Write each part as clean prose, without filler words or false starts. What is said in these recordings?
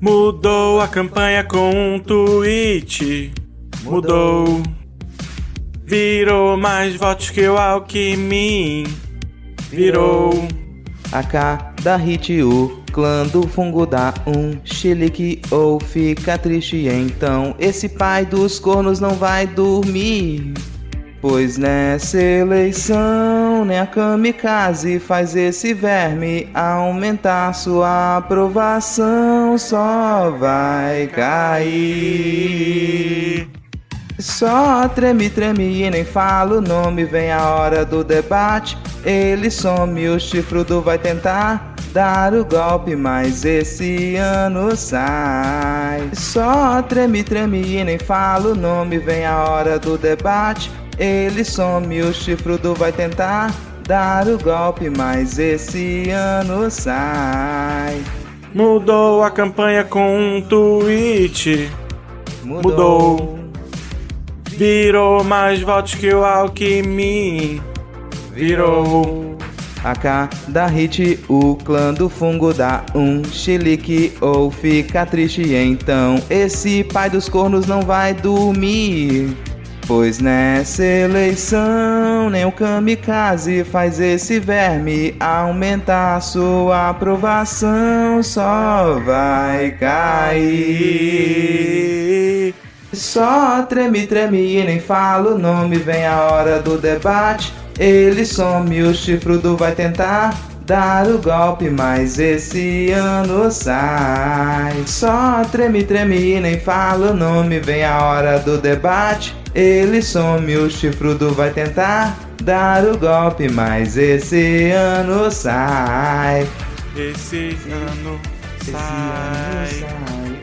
Mudou a campanha com um tweet. Mudou. Virou mais votos que o Alckmin. Virou. A cada hit o clã do fungo dá um chilique ou fica triste, então esse pai dos cornos não vai dormir. Pois nessa eleição nem a kamikaze faz esse verme aumentar sua aprovação, só vai cair. Só treme, treme e nem fala o nome, vem a hora do debate, ele some, o chifrudo vai tentar dar o golpe, mas esse ano sai. Só treme, treme e nem fala o nome, vem a hora do debate, ele some, o chifrudo vai tentar dar o golpe, mas esse ano sai. Mudou a campanha com um tweet. Mudou. Virou mais votos que o Alckmin. Virou. A cada hit o clã do fungo dá um chilique ou fica triste, então esse pai dos cornos não vai dormir. Pois nessa eleição nem o kamikaze faz esse verme aumentar sua aprovação, só vai cair. Só treme, treme e nem fala o nome, vem a hora do debate, ele some, o chifrudo vai tentar dar o golpe, mas esse ano sai. Só treme, treme e nem fala o nome, vem a hora do debate, ele some, o chifrudo vai tentar dar o golpe, mas esse ano sai. Esse ano sai.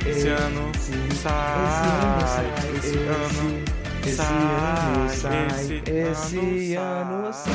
Esse ano sai. Esse ano sai. Esse ano sai.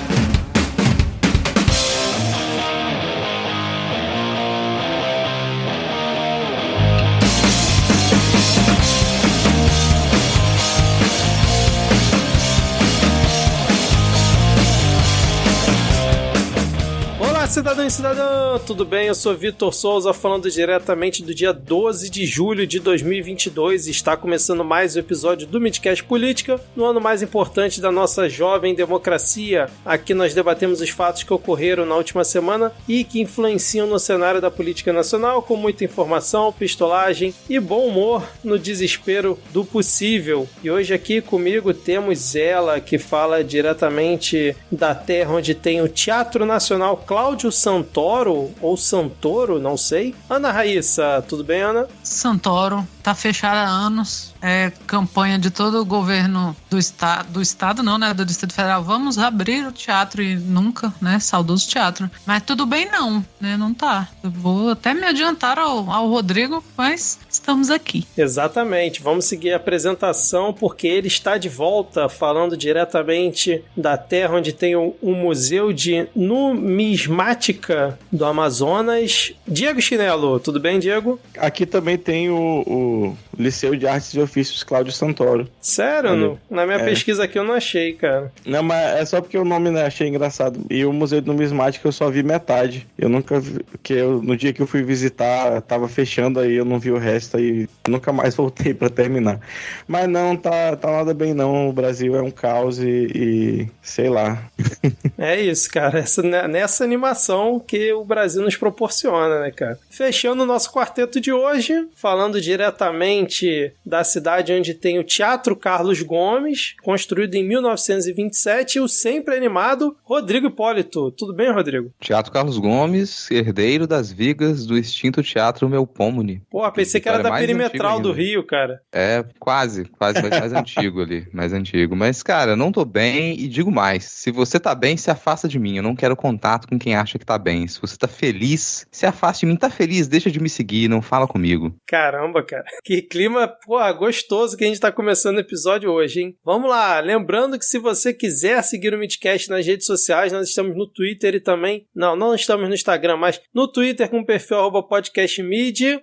Olá, cidadão e cidadã, tudo bem? Eu sou Vitor Souza, falando diretamente do dia 12 de julho de 2022. Está começando mais um episódio do Midcast Política, no ano mais importante da nossa jovem democracia. Aqui nós debatemos os fatos que ocorreram na última semana e que influenciam no cenário da política nacional, com muita informação, pistolagem e bom humor no desespero do possível. E hoje aqui comigo temos ela, que fala diretamente da terra onde tem o Teatro Nacional Cláudio Santoro, ou Santoro, não sei. Ana Raíssa, tudo bem, Ana? Santoro, tá fechado há anos. É campanha de todo o governo do estado não, né? Do Distrito Federal. Vamos abrir o teatro e nunca, né? Saudoso teatro. Mas tudo bem não, né? Não tá. Eu vou até me adiantar ao Rodrigo, mas estamos aqui. Exatamente. Vamos seguir a apresentação porque ele está de volta falando diretamente da terra onde tem um museu de numismática do Amazonas. Diego Chinelo, tudo bem, Diego? Aqui também tem o Liceu de Artes e Ofícios Cláudio Santoro. Sério? Na minha pesquisa aqui eu não achei, cara. Não, mas é só porque o nome, né, achei engraçado. E o Museu de Numismática eu só vi metade. Eu nunca vi, porque no dia que eu fui visitar, tava fechando aí, eu não vi o resto aí. Nunca mais voltei pra terminar. Mas não, tá nada bem não. O Brasil é um caos e sei lá. É isso, cara. Nessa animação que o Brasil nos proporciona, né, cara? Fechando o nosso quarteto de hoje, falando diretamente da cidade onde tem o Teatro Carlos Gomes, construído em 1927, e o sempre animado Rodrigo Hipólito. Tudo bem, Rodrigo? Teatro Carlos Gomes, herdeiro das vigas do extinto Teatro Melpomene. Pô, pensei que era da Perimetral do Rio, cara. É, quase, mas mais antigo ali, mais antigo. Mas, cara, não tô bem e digo mais, se você tá bem, se afasta de mim, eu não quero contato com quem acha que tá bem. Se você tá feliz, se afasta de mim, tá feliz, deixa de me seguir, não fala comigo. Caramba, cara, que clima, gostoso que a gente tá começando o episódio hoje, hein? Vamos lá, lembrando que se você quiser seguir o Midcast nas redes sociais, nós estamos no Twitter e também, não estamos no Instagram, mas no Twitter com o perfil @podcastmid.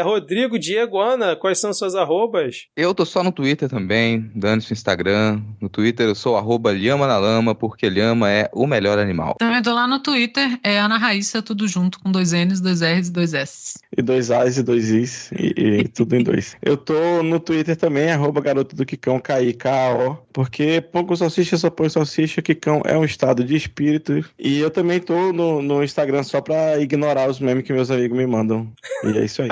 Rodrigo comigo, Diego. Ana, quais são suas arrobas? Eu tô só no Twitter também, dane-se no Instagram. No Twitter eu sou @lhama porque lhama é o melhor animal. Também tô lá no Twitter, é Ana Raíssa, tudo junto, com 2 N's, 2 R's e 2 S. E 2 A's e 2 I's e tudo em 2. Eu tô no Twitter também, @garoto do Kikão, KIKO, porque pouco salsicha só põe salsicha, Kikão é um estado de espírito. E eu também tô no Instagram só pra ignorar os memes que meus amigos me mandam. E é isso aí.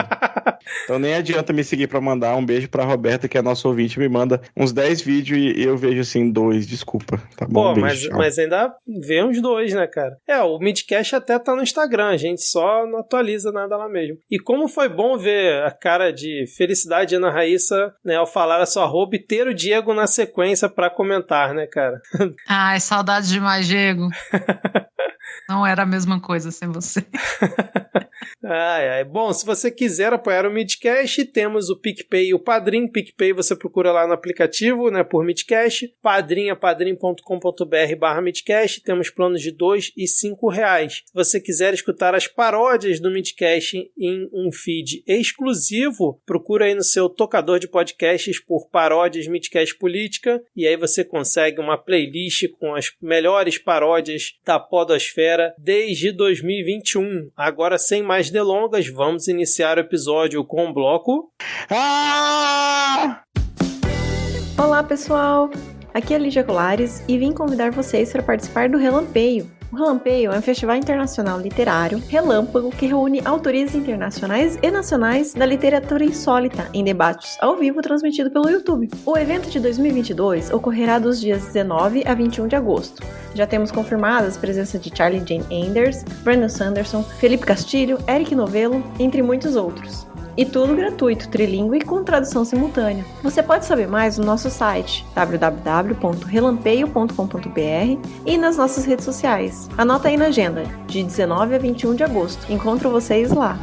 Então nem adianta me seguir pra mandar um beijo pra Roberta, que é nosso ouvinte, me manda uns 10 vídeos e eu vejo assim 2, desculpa. Tá bom, Pô, beijo, mas ainda vê uns 2, né, cara? O Midcast até tá no Instagram, a gente só não atualiza nada lá mesmo. E como foi bom ver a cara de felicidade de Ana Raíssa, né, ao falar a sua arroba e ter o Diego na sequência pra comentar, né, cara? Ai, saudade demais, Diego. Não era a mesma coisa sem você. Bom, se você quiser apoiar o Midcast, temos o PicPay e o Padrim. PicPay você procura lá no aplicativo, né, por Midcast. Padrim é padrim.com.br/Midcast. Temos planos de R$2 e R$5. Se você quiser escutar as paródias do Midcast em um feed exclusivo, procura aí no seu tocador de podcasts por Paródias Midcast Política, e aí você consegue uma playlist com as melhores paródias da podosfera desde 2021. Agora, sem mais delongas, vamos iniciar o episódio com o bloco... Olá, pessoal! Aqui é Lígia Colares e vim convidar vocês para participar do Relampeio. O Relampeio é um festival internacional literário relâmpago que reúne autores internacionais e nacionais da literatura insólita em debates ao vivo transmitido pelo YouTube. O evento de 2022 ocorrerá dos dias 19 a 21 de agosto. Já temos confirmadas a presença de Charlie Jane Anders, Brandon Sanderson, Felipe Castilho, Eric Novello, entre muitos outros. E tudo gratuito, trilingue e com tradução simultânea. Você pode saber mais no nosso site www.relampeio.com.br e nas nossas redes sociais. Anota aí na agenda, de 19 a 21 de agosto. Encontro vocês lá.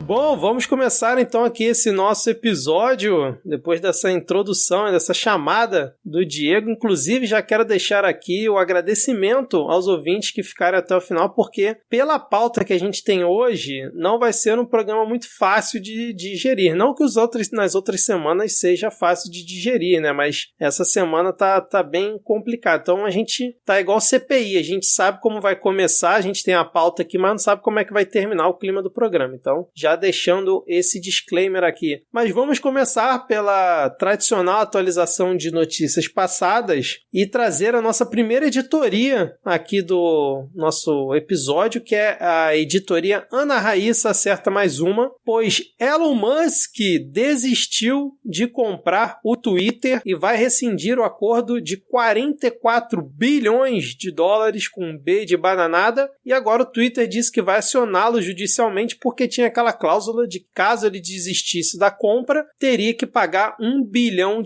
Bom, vamos começar então aqui esse nosso episódio, depois dessa introdução e dessa chamada do Diego. Inclusive, já quero deixar aqui o agradecimento aos ouvintes que ficaram até o final, porque pela pauta que a gente tem hoje, não vai ser um programa muito fácil de digerir. Não que nas outras semanas seja fácil de digerir, né? Mas essa semana tá bem complicado. Então a gente tá igual CPI, a gente sabe como vai começar, a gente tem a pauta aqui, mas não sabe como é que vai terminar o clima do programa. Então, já deixando esse disclaimer aqui. Mas vamos começar pela tradicional atualização de notícias passadas e trazer a nossa primeira editoria aqui do nosso episódio, que é a editoria Ana Raíssa Acerta Mais Uma, pois Elon Musk desistiu de comprar o Twitter e vai rescindir o acordo de 44 bilhões de dólares com um B de bananada, e agora o Twitter disse que vai acioná-lo judicialmente porque tinha aquela cláusula de que caso ele desistisse da compra, teria que pagar $1 bilhão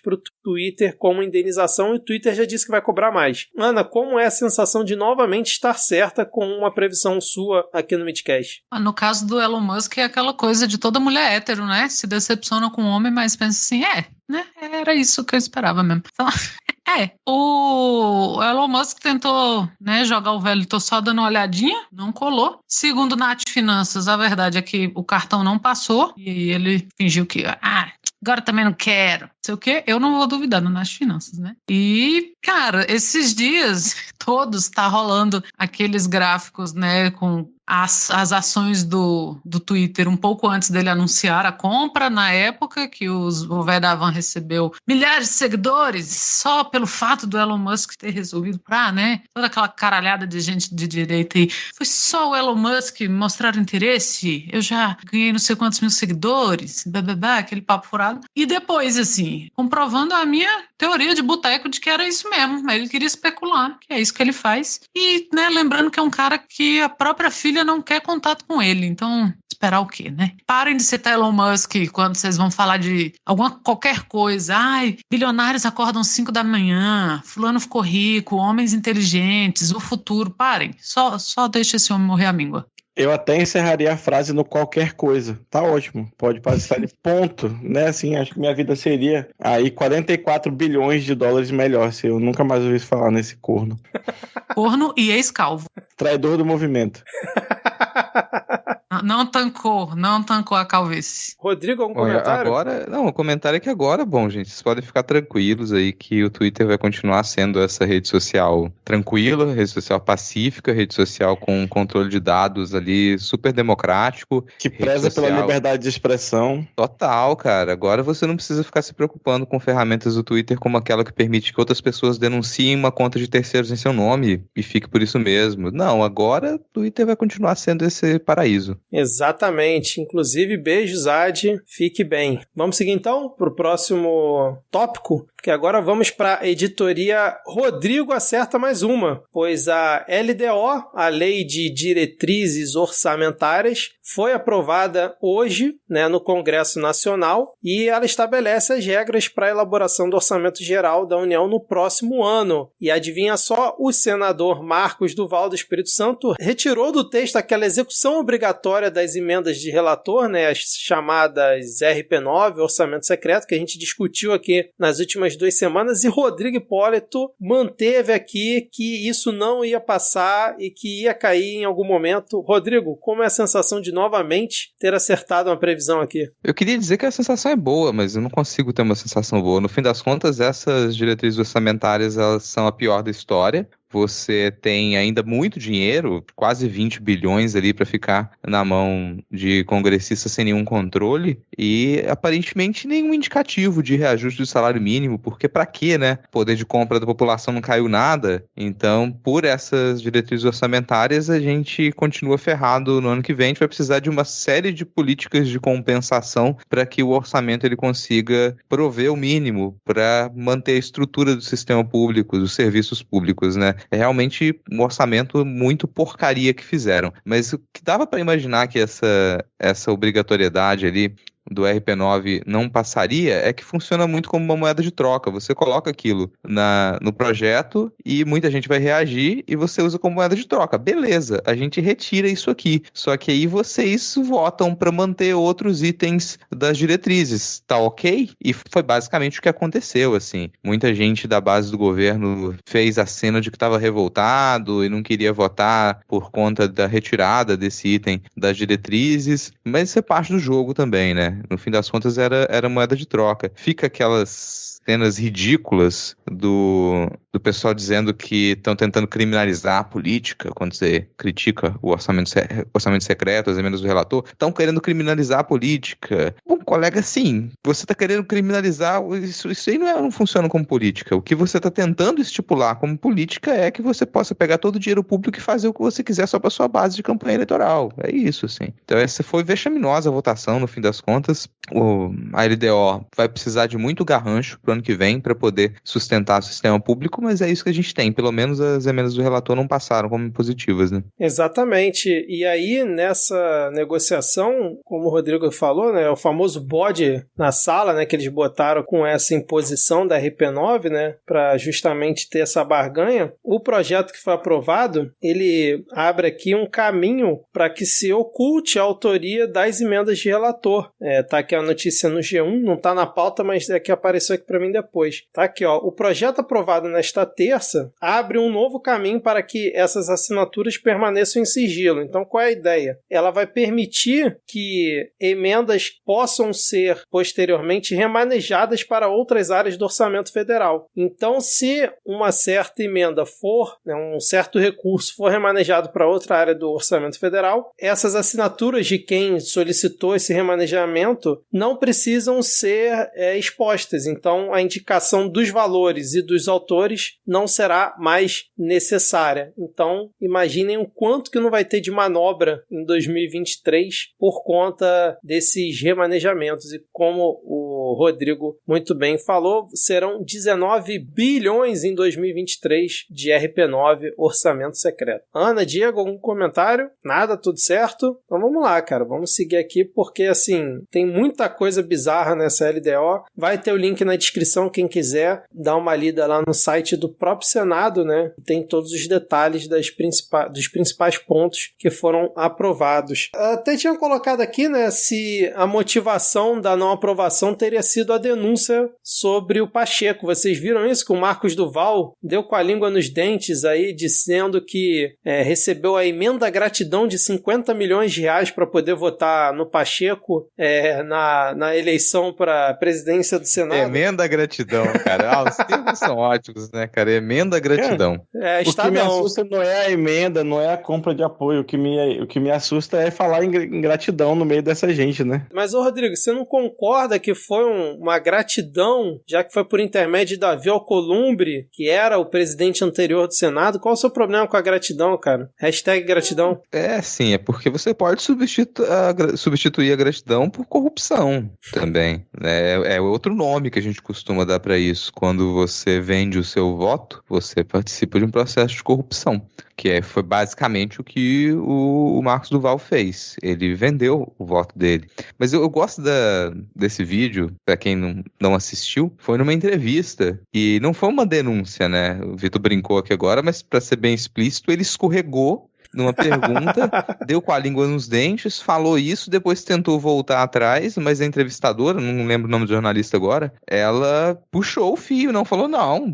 para o Twitter como indenização, e o Twitter já disse que vai cobrar mais. Ana, como é a sensação de novamente estar certa com uma previsão sua aqui no Midcast? No caso do Elon Musk, é aquela coisa de toda mulher hétero, né? Se decepciona com o homem, mas pensa assim, né? Era isso que eu esperava mesmo. Então, o Elon Musk tentou, né, jogar o velho, tô só dando uma olhadinha, não colou. Segundo Nath Finanças, a verdade é que o cartão não passou e ele fingiu que, agora também não quero. Sei o quê? Eu não vou duvidar no Nath Finanças, né? E, cara, esses dias todos tá rolando aqueles gráficos, né, com as ações do Twitter um pouco antes dele anunciar a compra, na época que o velho da van recebeu milhares de seguidores só pelo fato do Elon Musk ter resolvido né, toda aquela caralhada de gente de direita e foi só o Elon Musk mostrar interesse, eu já ganhei não sei quantos mil seguidores, aquele papo furado. E depois, assim, comprovando a minha teoria de boteco de que era isso mesmo, ele queria especular, que é isso que ele faz. E, né, lembrando que é um cara que a própria filha não quer contato com ele, então esperar o quê, né? Parem de citar Elon Musk quando vocês vão falar de qualquer coisa. Bilionários acordam 5 da manhã, fulano ficou rico, homens inteligentes, o futuro. Parem, só deixa esse homem morrer à míngua. Eu até encerraria a frase no qualquer coisa. Tá ótimo. Pode passar de ponto, né? Assim, acho que minha vida seria aí 44 bilhões de dólares melhor se eu nunca mais ouvisse falar nesse corno. Corno e ex-calvo. Traidor do movimento. Não tancou a calvície. Rodrigo, algum Olha, comentário? agora, não, o comentário é que agora, bom, gente, vocês podem ficar tranquilos aí que o Twitter vai continuar sendo essa rede social tranquila, rede social pacífica, rede social com controle de dados ali super democrático. Que rede preza pela social liberdade de expressão. Total, cara. Agora você não precisa ficar se preocupando com ferramentas do Twitter como aquela que permite que outras pessoas denunciem uma conta de terceiros em seu nome e fique por isso mesmo. Não, agora o Twitter vai continuar sendo esse paraíso. Exatamente. Inclusive, beijos, Adi. Fique bem. Vamos seguir então para o próximo tópico, que agora vamos para a editoria Rodrigo Acerta Mais Uma, pois a LDO, a Lei de Diretrizes Orçamentárias, foi aprovada hoje, né, no Congresso Nacional, e ela estabelece as regras para a elaboração do Orçamento Geral da União no próximo ano. E adivinha só, o senador Marcos Duval do Espírito Santo retirou do texto aquela execução obrigatória das emendas de relator, né, as chamadas RP9, Orçamento Secreto, que a gente discutiu aqui nas últimas 2 semanas, e Rodrigo Hipólito manteve aqui que isso não ia passar e que ia cair em algum momento. Rodrigo, como é a sensação de novamente ter acertado uma previsão aqui? Eu queria dizer que a sensação é boa, mas eu não consigo ter uma sensação boa. No fim das contas, essas diretrizes orçamentárias, elas são a pior da história. Você tem ainda muito dinheiro, quase 20 bilhões ali para ficar na mão de congressistas sem nenhum controle e aparentemente nenhum indicativo de reajuste do salário mínimo, porque para quê, né? O poder de compra da população não caiu nada, então por essas diretrizes orçamentárias a gente continua ferrado no ano que vem. A gente vai precisar de uma série de políticas de compensação para que o orçamento ele consiga prover o mínimo para manter a estrutura do sistema público, dos serviços públicos, né? É realmente um orçamento muito porcaria que fizeram. Mas o que dava para imaginar que essa obrigatoriedade ali do RP9 não passaria é que funciona muito como uma moeda de troca. Você coloca aquilo no projeto e muita gente vai reagir e você usa como moeda de troca. Beleza, a gente retira isso aqui. Só que aí vocês votam para manter outros itens das diretrizes. Tá ok? E foi basicamente o que aconteceu, assim. Muita gente da base do governo fez a cena de que estava revoltado e não queria votar por conta da retirada desse item das diretrizes, mas isso é parte do jogo também, né? No fim das contas era moeda de troca. Fica aquelas cenas ridículas do pessoal dizendo que estão tentando criminalizar a política quando você critica o orçamento secreto, as emendas do relator. Estão querendo criminalizar a política. Bom, colega, sim, você está querendo criminalizar, isso aí não funciona como política. O que você está tentando estipular como política é que você possa pegar todo o dinheiro público e fazer o que você quiser só para sua base de campanha eleitoral. É isso, assim. Então essa foi vexaminosa a votação, no fim das contas. A LDO vai precisar de muito garrancho pro ano que vem para poder sustentar o sistema público, mas é isso que a gente tem. Pelo menos as emendas do relator não passaram como positivas, né? Exatamente. E aí, nessa negociação, como o Rodrigo falou, né, o famoso bode na sala, né, que eles botaram com essa imposição da RP9, né, para justamente ter essa barganha, o projeto que foi aprovado, ele abre aqui um caminho para que se oculte a autoria das emendas de relator. Tá aqui a notícia no G1, não tá na pauta, mas é que apareceu aqui para mim depois. Tá aqui, ó. O projeto aprovado nesta terça abre um novo caminho para que essas assinaturas permaneçam em sigilo. Então, qual é a ideia? Ela vai permitir que emendas possam ser posteriormente remanejadas para outras áreas do orçamento federal. Então, se uma certa emenda for, né, um certo recurso for remanejado para outra área do orçamento federal, essas assinaturas de quem solicitou esse remanejamento não precisam ser expostas. Então, a indicação dos valores e dos autores não será mais necessária. Então, imaginem o quanto que não vai ter de manobra em 2023 por conta desses remanejamentos. E como o Rodrigo muito bem falou, serão 19 bilhões em 2023 de RP9, orçamento secreto. Ana, Diego, algum comentário? Nada, tudo certo? Então vamos lá, cara. Vamos seguir aqui porque, assim, tem muita coisa bizarra nessa LDO. Vai ter o link na descrição, quem quiser dar uma lida lá no site site do próprio Senado, né? Tem todos os detalhes dos principais pontos que foram aprovados. Até tinha colocado aqui, né, se a motivação da não aprovação teria sido a denúncia sobre o Pacheco. Vocês viram isso? Que o Marcos Duval deu com a língua nos dentes aí, dizendo que recebeu a emenda gratidão de 50 milhões de reais para poder votar no Pacheco na eleição para a presidência do Senado. Emenda gratidão, cara. Os termos são ótimos, né, cara? Emenda gratidão. O que me assusta não é a emenda, não é a compra de apoio. O que me assusta é falar em gratidão no meio dessa gente, né? Mas, ô Rodrigo, você não concorda que foi uma gratidão, já que foi por intermédio de Davi Alcolumbre, que era o presidente anterior do Senado? Qual o seu problema com a gratidão, cara? Hashtag gratidão. Sim, é porque você pode substituir a gratidão por corrupção também. É outro nome que a gente costuma dar para isso. Quando você vende o seu voto, você participa de um processo de corrupção, que foi basicamente o que o Marcos Duval fez. Ele vendeu o voto dele. Mas eu gosto desse vídeo, para quem não assistiu, foi numa entrevista, e não foi uma denúncia, né? O Vitor brincou aqui agora, mas para ser bem explícito, ele escorregou numa pergunta, deu com a língua nos dentes, falou isso, depois tentou voltar atrás, mas a entrevistadora, não lembro o nome do jornalista agora, ela puxou o fio, não falou não,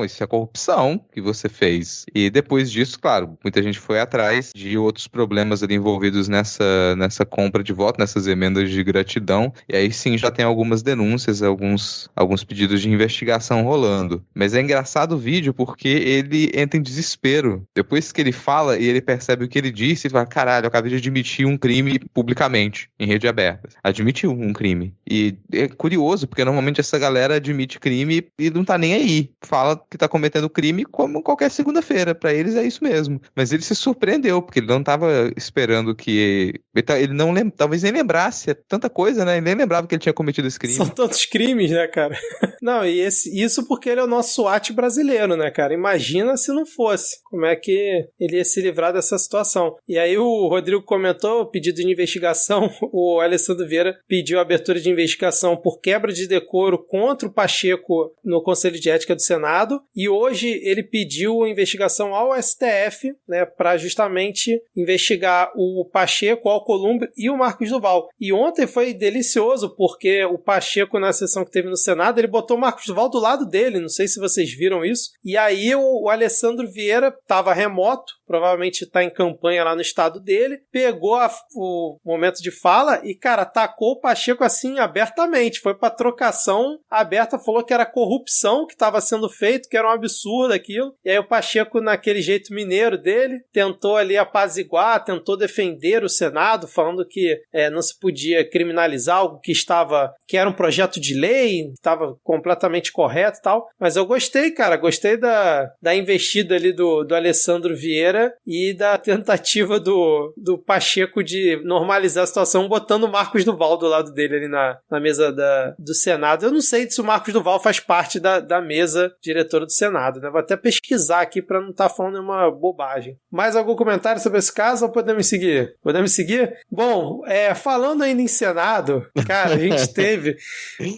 isso é corrupção que você fez. E depois disso, claro, muita gente foi atrás de outros problemas ali envolvidos nessa compra de voto, nessas emendas de gratidão, e aí sim já tem algumas denúncias, alguns pedidos de investigação rolando. Mas é engraçado o vídeo porque ele entra em desespero. Depois que ele fala e ele percebe o que ele disse, ele fala, caralho, eu acabei de admitir um crime publicamente, em rede aberta. Admitiu um crime. E é curioso, porque normalmente essa galera admite crime e não tá nem aí. Fala que tá cometendo crime como qualquer segunda-feira. Pra eles é isso mesmo. Mas ele se surpreendeu, porque ele não tava esperando que... Ele não talvez nem lembrasse tanta coisa, né? Ele nem lembrava que ele tinha cometido esse crime. São tantos crimes, né, cara? Não, e isso porque ele é o nosso SWAT brasileiro, né, cara? Imagina se não fosse. Como é que ele ia se livrar dessa situação. E aí o Rodrigo comentou o pedido de investigação, o Alessandro Vieira pediu a abertura de investigação por quebra de decoro contra o Pacheco no Conselho de Ética do Senado, e hoje ele pediu investigação ao STF, né, para justamente investigar o Pacheco, o Alcolumbre e o Marcos Duval. E ontem foi delicioso, porque o Pacheco, na sessão que teve no Senado, ele botou o Marcos Duval do lado dele, não sei se vocês viram isso, e aí o Alessandro Vieira estava remoto, provavelmente está em campanha lá no estado dele, pegou o momento de fala e, cara, atacou o Pacheco assim abertamente, foi pra trocação aberta, falou que era corrupção que estava sendo feito, que era um absurdo aquilo, e aí o Pacheco, naquele jeito mineiro dele, tentou ali apaziguar, tentou defender o Senado, falando que não se podia criminalizar algo que era um projeto de lei, estava completamente correto e tal, mas eu gostei, cara, gostei da investida ali do Alessandro Vieira e da tentativa do Pacheco de normalizar a situação, botando o Marcos Duval do lado dele ali na mesa do Senado. Eu não sei se o Marcos Duval faz parte da mesa diretora do Senado, né? Vou até pesquisar aqui para não estar falando nenhuma bobagem. Mais algum comentário sobre esse caso ou podemos seguir? Podemos seguir? Bom, falando ainda em Senado, cara, a gente teve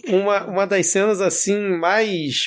uma das cenas assim mais...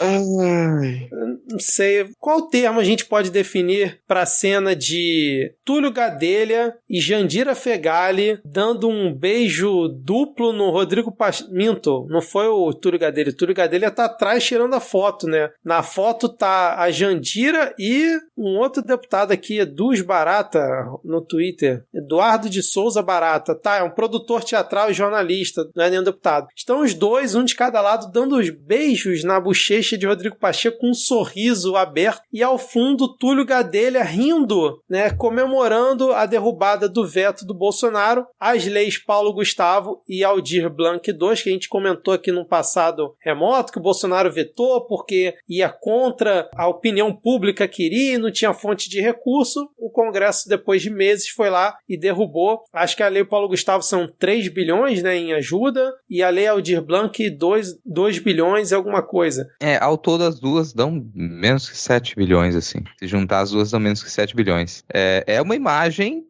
Não sei, qual termo a gente pode definir para a cena de Túlio Gadelha e Jandira Fegali dando um beijo duplo no Rodrigo Pacheco. Minto, não foi o Túlio Gadelha. O Túlio Gadelha tá atrás tirando a foto, né? Na foto tá a Jandira e um outro deputado aqui, Eduz Barata, no Twitter. Eduardo de Souza Barata. Tá, é um produtor teatral e jornalista, não é nenhum deputado. Estão os dois, um de cada lado, dando os beijos na bochecha de Rodrigo Pacheco com um sorriso aberto. E ao fundo, Túlio Gadelha rindo, né, comemorando a derrubada do veto do Bolsonaro às leis Paulo Gustavo e Aldir Blanc II, que a gente comentou aqui no passado remoto, que o Bolsonaro vetou porque ia contra a opinião pública que queria e não tinha fonte de recurso. O Congresso, depois de meses, foi lá e derrubou. Acho que a lei Paulo Gustavo são 3 bilhões, né, em ajuda, e a lei Aldir Blanc 2 bilhões e alguma coisa. Ao todo as duas dão menos que 7 bilhões, assim. Se juntar as duas dão menos que 7 bilhões. É uma imagem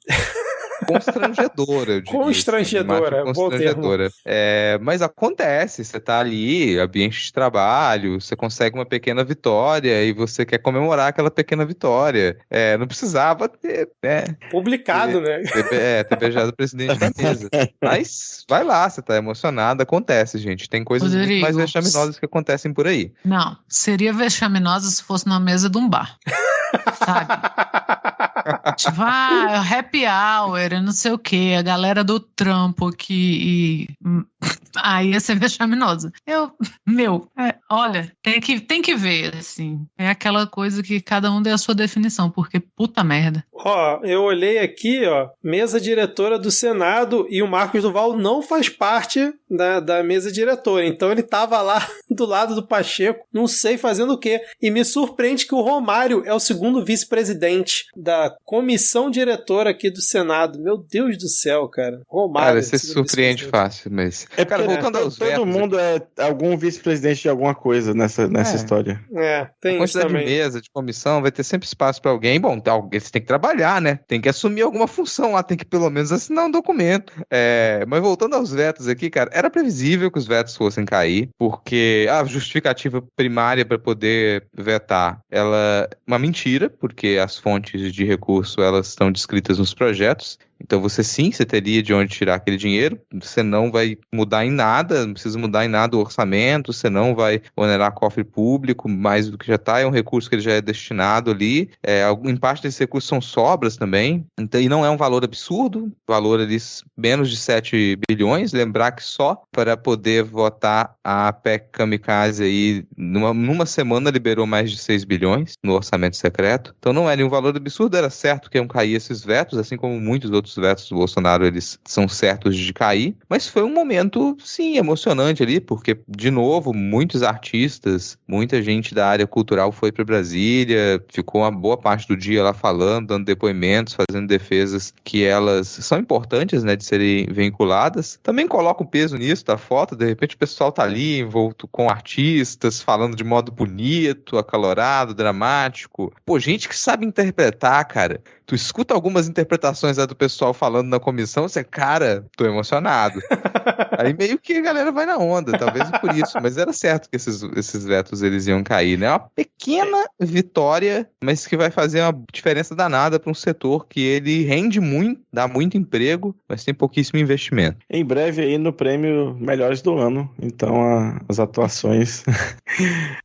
constrangedora, eu diria. Constrangedora, bom constrangedora. Mas acontece, você tá ali, ambiente de trabalho, você consegue uma pequena vitória e você quer comemorar aquela pequena vitória. Não precisava ter, publicado, né? Ter beijado o presidente da mesa. Mas vai lá, você tá emocionado, acontece, gente. Tem coisas Rodrigo, muito mais vexaminosas que acontecem por aí. Não, seria vexaminosa se fosse na mesa de um bar. Sabe? Tipo, happy hour, não sei o que, a galera do trampo aqui aí ia ser vexaminosa. Olha, tem que ver, assim. É aquela coisa que cada um dê a sua definição, porque puta merda. Eu olhei aqui, mesa diretora do Senado, e o Marcos Duval não faz parte da mesa diretora, então ele tava lá do lado do Pacheco, não sei fazendo o quê, e me surpreende que o Romário é o segundo vice-presidente da comissão diretora aqui do Senado. Meu Deus do céu, cara. Romário. Cara, você se surpreende fácil, mas... Cara, voltando aos vetos... Todo mundo é algum vice-presidente de alguma coisa nessa história. Tem isso também. De mesa, de comissão, vai ter sempre espaço pra alguém. Bom, eles têm que trabalhar, né? Tem que assumir alguma função lá, tem que pelo menos assinar um documento. Mas voltando aos vetos aqui, cara, era previsível que os vetos fossem cair, porque a justificativa primária para poder vetar, ela é uma mentira, porque as fontes de recurso, elas estão descritas nos projetos. Então você teria de onde tirar aquele dinheiro, você não vai mudar em nada, não precisa mudar em nada o orçamento, você não vai onerar cofre público mais do que já está, é um recurso que ele já é destinado ali, em parte desses recursos são sobras também, então, e não é um valor absurdo, valor ali menos de 7 bilhões, lembrar que só para poder votar a PEC Kamikaze aí, numa semana liberou mais de 6 bilhões no orçamento secreto, então não é nenhum valor absurdo, era certo que iam cair esses vetos, assim como muitos outros vetos do Bolsonaro, eles são certos de cair, mas foi um momento, sim, emocionante ali, porque, de novo, muitos artistas, muita gente da área cultural foi para Brasília, ficou uma boa parte do dia lá falando, dando depoimentos, fazendo defesas que elas são importantes, né, de serem vinculadas. Também coloca um peso nisso, da foto, de repente o pessoal tá ali envolto com artistas, falando de modo bonito, acalorado, dramático. Pô, gente que sabe interpretar, cara. Tu escuta algumas interpretações do pessoal falando na comissão, você, cara, tô emocionado. Aí meio que a galera vai na onda, talvez por isso, mas era certo que esses vetos eles iam cair, né? É uma pequena vitória, mas que vai fazer uma diferença danada para um setor que ele rende muito, dá muito emprego, mas tem pouquíssimo investimento. Em breve aí no prêmio Melhores do Ano, então as atuações...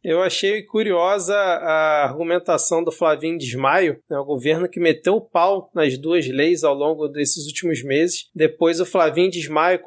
Eu achei curiosa a argumentação do Flavinho Desmaio, né, o governo que meteu o pau nas duas leis ao longo desses últimos meses. Depois o Flavinho Desmaio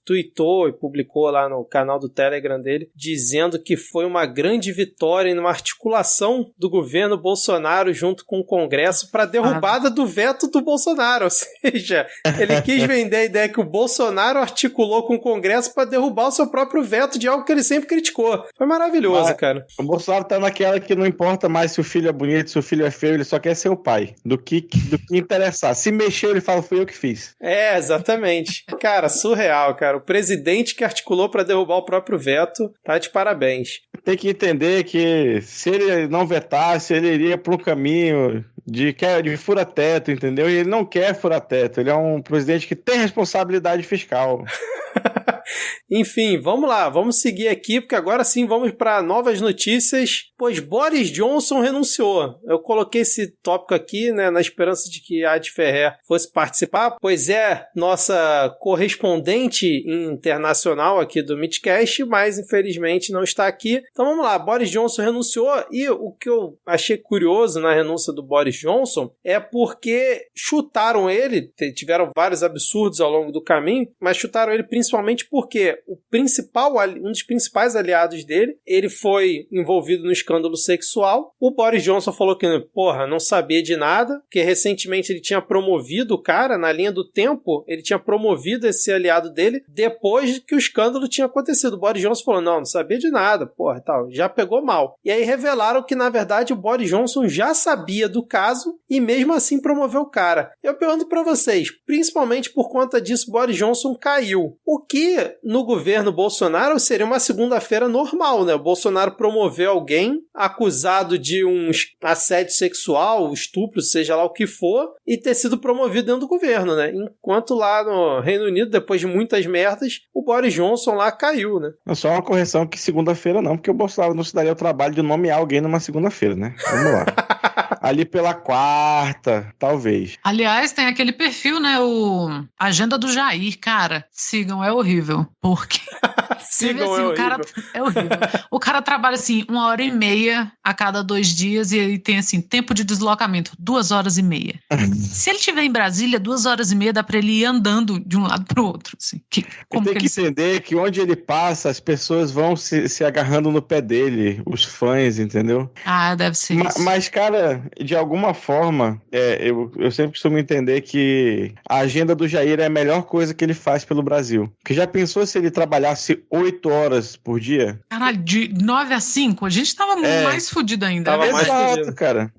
tweetou e publicou lá no canal do Telegram dele, dizendo que foi uma grande vitória numa articulação do governo Bolsonaro junto com o Congresso para a derrubada do veto do Bolsonaro. Ou seja, ele quis vender a ideia que o Bolsonaro articulou com o Congresso para derrubar o seu próprio veto de algo que ele sempre criticou. Foi maravilhoso, cara. O Bolsonaro tá naquela que não importa mais se o filho é bonito, se o filho é feio, ele só quer ser o pai. Do que interessar. Se mexeu, ele fala, fui eu que fiz. Exatamente. Cara, surreal, cara. O presidente que articulou para derrubar o próprio veto, tá de parabéns. Tem que entender que se ele não vetasse, ele iria para um caminho de fura-teto, entendeu? E ele não quer fura-teto. Ele é um presidente que tem responsabilidade fiscal. Enfim, vamos lá, vamos seguir aqui, porque agora sim vamos para novas notícias, pois Boris Johnson renunciou. Eu coloquei esse tópico aqui, né, na esperança de que a Adi Ferrer fosse participar, pois é nossa correspondente internacional aqui do Midcast, mas infelizmente não está aqui. Então vamos lá, Boris Johnson renunciou, e o que eu achei curioso na renúncia do Boris Johnson é porque chutaram ele, tiveram vários absurdos ao longo do caminho, mas chutaram ele principalmente porque um dos principais aliados dele, ele foi envolvido no escândalo sexual. O Boris Johnson falou que, não sabia de nada, que recentemente ele tinha promovido o cara, na linha do tempo, ele tinha promovido esse aliado dele depois que o escândalo tinha acontecido. O Boris Johnson falou, não sabia de nada, tal, já pegou mal. E aí revelaram que, na verdade, o Boris Johnson já sabia do caso e mesmo assim promoveu o cara. Eu pergunto pra vocês, principalmente por conta disso, Boris Johnson caiu. O que porque no governo Bolsonaro seria uma segunda-feira normal, né? O Bolsonaro promoveu alguém acusado de um assédio sexual, estupro, seja lá o que for, e ter sido promovido dentro do governo, né? Enquanto lá no Reino Unido, depois de muitas merdas, o Boris Johnson lá caiu, né? É só uma correção que segunda-feira não, porque o Bolsonaro não se daria o trabalho de nomear alguém numa segunda-feira, né? Vamos lá. Ali pela quarta, talvez. Aliás, tem aquele perfil, né? O Agenda do Jair, cara. Sigam, é horrível. Porque. Sigam, assim, é o cara horrível. é horrível. O cara trabalha assim 1h30 a cada 2 dias e ele tem assim tempo de deslocamento 2h30. Se ele estiver em Brasília 2h30 dá pra ele ir andando de um lado pro outro. Assim. Como tem que entender que onde ele passa as pessoas vão se agarrando no pé dele, os fãs, entendeu? Ah, deve ser isso. Mas, cara, de alguma forma, eu sempre costumo entender que a agenda do Jair é a melhor coisa que ele faz pelo Brasil. Porque já pensou se ele trabalhasse 8 horas por dia? Caralho, de 9 a 5, a gente tava mais fudido ainda. Tava mais fudido. Cara.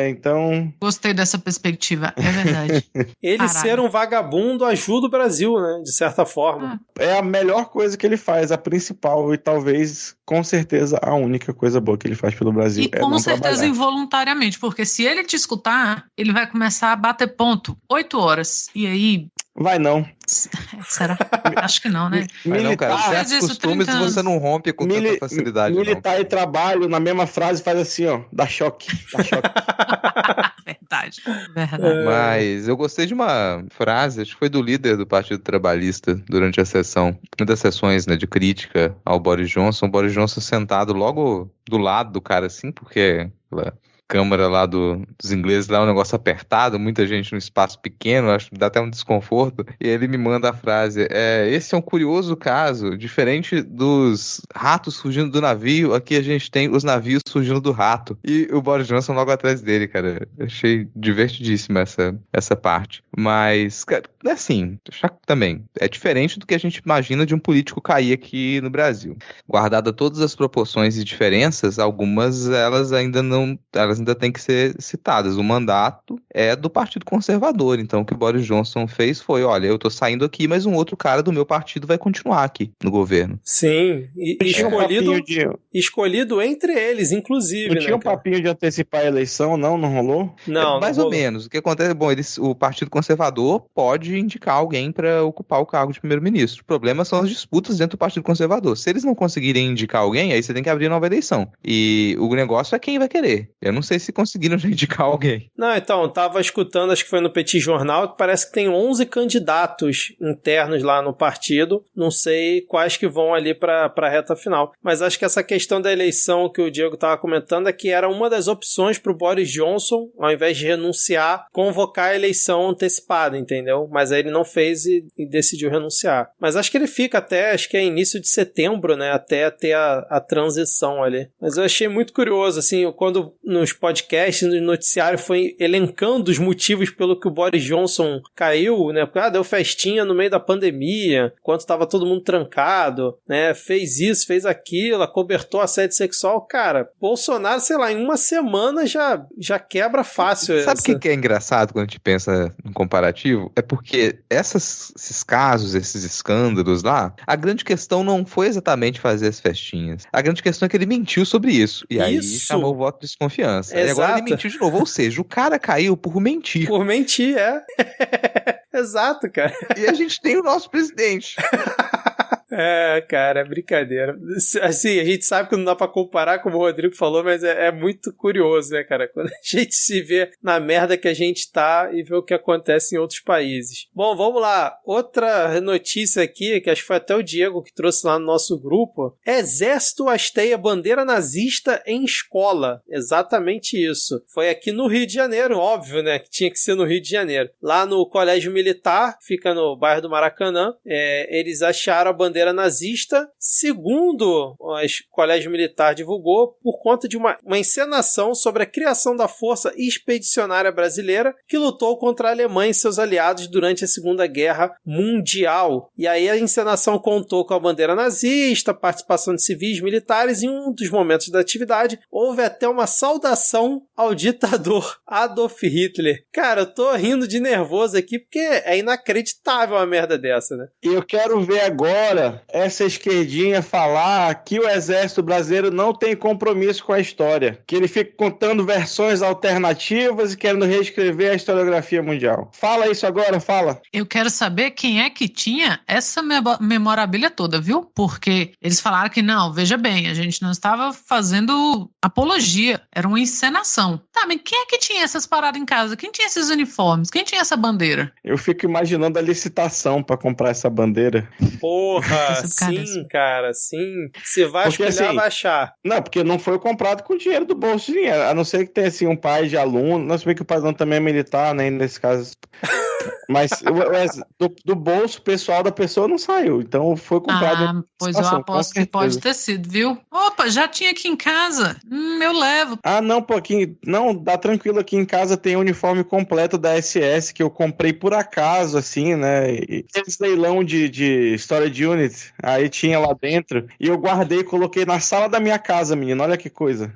Então... Gostei dessa perspectiva, é verdade. Ele Caralho. ser um vagabundo ajuda o Brasil, né? De certa forma. É a melhor coisa que ele faz, a principal e talvez, com certeza, a única coisa boa que ele faz pelo Brasil. E com não certeza trabalhar. involuntariamente, porque se ele te escutar, ele vai começar a bater ponto 8 horas. E aí... Vai não. Será? Acho que não, né? Mas não, cara, Militar. certos Disso, costumes 30 você não rompe com tanta facilidade. Militar e trabalho, na mesma frase, faz assim, ó, dá choque. Verdade. Mas eu gostei de uma frase, acho que foi do líder do Partido Trabalhista durante a sessão, uma das sessões, né, de crítica ao Boris Johnson. O Boris Johnson sentado logo do lado do cara, assim, porque a Câmara lá dos ingleses lá é um negócio apertado, muita gente num espaço pequeno, acho que dá até um desconforto. E ele me manda a frase: esse é um curioso caso, diferente dos ratos fugindo do navio, aqui a gente tem os navios fugindo do rato. E o Boris Johnson logo atrás dele, cara. Eu achei divertidíssima essa parte. Mas, cara, assim, também, é diferente do que a gente imagina de um político cair aqui no Brasil. Guardada todas as proporções e diferenças, algumas elas ainda têm que ser citadas. O mandato é do Partido Conservador, então o que o Boris Johnson fez foi, olha, eu tô saindo aqui, mas um outro cara do meu partido vai continuar aqui no governo. Sim, e escolhido entre eles, inclusive. Não tinha um papinho de antecipar a eleição, não rolou? Não, mais ou menos. O que acontece, bom, o Partido Conservador pode indicar alguém para ocupar o cargo de primeiro-ministro. O problema são as disputas dentro do Partido Conservador. Se eles não conseguirem indicar alguém, aí você tem que abrir nova eleição. E o negócio é quem vai querer. Eu não sei se conseguiram já indicar alguém. Não, então, tava escutando, acho que foi no Petit Jornal, que parece que tem 11 candidatos internos lá no partido. Não sei quais que vão ali pra reta final. Mas acho que essa questão da eleição que o Diego tava comentando é que era uma das opções pro Boris Johnson, ao invés de renunciar, convocar a eleição antecipada, entendeu? Mas aí ele não fez e decidiu renunciar. Mas acho que ele fica até, acho que é início de setembro, né? Até ter a transição ali. Mas eu achei muito curioso, assim, quando nos podcasts, no noticiário, foi elencando os motivos pelo que o Boris Johnson caiu, né? Porque, deu festinha no meio da pandemia, enquanto estava todo mundo trancado, né? Fez isso, fez aquilo, acobertou assédio sexual. Cara, Bolsonaro, sei lá, em uma semana já quebra fácil. Sabe o que é engraçado quando a gente pensa no comparativo? É porque esses casos, esses escândalos lá, a grande questão não foi exatamente fazer as festinhas. A grande questão é que ele mentiu sobre isso. E aí chamou o voto de desconfiança. Exato. E agora ele mentiu de novo. Ou seja, o cara caiu por mentir. Por mentir, Exato, cara. E a gente tem o nosso presidente. Cara, é brincadeira. Assim, a gente sabe que não dá pra comparar, como o Rodrigo falou, mas é muito curioso, né, cara? Quando a gente se vê na merda que a gente tá e vê o que acontece em outros países. Bom, vamos lá. Outra notícia aqui, que acho que foi até o Diego que trouxe lá no nosso grupo. Exército hasteia bandeira nazista em escola. Exatamente isso. Foi aqui no Rio de Janeiro, óbvio, né? Que tinha que ser no Rio de Janeiro. Lá no Colégio Militar, fica no bairro do Maracanã, eles acharam a bandeira bandeira nazista, segundo o Colégio Militar divulgou, por conta de uma encenação sobre a criação da Força Expedicionária Brasileira, que lutou contra a Alemanha e seus aliados durante a Segunda Guerra Mundial. E aí a encenação contou com a bandeira nazista, participação de civis militares, e em um dos momentos da atividade houve até uma saudação ao ditador Adolf Hitler. Cara, eu tô rindo de nervoso aqui porque é inacreditável uma merda dessa, né? E eu quero ver agora essa esquerdinha falar que o exército brasileiro não tem compromisso com a história, que ele fica contando versões alternativas e querendo reescrever a historiografia mundial. Fala isso agora, fala. Eu quero saber quem é que tinha essa memorabilia toda, viu? Porque eles falaram que não, veja bem, a gente não estava fazendo apologia, era uma encenação. Tá, mas quem é que tinha essas paradas em casa? Quem tinha esses uniformes? Quem tinha essa bandeira? Eu fico imaginando a licitação pra comprar essa bandeira. Porra, sim, cara, sim. Se vai Porque, escolher, assim, vai achar. Não, porque não foi comprado com dinheiro do bolso de ninguém, a não ser que tenha assim um pai de aluno, não sei que o pai de aluno também é militar, né, nesse caso. Mas do bolso pessoal da pessoa não saiu, então foi comprado. Pois eu aposto que pode ter sido, viu? Opa, já tinha aqui em casa, eu levo. Ah, não, pô, aqui, não, dá tranquilo, aqui em casa tem o uniforme completo da SS que eu comprei por acaso, assim, né, e esse leilão de Storage Unit, aí tinha lá dentro, e eu guardei e coloquei na sala da minha casa, menino, olha que coisa.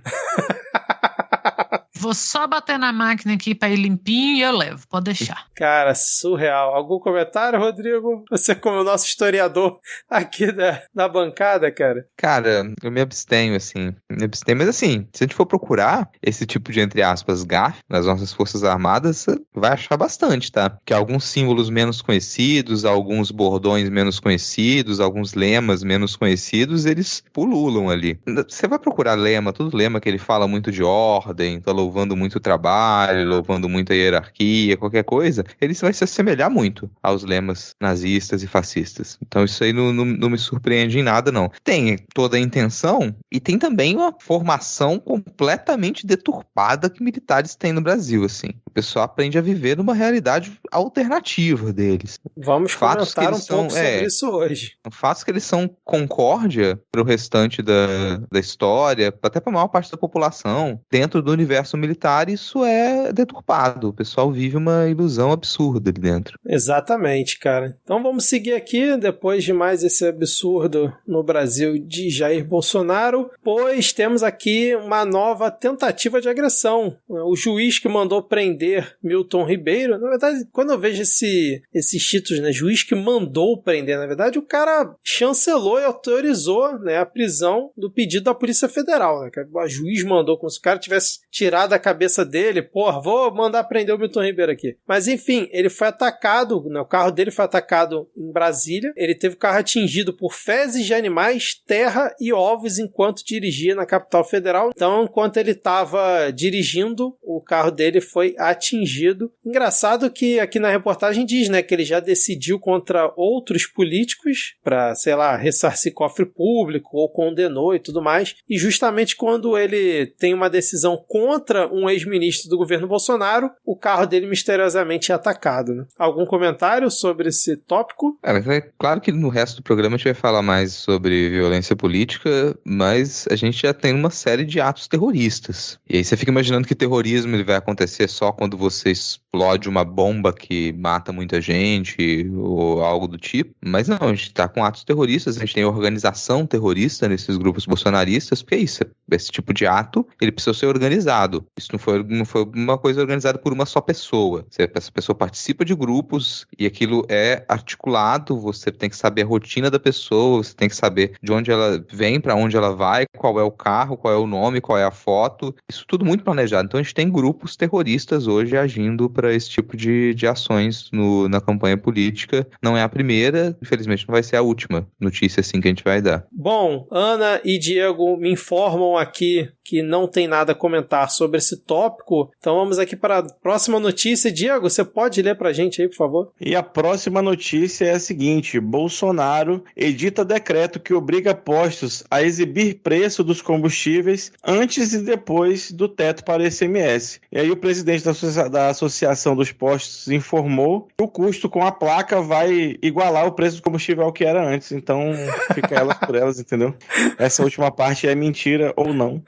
Vou só bater na máquina aqui pra ir limpinho e eu levo, pode deixar. Cara, surreal. Algum comentário, Rodrigo? Você como nosso historiador aqui da bancada, cara? Cara, eu me abstenho, assim. Mas assim, se a gente for procurar esse tipo de, entre aspas, gafe nas nossas Forças Armadas, você vai achar bastante, tá? Que alguns símbolos menos conhecidos, alguns bordões menos conhecidos, alguns lemas menos conhecidos, eles pululam ali. Você vai procurar lema, todo lema que ele fala muito de ordem, tá louvando muito o trabalho, louvando muito a hierarquia, qualquer coisa, ele vai se assemelhar muito aos lemas nazistas e fascistas. Então isso aí não me surpreende em nada, não. Tem toda a intenção e tem também uma formação completamente deturpada que militares têm no Brasil, assim. O pessoal aprende a viver numa realidade alternativa deles. Vamos comentar um pouco sobre isso hoje. Fatos que eles são concórdia para o restante da história, até para a maior parte da população, dentro do universo militar, isso é deturpado. O pessoal vive uma ilusão absurda ali dentro. Exatamente, cara. Então vamos seguir aqui, depois de mais esse absurdo no Brasil de Jair Bolsonaro, pois temos aqui uma nova tentativa de agressão. O juiz que mandou prender Milton Ribeiro, na verdade, quando eu vejo esses títulos, né, juiz que mandou prender, na verdade, o cara chancelou e autorizou, né, a prisão do pedido da Polícia Federal, né? O juiz mandou, como se o cara tivesse tirado a cabeça dele, porra, vou mandar prender o Milton Ribeiro aqui. Mas enfim, ele foi atacado, né, o carro dele foi atacado em Brasília, ele teve o carro atingido por fezes de animais, terra e ovos enquanto dirigia na capital federal. Então, enquanto ele estava dirigindo, o carro dele foi atingido. Engraçado que aqui na reportagem diz, né, que ele já decidiu contra outros políticos para, sei lá, ressarcir cofre público ou condenou e tudo mais. E justamente quando ele tem uma decisão contra um ex-ministro do governo Bolsonaro, o carro dele misteriosamente é atacado, né? Algum comentário sobre esse tópico? É claro que no resto do programa a gente vai falar mais sobre violência política, mas a gente já tem uma série de atos terroristas. E aí você fica imaginando que terrorismo ele vai acontecer só quando você explode uma bomba que mata muita gente ou algo do tipo. Mas não, a gente tá com atos terroristas, a gente tem organização terrorista nesses grupos bolsonaristas, porque é isso. Esse tipo de ato, ele precisa ser organizado. Isso não foi uma coisa organizada por uma só pessoa. Essa pessoa participa de grupos e aquilo é articulado, você tem que saber a rotina da pessoa, você tem que saber de onde ela vem, para onde ela vai, qual é o carro, qual é o nome, qual é a foto. Isso tudo muito planejado. Então a gente tem grupos terroristas hoje agindo para esse tipo de ações na campanha política. Não é a primeira, infelizmente não vai ser a última notícia assim que a gente vai dar. Bom, Ana e Diego me informam aqui que não tem nada a comentar sobre esse tópico. Então vamos aqui para a próxima notícia. Diego, você pode ler pra gente aí, por favor? E a próxima notícia é a seguinte: Bolsonaro edita decreto que obriga postos a exibir preço dos combustíveis antes e depois do teto para o ICMS. E aí o presidente da Associação dos Postos informou que o custo com a placa vai igualar o preço do combustível ao que era antes. Então fica elas por elas, entendeu? Essa última parte é mentira ou não.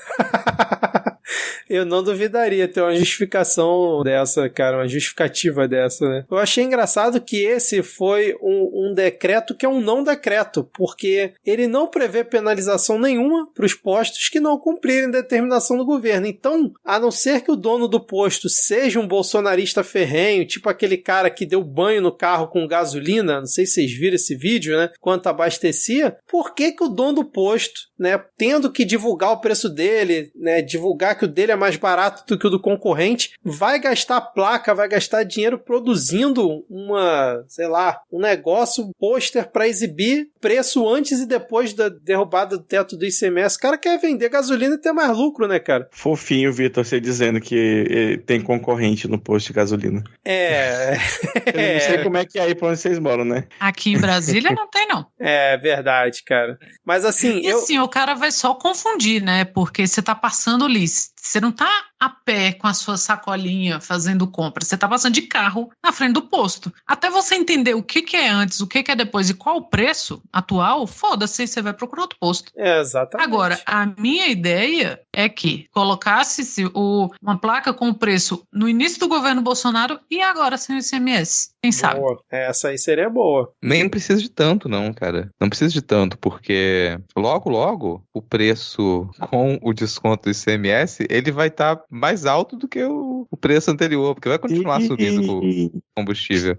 Eu não duvidaria ter uma justificação dessa, cara, uma justificativa dessa, né? Eu achei engraçado que esse foi um decreto que é um não decreto, porque ele não prevê penalização nenhuma para os postos que não cumprirem determinação do governo. Então, a não ser que o dono do posto seja um bolsonarista ferrenho, tipo aquele cara que deu banho no carro com gasolina, não sei se vocês viram esse vídeo, né? Quanto abastecia, por que o dono do posto, né, tendo que divulgar o preço dele, né, divulgar que o dele é mais barato do que o do concorrente, vai gastar placa, vai gastar dinheiro produzindo um negócio, um pôster para exibir preço antes e depois da derrubada do teto do ICMS. O cara quer vender gasolina e ter mais lucro, né, cara? Fofinho, Vitor, você dizendo que tem concorrente no posto de gasolina. Eu não sei como é que é aí pra onde vocês moram, né? Aqui em Brasília não tem, não. É verdade, cara. Mas assim... assim, o cara vai só confundir, né? Porque você tá passando ali. Você não tá a pé com a sua sacolinha fazendo compra. Você tá passando de carro na frente do posto. Até você entender o que é antes, o que é depois e qual o preço atual, foda-se, você vai procurar outro posto. Exatamente. Agora, a minha ideia é que colocasse-se uma placa com o preço no início do governo Bolsonaro e agora sem o ICMS. Quem sabe? Boa. Essa aí seria boa. Nem precisa de tanto, não, cara. Não precisa de tanto, porque logo, o preço com o desconto do ICMS, ele vai estar mais alto do que o preço anterior, porque vai continuar subindo com o combustível.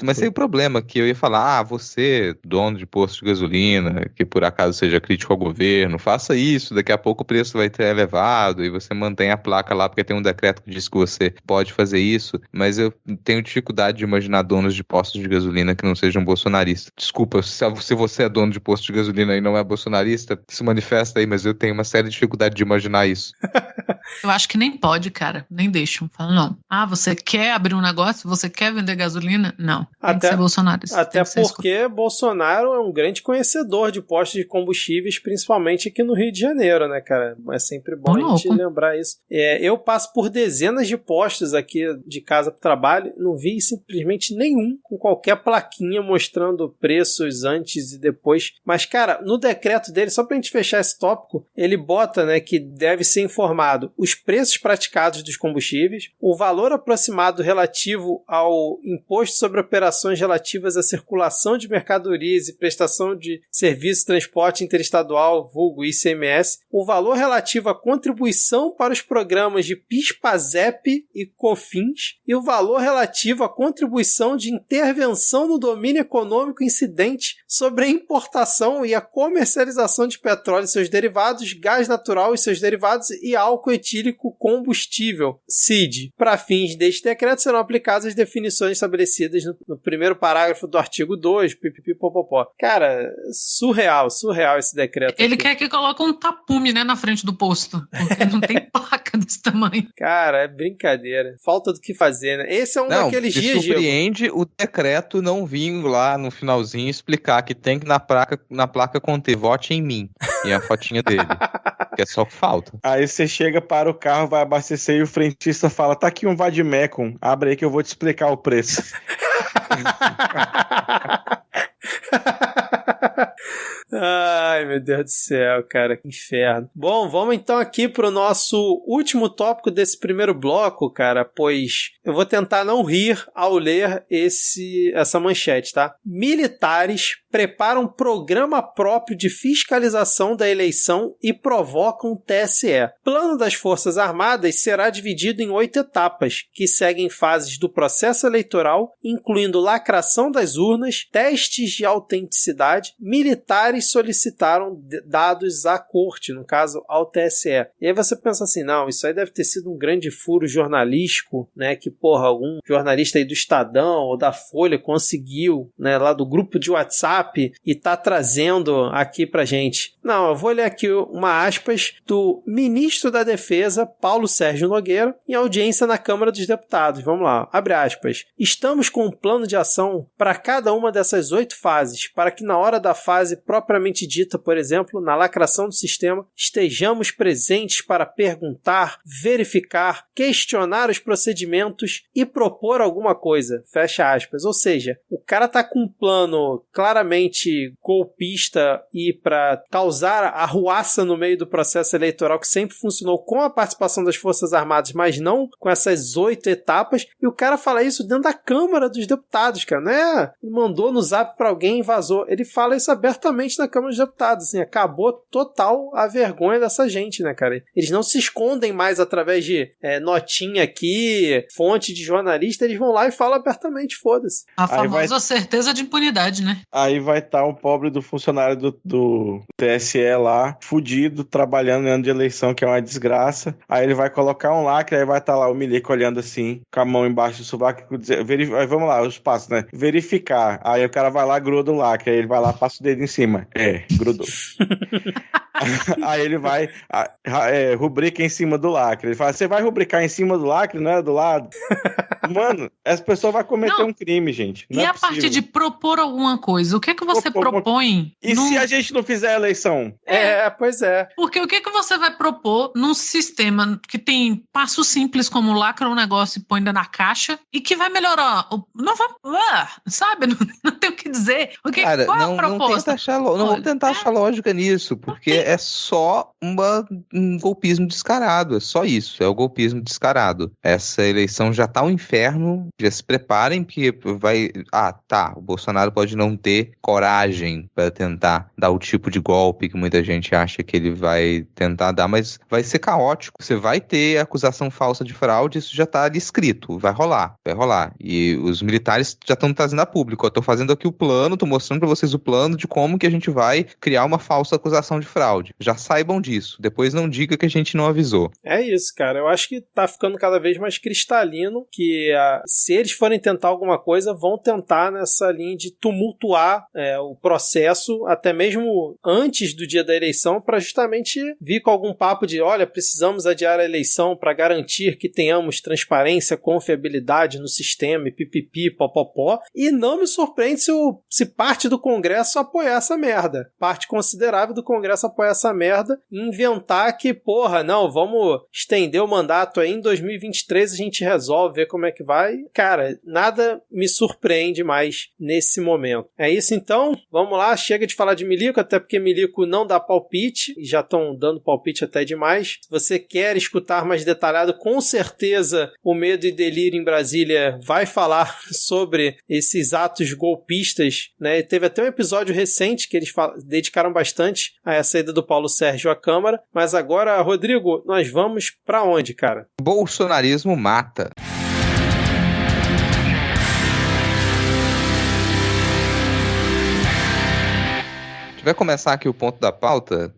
Mas tem o problema que eu ia falar, você, dono de posto de gasolina, que por acaso seja crítico ao governo, faça isso, daqui a pouco o preço vai ter elevado e você mantém a placa lá, porque tem um decreto que diz que você pode fazer isso, mas eu tenho dificuldade de imaginar donos de postos de gasolina que não sejam bolsonaristas. Desculpa, se você é dono de posto de gasolina e não é bolsonarista, se manifesta aí, mas eu tenho uma séria dificuldade de imaginar isso. Eu acho que nem pode, cara. Nem deixam. Fala, não. Você quer abrir um negócio? Você quer vender gasolina? Não. Tem que ser bolsonarista. Até porque Bolsonaro é um grande conhecedor de postos de combustíveis, principalmente aqui no Rio de Janeiro, né, cara? É sempre bom a gente lembrar isso. Eu passo por dezenas de postos aqui de casa para o trabalho, não vi simplesmente nenhum com qualquer plaquinha mostrando preços antes e depois. Mas, cara, no decreto dele, só pra gente fechar esse tópico, ele bota, né, que deve ser informado os preços praticados dos combustíveis, o valor aproximado relativo ao imposto sobre operações relativas à circulação de mercadorias e prestação de serviço de transporte interestadual, vulgo ICMS, o valor relativo à contribuição para os programas de PIS/PASEP e COFINS e o valor relativo à contribuição de intervenção no domínio econômico incidente sobre a importação e a comercialização de petróleo e seus derivados, gás natural e seus derivados e álcool etílico combustível, CID. Para fins deste decreto serão aplicadas as definições estabelecidas no primeiro parágrafo do artigo 2, pipipipopopó. Cara, surreal esse decreto. Ele aqui. quer que coloque um tapume, né, na frente do posto, porque não tem placa desse tamanho. Cara, é brincadeira. Falta do que fazer, né? Esse é um daqueles dias, Diego. Surpreende o decreto não vir lá no finalzinho explicar que tem que na placa conter vote em mim. E a fotinha dele. Que é só que falta. Aí você chega para o carro, vai abastecer e o frentista fala, tá aqui um Vadmecum, abre aí que eu vou te explicar o preço. Ai, meu Deus do céu, cara, que inferno. Bom, vamos então aqui pro nosso último tópico desse primeiro bloco, cara, pois eu vou tentar não rir ao ler essa manchete, tá? Militares preparam programa próprio de fiscalização da eleição e provocam TSE. Plano das Forças Armadas será dividido em 8 etapas, que seguem fases do processo eleitoral, incluindo lacração das urnas, testes de autenticidade, militares jamais solicitaram dados à corte, no caso ao TSE. E aí você pensa assim, não, isso aí deve ter sido um grande furo jornalístico, né, que porra, algum jornalista aí do Estadão ou da Folha conseguiu, né, lá do grupo de WhatsApp e tá trazendo aqui pra gente. Não, eu vou ler aqui uma aspas do ministro da Defesa, Paulo Sérgio Nogueira, em audiência na Câmara dos Deputados. Vamos lá, abre aspas. Estamos com um plano de ação para cada uma dessas 8 fases, para que na hora da fase propriamente dita, por exemplo, na lacração do sistema, estejamos presentes para perguntar, verificar, questionar os procedimentos e propor alguma coisa. Fecha aspas. Ou seja, o cara tá com um plano claramente golpista e para causar arruaça no meio do processo eleitoral que sempre funcionou com a participação das Forças Armadas, mas não com essas 8 etapas, e o cara fala isso dentro da Câmara dos Deputados, cara, não é? Ele mandou no zap pra alguém e vazou. Ele fala isso abertamente na Câmara dos Deputados, assim, acabou total a vergonha dessa gente, né, cara? Eles não se escondem mais através de notinha aqui, fonte de jornalista, eles vão lá e falam abertamente, foda-se. A famosa certeza de impunidade, né? Aí vai estar o pobre do funcionário do TSE lá, fudido, trabalhando em ano de eleição, que é uma desgraça. Aí ele vai colocar um lacre, aí vai estar lá o milico olhando assim, com a mão embaixo do sovaco, aí vamos lá, os passos, né? Verificar. Aí o cara vai lá, gruda o lacre, aí ele vai lá, passa o dedo em cima. Grudou. Aí ele vai rubrica em cima do lacre. Ele fala, você vai rubricar em cima do lacre, não é do lado? Mano, essa pessoa vai cometer um crime, gente. Não e é a possível. partir de propor alguma coisa, o que é que você propõe? E se a gente não fizer a eleição? Pois é. Porque o que é que você vai propor num sistema que tem passos simples como lacra um negócio e põe dentro da caixa e que vai melhorar? Não vai, sabe? Não tem o que dizer. Cara, qual é a não proposta? vamos tentar achar lógica nisso, porque é só um golpismo descarado, é só isso, é o golpismo descarado. Essa eleição já tá um inferno, já se preparem porque vai... o Bolsonaro pode não ter coragem para tentar dar o tipo de golpe que muita gente acha que ele vai tentar dar, mas vai ser caótico. Você vai ter acusação falsa de fraude, isso já tá ali escrito, vai rolar. E os militares já estão trazendo a público. Eu tô fazendo aqui o plano, tô mostrando para vocês o plano de como que a gente vai criar uma falsa acusação de fraude. Já saibam disso. Depois não diga que a gente não avisou. É isso, cara. Eu acho que tá ficando cada vez mais cristalino que se eles forem tentar alguma coisa, vão tentar nessa linha de tumultuar o processo, até mesmo antes do dia da eleição, para justamente vir com algum papo de, olha, precisamos adiar a eleição para garantir que tenhamos transparência, confiabilidade no sistema, e pipipi, popopó. E não me surpreende se parte do Congresso apoiar essa merda. Parte considerável do Congresso apoiar essa merda e inventar que, não, vamos estender o mandato aí, em 2023 a gente resolve, ver como é que vai. Cara, nada me surpreende mais nesse momento. É isso então, vamos lá, chega de falar de milico, até porque milico não dá palpite, e já estão dando palpite até demais. Se você quer escutar mais detalhado, com certeza o Medo e Delírio em Brasília vai falar sobre esses atos golpistas, né? E teve até um episódio recente que eles dedicaram bastante a essa ida do Paulo Sérgio à Câmara, mas agora, Rodrigo, nós vamos pra onde, cara? Bolsonarismo mata. Vai começar aqui o ponto da pauta.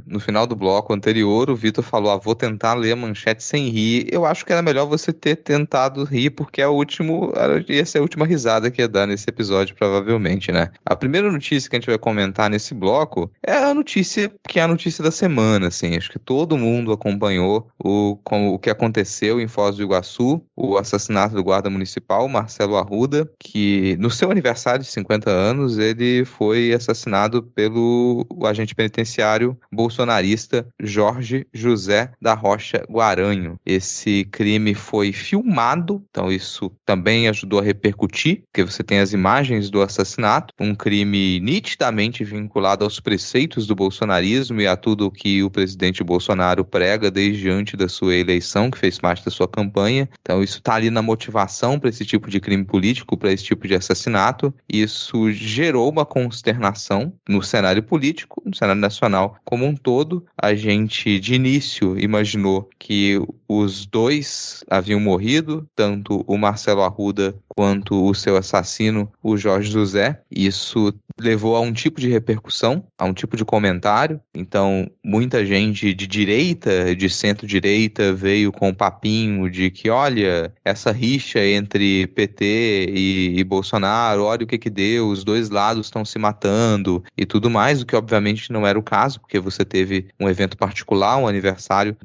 No final do bloco anterior, o Vitor falou, vou tentar ler a manchete sem rir. Eu acho que era melhor você ter tentado rir, porque ia ser a última risada que ia dar nesse episódio, provavelmente, né? A primeira notícia que a gente vai comentar nesse bloco é a notícia que é a notícia da semana, assim. Acho que todo mundo acompanhou o que aconteceu em Foz do Iguaçu, o assassinato do guarda municipal, Marcelo Arruda, que no seu aniversário de 50 anos, ele foi assassinado pelo agente penitenciário bolsonarista Jorge José da Rocha Guaranho. Esse crime foi filmado, então isso também ajudou a repercutir, porque você tem as imagens do assassinato, um crime nitidamente vinculado aos preceitos do bolsonarismo e a tudo o que o presidente Bolsonaro prega desde antes da sua eleição, que fez parte da sua campanha. Então isso está ali na motivação para esse tipo de crime político, para esse tipo de assassinato. Isso gerou uma consternação no cenário político, no cenário nacional como um todo. A gente, de início, imaginou que os dois haviam morrido, tanto o Marcelo Arruda quanto o seu assassino, o Jorge José. Isso levou a um tipo de repercussão, a um tipo de comentário. Então, muita gente de direita, de centro-direita, veio com o papinho de que, olha, essa rixa entre PT e Bolsonaro, olha o que deu, os dois lados estão se matando e tudo mais, o que obviamente não era o caso, porque você teve um evento particular, um aniversário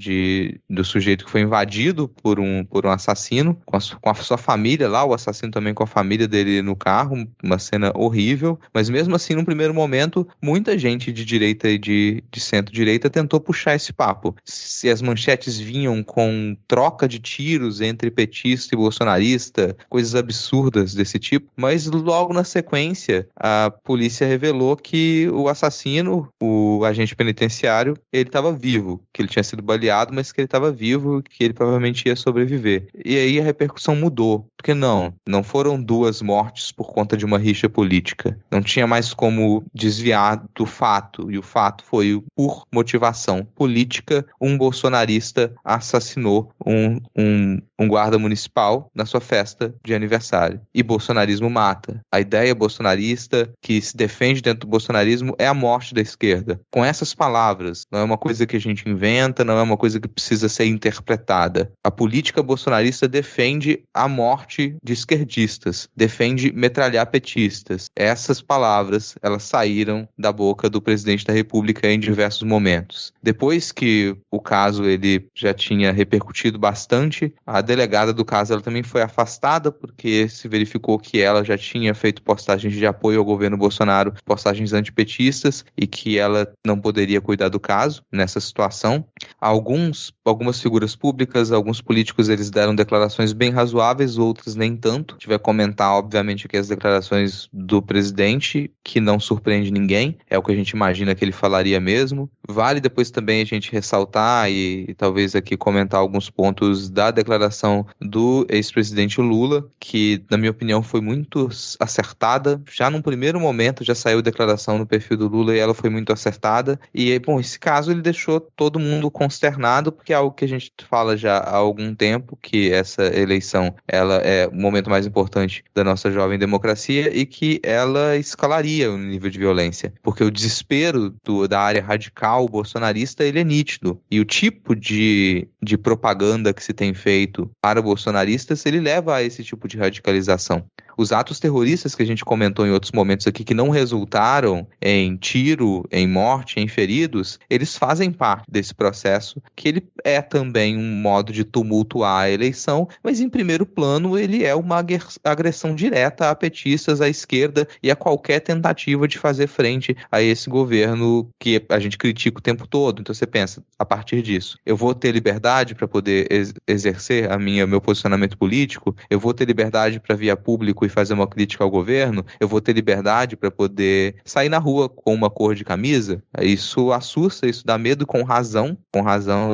do sujeito que foi invadido por um assassino, com a sua família lá, o assassino também com a família dele no carro, uma cena horrível, mas mesmo assim, num primeiro momento, muita gente de direita e de centro-direita tentou puxar esse papo. Se as manchetes vinham com troca de tiros entre petista e bolsonarista, coisas absurdas desse tipo, mas logo na sequência, a polícia revelou que o assassino, o agente penitenciário, ele estava vivo, que ele tinha sido baleado, mas que ele estava vivo, que ele provavelmente ia sobreviver. E aí a repercussão mudou, porque não foram duas mortes por conta de uma rixa política. Não tinha mais como desviar do fato, e o fato foi por motivação política, um bolsonarista assassinou um guarda municipal na sua festa de aniversário. E bolsonarismo mata. A ideia bolsonarista que se defende dentro do bolsonarismo é a morte da esquerda. Com essas palavras, não é uma coisa que a gente inventa, não é uma coisa que precisa ser interpretada. A política bolsonarista defende a morte de esquerdistas, defende metralhar petistas. Essas palavras, elas saíram da boca do presidente da República em diversos momentos. Depois que o caso ele já tinha repercutido bastante, a delegada do caso ela também foi afastada porque se verificou que ela já tinha feito postagens de apoio ao governo Bolsonaro, postagens antipetistas, e que ela não poderia cuidar do caso nessa situação. Algumas figuras públicas, alguns políticos, eles deram declarações bem razoáveis, outros nem tanto. A gente vai comentar, obviamente, aqui as declarações do presidente, que não surpreende ninguém, é o que a gente imagina que ele falaria mesmo. Vale depois também a gente ressaltar e talvez aqui comentar alguns pontos da declaração do ex-presidente Lula, que, na minha opinião, foi muito acertada. Já num primeiro momento, já saiu declaração no perfil do Lula e ela foi muito acertada. E, bom, esse caso ele deixou todo mundo consternado, porque é algo que a gente fala já há algum tempo, que essa eleição, ela é o momento mais importante da nossa jovem democracia e que ela escalaria o nível de violência. Porque o desespero da área radical bolsonarista, ele é nítido. E o tipo de propaganda que se tem feito para bolsonaristas, ele leva a esse tipo de radicalização. Os atos terroristas que a gente comentou em outros momentos aqui, que não resultaram em tiro, em morte, em feridos, eles fazem parte desse processo, que ele é também um modo de tumultuar a eleição, mas em primeiro plano ele é uma agressão direta a petistas, à esquerda e a qualquer tentativa de fazer frente a esse governo que a gente critica o tempo todo. Então você pensa, a partir disso, eu vou ter liberdade para poder exercer meu posicionamento político, eu vou ter liberdade para vir a público e fazer uma crítica ao governo, eu vou ter liberdade para poder sair na rua com uma cor de camisa. Isso assusta, isso dá medo, com razão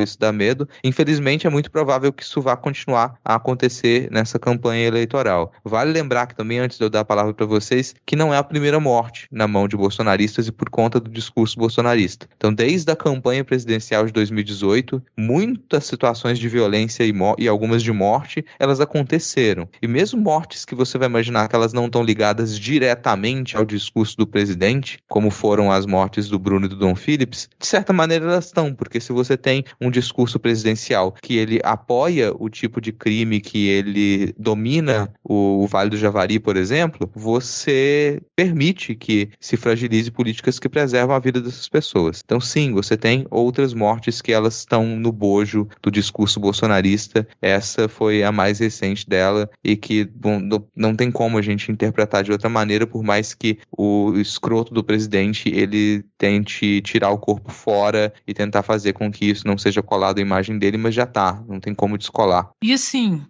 isso dá medo. Infelizmente é muito provável que isso vá continuar a acontecer nessa campanha eleitoral. Vale lembrar que também, antes de eu dar a palavra para vocês, que não é a primeira morte na mão de bolsonaristas e por conta do discurso bolsonarista. Então, desde a campanha presidencial de 2018, muitas situações de violência e algumas de morte, elas aconteceram. E mesmo mortes que você vai imaginar que elas não estão ligadas diretamente ao discurso do presidente, como foram as mortes do Bruno e do Dom Phillips, de certa maneira elas estão, porque se você tem um discurso presidencial que ele apoia o tipo de crime que ele domina, o Vale do Javari, por exemplo, você permite que se fragilize políticas que preservam a vida dessas pessoas. Então sim, você tem outras mortes que elas estão no bojo do discurso bolsonarista. Essa foi a mais recente dela e que, bom, não tem como a gente interpretar de outra maneira, por mais que o escroto do presidente ele tente tirar o corpo fora e tentar fazer com que isso não seja colado à imagem dele, mas já tá, não tem como descolar. E assim,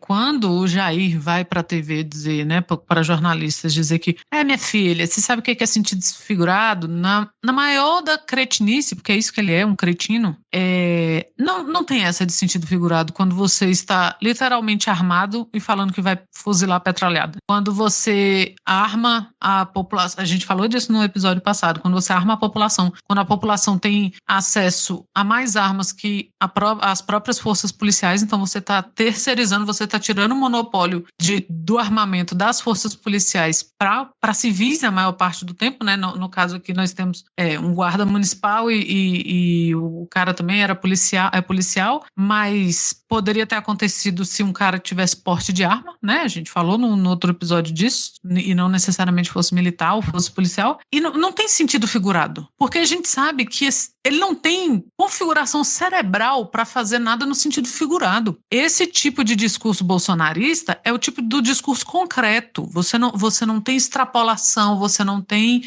quando o Jair vai pra TV dizer, né, para jornalistas dizer que, minha filha, você sabe o que é sentir desfigurado? Na maior da cretinice, porque é isso que ele é, um cretino, não tem essa de sentido figurado quando você está literalmente armado e falando que vai fuzilar a petralhada. Quando você arma a população, a gente falou disso no episódio passado, quando você arma a população, quando a população tem acesso a mais armas que as próprias forças policiais, então você está terceirizando, você está tirando o monopólio do armamento das forças policiais para civis a maior parte do tempo, né? No caso aqui nós temos um guarda municipal e o cara também era policial, mas poderia ter acontecido se um cara tivesse porte de arma, né? A gente falou no outro episódio disso, e não necessariamente fosse militar ou fosse policial, e não tem sentido figurado, porque a gente sabe que ele não tem configuração cerebral para fazer nada no sentido figurado. Esse tipo de discurso bolsonarista é o tipo do discurso concreto. Você não tem extrapolação, você não tem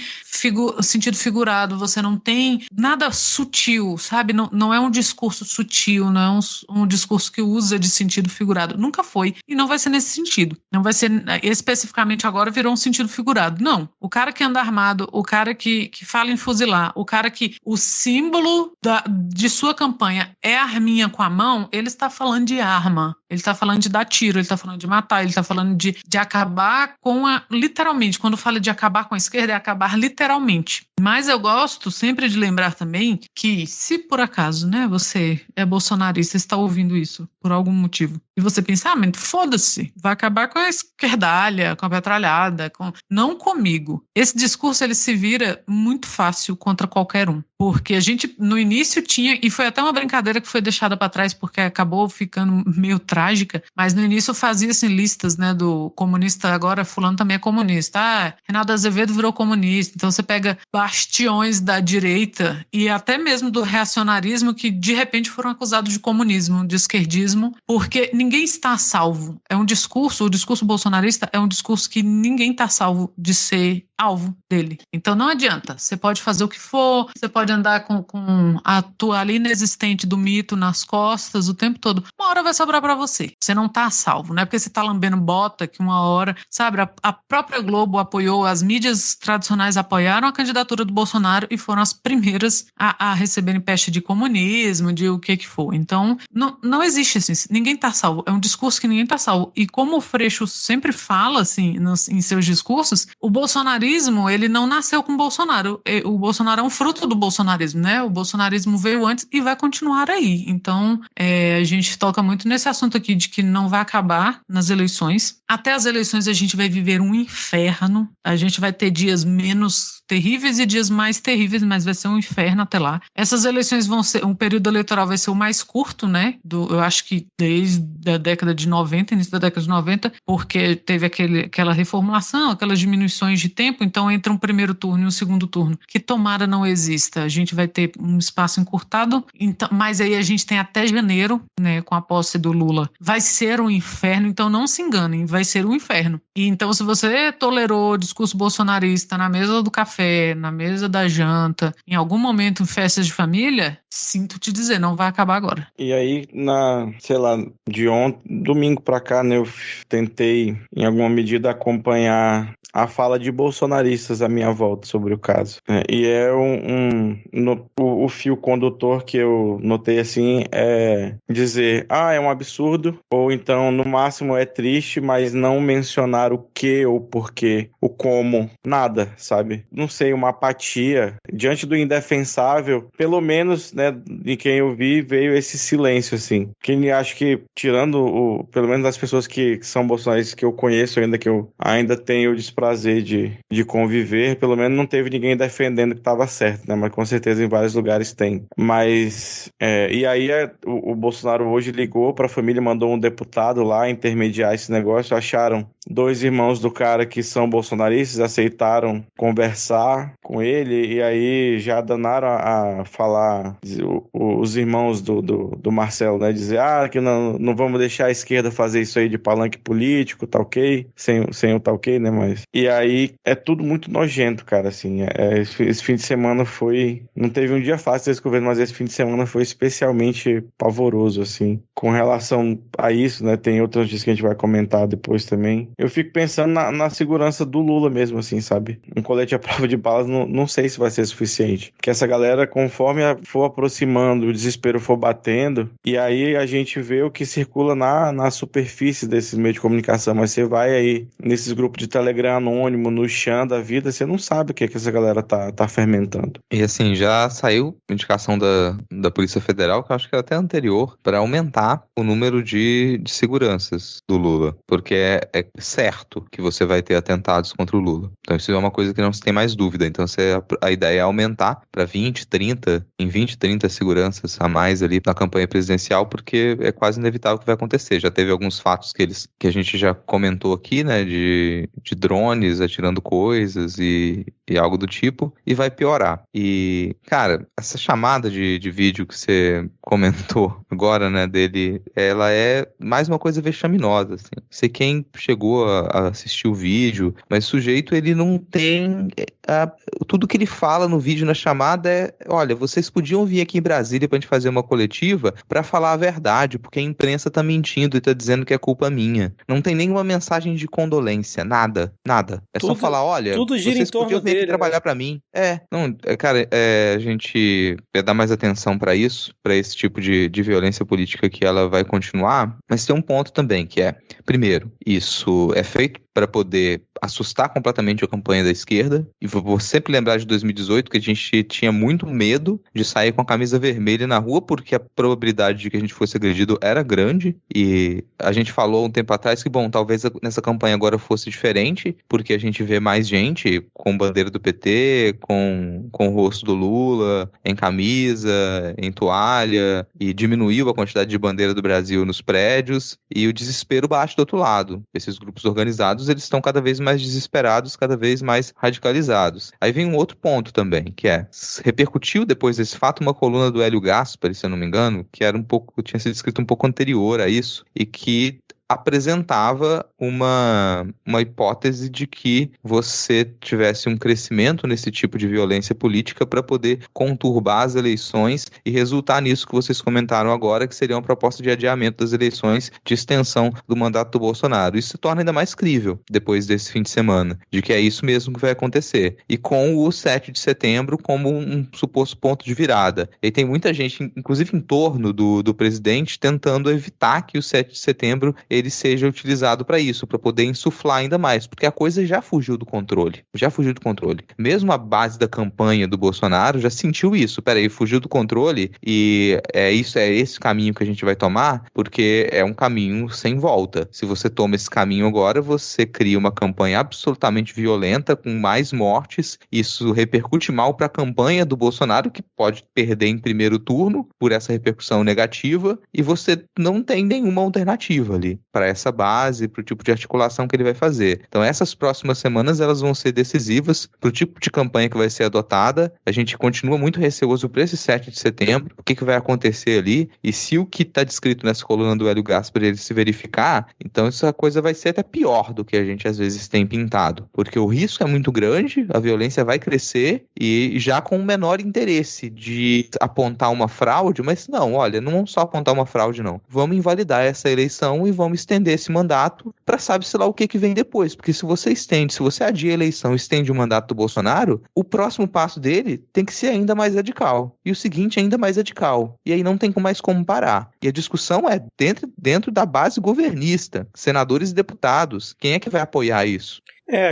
sentido figurado, você não tem nada sutil, sabe? Não é um discurso sutil, não é um discurso que usa de sentido figurado. Nunca foi e não vai ser nesse sentido. Não vai ser, especificamente agora, virou um sentido figurado. Não. O cara que anda armado, o cara que fala em fuzilar, o cara que o símbolo de sua campanha é a arminha com a mão, ele está falando de arma. Ele está falando de dar tiro, ele está falando de matar, ele está falando de acabar com literalmente, quando fala de acabar com a esquerda, é acabar literalmente. Mas eu gosto sempre de lembrar também que, se por acaso, né, você é bolsonarista, está ouvindo isso por algum motivo, e você pensa, mas foda-se, vai acabar com a esquerdalha, com a petralhada, não comigo. Esse discurso, ele se vira muito fácil contra qualquer um. Porque a gente, no início, tinha, e foi até uma brincadeira que foi deixada para trás, porque acabou ficando meio trágica, mas no início fazia assim, listas, né, do comunista, agora fulano também é comunista, Renato Azevedo virou comunista, então você pega bastiões da direita e até mesmo do reacionarismo que de repente foram acusados de comunismo, de esquerdismo, porque ninguém está salvo. É um discurso, o discurso bolsonarista é um discurso que ninguém está salvo de ser alvo dele. Então não adianta, você pode fazer o que for, você pode andar com a toalha inexistente do mito nas costas o tempo todo, uma hora vai sobrar pra você. Você não tá salvo, não é porque você tá lambendo bota que uma hora, sabe, a própria Globo apoiou, as mídias tradicionais apoiaram a candidatura do Bolsonaro e foram as primeiras a receberem peste de comunismo, de o que for. Então, não existe assim, ninguém tá salvo, é um discurso que ninguém tá salvo. E como o Freixo sempre fala, assim, em seus discursos, o bolsonarismo, ele não nasceu com o Bolsonaro. O Bolsonaro é um fruto do bolsonarismo, né? O bolsonarismo veio antes e vai continuar aí. Então, a gente toca muito nesse assunto aqui de que não vai acabar nas eleições. Até as eleições a gente vai viver um inferno. A gente vai ter dias menos terríveis e dias mais terríveis, mas vai ser um inferno até lá. Essas eleições vão ser, um período eleitoral vai ser o mais curto, né? Eu acho que desde a década de 90, início da década de 90, porque teve aquela reformulação, aquelas diminuições de tempo, então entre um primeiro turno e um segundo turno, que tomara não exista, a gente vai ter um espaço encurtado, então, mas aí a gente tem até janeiro, né, com a posse do Lula. Vai ser um inferno, então não se enganem, vai ser um inferno. E então se você tolerou o discurso bolsonarista na mesa do café, na mesa da janta, em algum momento em festas de família, sinto te dizer, não vai acabar agora. E aí, de domingo pra cá, né, eu tentei, em alguma medida, acompanhar a fala de bolsonaristas à minha volta sobre o caso. E é o fio condutor que eu notei, assim, é dizer, é um absurdo, ou então, no máximo, é triste, mas não mencionar o que ou porquê, o como, nada, sabe? Não sei, uma apatia diante do indefensável, pelo menos, né, de quem eu vi, veio esse silêncio, assim. Quem acho que, tirando pelo menos as pessoas que são bolsonaristas que eu conheço ainda, que eu ainda tenho o desprazer de conviver, pelo menos não teve ninguém defendendo que estava certo, né? Mas com certeza em vários lugares tem. Mas, e aí o Bolsonaro hoje ligou para a família, mandou um deputado lá intermediar esse negócio, acharam 2 irmãos do cara que são bolsonaristas, aceitaram conversar com ele, e aí já danaram a falar, os irmãos do Marcelo, né, dizer, que não vamos deixar a esquerda fazer isso aí de palanque político, tá ok? Sem o tá ok, né, mas... E aí é tudo muito nojento, cara, assim, esse fim de semana não teve um dia fácil desse governo, mas esse fim de semana foi especialmente pavoroso, assim, com relação a isso, né, tem outras notícias que a gente vai comentar depois também. Eu fico pensando na segurança do Lula mesmo, assim, sabe? Um colete à prova de balas não sei se vai ser suficiente. Porque essa galera, conforme for aproximando, o desespero for batendo, e aí a gente vê o que circula na superfície desses meios de comunicação. Mas você vai aí nesses grupos de Telegram anônimo, no chão da vida, você não sabe o que essa galera tá fermentando. E assim, já saiu indicação da Polícia Federal, que eu acho que era até anterior, para aumentar o número de seguranças do Lula. Porque é certo que você vai ter atentados contra o Lula. Então isso é uma coisa que não se tem mais dúvida. Então a ideia é aumentar para 20, 30 seguranças a mais ali na campanha presidencial, porque é quase inevitável que vai acontecer. Já teve alguns fatos que a gente já comentou aqui, né, de drones atirando coisas e algo do tipo, e vai piorar. E, cara, essa chamada de vídeo que você comentou agora, né, dele, ela é mais uma coisa vexaminosa, assim. Sei quem chegou a assistir o vídeo, mas o sujeito, ele não tem... tudo que ele fala no vídeo, na chamada, olha, vocês podiam vir aqui em Brasília pra gente fazer uma coletiva pra falar a verdade, porque a imprensa tá mentindo e tá dizendo que é culpa minha. Não tem nenhuma mensagem de condolência, nada. É só falar, olha, tudo gira vocês em torno podiam vir aqui dele, trabalhar né? pra mim. Cara, a gente vai dar mais atenção pra isso, pra esse tipo de violência política que ela vai continuar, mas tem um ponto também, que é, primeiro, isso é feito para poder assustar completamente a campanha da esquerda, e vou sempre lembrar de 2018, que a gente tinha muito medo de sair com a camisa vermelha na rua, porque a probabilidade de que a gente fosse agredido era grande, e a gente falou um tempo atrás que, bom, talvez nessa campanha agora fosse diferente, porque a gente vê mais gente com bandeira do PT, com o rosto do Lula, em camisa, em toalha, e diminuiu a quantidade de bandeira do Brasil nos prédios, e o desespero bate do outro lado. Esses grupos organizados, eles estão cada vez mais desesperados, cada vez mais radicalizados. Aí vem um outro ponto também, que repercutiu depois desse fato uma coluna do Hélio Gaspari, se eu não me engano, que era tinha sido escrito um pouco anterior a isso, e que apresentava uma hipótese de que você tivesse um crescimento nesse tipo de violência política para poder conturbar as eleições e resultar nisso que vocês comentaram agora, que seria uma proposta de adiamento das eleições, de extensão do mandato do Bolsonaro. Isso se torna ainda mais crível depois desse fim de semana, de que é isso mesmo que vai acontecer. E com o 7 de setembro como um suposto ponto de virada. E tem muita gente, inclusive em torno do presidente, tentando evitar que o 7 de setembro ele seja utilizado para isso, para poder insuflar ainda mais, porque a coisa já fugiu do controle. Mesmo a base da campanha do Bolsonaro já sentiu isso. Peraí, fugiu do controle e é esse caminho que a gente vai tomar, porque é um caminho sem volta. Se você toma esse caminho agora, você cria uma campanha absolutamente violenta, com mais mortes. Isso repercute mal para a campanha do Bolsonaro, que pode perder em primeiro turno por essa repercussão negativa, e você não tem nenhuma alternativa ali para essa base, para o tipo de articulação que ele vai fazer. Então essas próximas semanas elas vão ser decisivas para o tipo de campanha que vai ser adotada. A gente continua muito receoso para esse 7 de setembro, o que vai acontecer ali, e se o que está descrito nessa coluna do Hélio Gaspari ele se verificar, então essa coisa vai ser até pior do que a gente às vezes tem pintado, porque o risco é muito grande, a violência vai crescer, e já com o menor interesse de apontar uma fraude, mas não, olha, não vamos só apontar uma fraude não, vamos invalidar essa eleição e vamos estender esse mandato para sabe-se lá o que vem depois, porque se você adia a eleição, estende o mandato do Bolsonaro, o próximo passo dele tem que ser ainda mais radical, e o seguinte ainda mais radical, e aí não tem mais como parar, e a discussão é dentro da base governista, senadores e deputados, quem é que vai apoiar isso?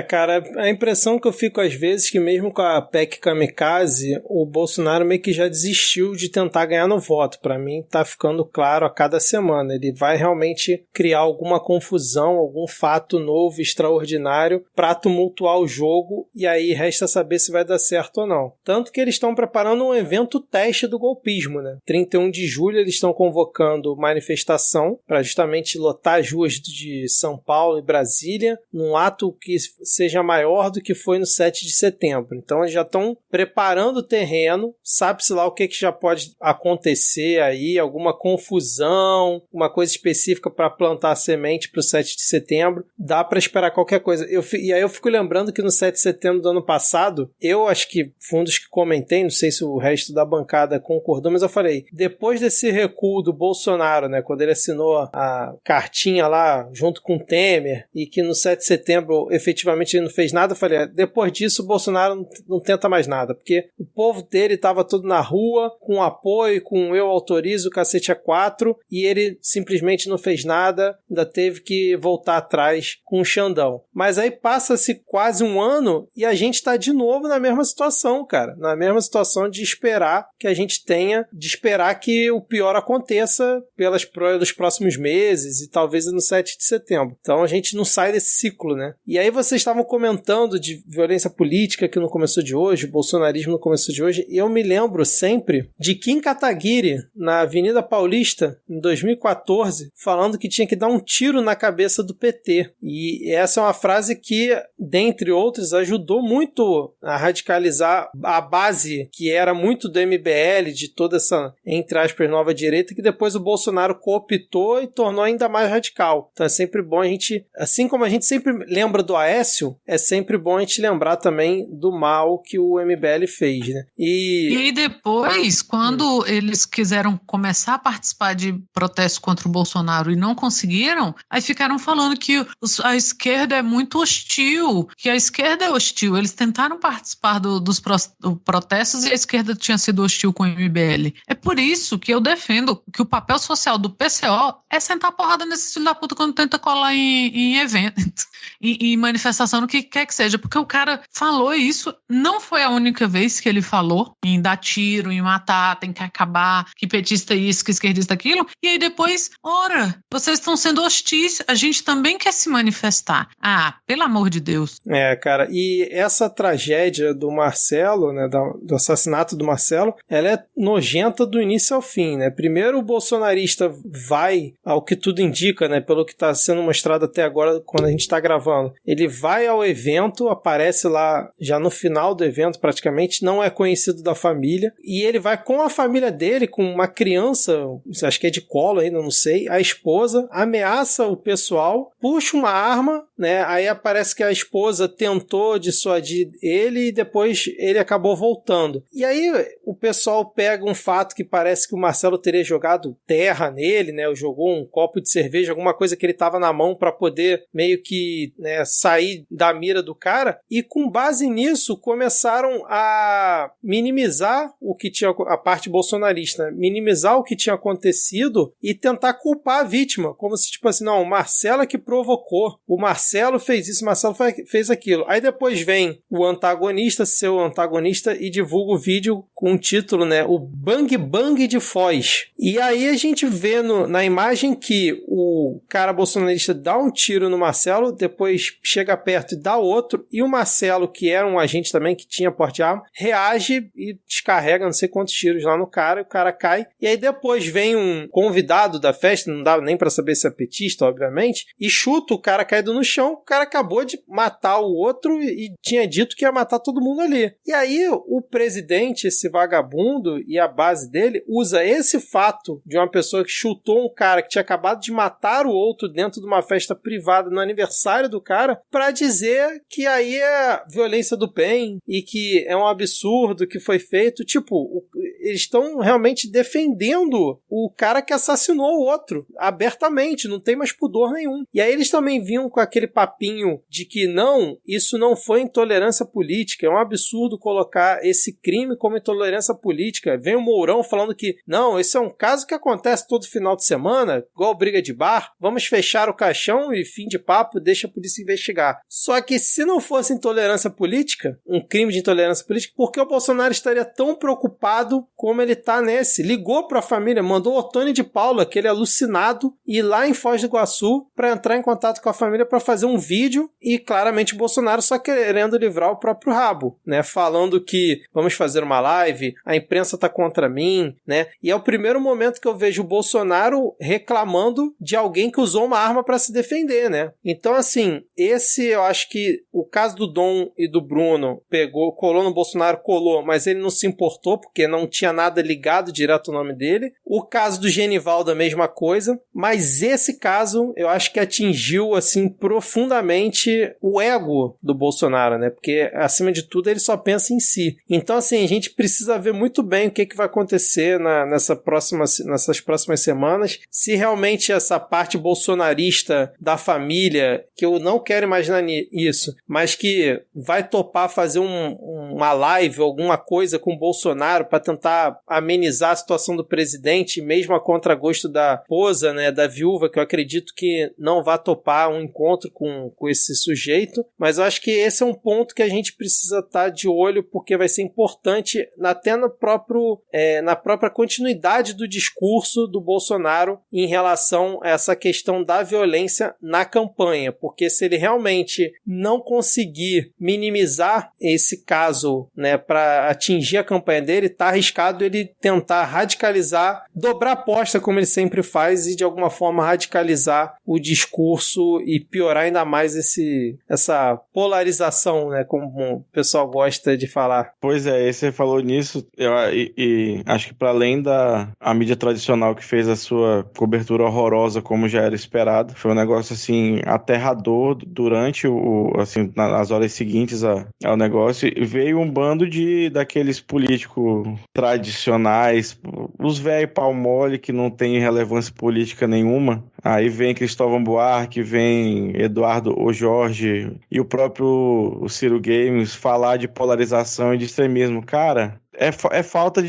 Cara, a impressão que eu fico às vezes que mesmo com a PEC Kamikaze, o Bolsonaro meio que já desistiu de tentar ganhar no voto. Pra mim tá ficando claro a cada semana. Ele vai realmente criar alguma confusão, algum fato novo, extraordinário, pra tumultuar o jogo, e aí resta saber se vai dar certo ou não. Tanto que eles estão preparando um evento teste do golpismo, né? 31 de julho eles estão convocando manifestação pra justamente lotar as ruas de São Paulo e Brasília, num ato que seja maior do que foi no 7 de setembro. Então eles já estão preparando o terreno, sabe-se lá o que já pode acontecer aí, alguma confusão, uma coisa específica para plantar a semente para o 7 de setembro. Dá para esperar qualquer coisa. E aí eu fico lembrando que no 7 de setembro do ano passado, eu acho que foi um dos que comentei, não sei se o resto da bancada concordou, mas eu falei, depois desse recuo do Bolsonaro, né, quando ele assinou a cartinha lá junto com o Temer, e que no 7 de setembro efetivamente ele não fez nada, eu falei, depois disso o Bolsonaro não tenta mais nada, porque o povo dele estava todo na rua, com apoio, com eu autorizo, o cacete a 4, e ele simplesmente não fez nada, ainda teve que voltar atrás com o Xandão. Mas aí passa-se quase um ano e a gente está de novo na mesma situação, cara, na mesma situação de esperar que a gente tenha, de esperar que o pior aconteça pelos próximos meses e talvez no 7 de setembro. Então a gente não sai desse ciclo, né? E aí vocês estavam comentando de violência política que não começou de hoje, o bolsonarismo não começou de hoje, e eu me lembro sempre de Kim Kataguiri, na Avenida Paulista, em 2014, falando que tinha que dar um tiro na cabeça do PT. E essa é uma frase que, dentre outros, ajudou muito a radicalizar a base que era muito do MBL, de toda essa, entre aspas, nova direita, que depois o Bolsonaro cooptou e tornou ainda mais radical. Então é sempre bom a gente, assim como a gente sempre lembra do Aécio, é sempre bom a gente lembrar também do mal que o MBL fez, né? E aí depois, quando eles quiseram começar a participar de protestos contra o Bolsonaro e não conseguiram, aí ficaram falando que a esquerda é muito hostil, que a esquerda é hostil. Eles tentaram participar dos protestos e a esquerda tinha sido hostil com o MBL. É por isso que eu defendo que o papel social do PCO é sentar porrada nesse filho da puta quando tenta colar em evento, em manifestação, no que quer que seja, porque o cara falou isso, não foi a única vez que ele falou em dar tiro, em matar, tem que acabar, que petista isso, que esquerdista aquilo, e aí depois, ora, vocês estão sendo hostis, a gente também quer se manifestar. Ah, pelo amor de Deus. É, cara, e essa tragédia do Marcelo, né, do assassinato do Marcelo, ela é nojenta do início ao fim, né? Primeiro o bolsonarista vai, ao que tudo indica, né, pelo que está sendo mostrado até agora, quando a gente está gravando, ele vai ao evento, aparece lá já no final do evento praticamente, não é conhecido da família, e ele vai com a família dele, com uma criança, acho que é de colo ainda, não sei, a esposa, ameaça o pessoal, puxa uma arma, né, aí aparece que a esposa tentou dissuadir ele e depois ele acabou voltando. E aí o pessoal pega um fato que parece que o Marcelo teria jogado terra nele, né, ou jogou um copo de cerveja, alguma coisa que ele tava na mão para poder meio que, né, sair da mira do cara, e com base nisso começaram a minimizar o que tinha, a parte bolsonarista, né, minimizar o que tinha acontecido e tentar culpar a vítima, como se tipo assim, não, o Marcelo é que provocou, o Marcelo fez isso, o Marcelo fez aquilo. Aí depois vem o antagonista, seu antagonista, e divulga o vídeo com o título, né, o Bang Bang de Foz. E aí a gente vê na imagem que o cara bolsonarista dá um tiro no Marcelo, depois chega perto e dá outro, e o Marcelo, que era um agente também que tinha porte de arma, reage e descarrega não sei quantos tiros lá no cara, e o cara cai. E aí depois vem um convidado da festa, não dá nem pra saber se é petista, obviamente, e chuta o cara caído no chão. O cara acabou de matar o outro e tinha dito que ia matar todo mundo ali. E aí o presidente, esse vagabundo e a base dele, usa esse fato de uma pessoa que chutou um cara que tinha acabado de matar o outro dentro de uma festa privada no aniversário do cara, pra dizer que aí é violência do bem e que é um absurdo que foi feito. Tipo, eles estão realmente defendendo o cara que assassinou o outro abertamente, não tem mais pudor nenhum. E aí eles também vinham com aquele papinho de que não, isso não foi intolerância política, é um absurdo colocar esse crime como intolerância política. Vem o Mourão falando que não, esse é um caso que acontece todo final de semana, igual briga de bar, vamos fechar o caixão e fim de papo, deixa a polícia investigar. Só que se não fosse intolerância política, um crime de intolerância política, por que o Bolsonaro estaria tão preocupado como ele tá nesse. Ligou pra família, mandou o Otônio de Paula, aquele alucinado, ir lá em Foz do Iguaçu pra entrar em contato com a família pra fazer um vídeo e claramente o Bolsonaro só querendo livrar o próprio rabo, né? Falando que vamos fazer uma live, a imprensa tá contra mim, né? E é o primeiro momento que eu vejo o Bolsonaro reclamando de alguém que usou uma arma pra se defender, né? Então, assim, eu acho que o caso do Dom e do Bruno colou no Bolsonaro, mas ele não se importou porque não tinha nada ligado direto ao nome dele. O caso do Genivaldo, a mesma coisa, mas esse caso eu acho que atingiu, assim, profundamente o ego do Bolsonaro, né? Porque, acima de tudo, ele só pensa em si. Então, assim, a gente precisa ver muito bem o que vai acontecer nessas próximas semanas, se realmente essa parte bolsonarista da família, que eu não quero imaginar isso, mas que vai topar fazer uma live, alguma coisa com o Bolsonaro para tentar amenizar a situação do presidente, mesmo a contragosto da esposa, né, da viúva, que eu acredito que não vai topar um encontro com esse sujeito, mas eu acho que esse é um ponto que a gente precisa estar de olho, porque vai ser importante até na própria continuidade do discurso do Bolsonaro em relação a essa questão da violência na campanha, porque se ele realmente não conseguir minimizar esse caso, né, para atingir a campanha dele, tá arriscado ele tentar radicalizar, dobrar a aposta como ele sempre faz e de alguma forma radicalizar o discurso e piorar ainda mais essa polarização, né, como o pessoal gosta de falar. Pois é, você falou nisso, e acho que para além a mídia tradicional que fez a sua cobertura horrorosa como já era esperado, foi um negócio assim aterrador durante assim, nas horas seguintes ao negócio, e veio um bando daqueles políticos tradicionais, os velho pau mole que não tem relevância política nenhuma. Aí vem Cristóvão Buarque, vem Eduardo O Jorge e o próprio Ciro Games falar de polarização e de extremismo. Cara, é falta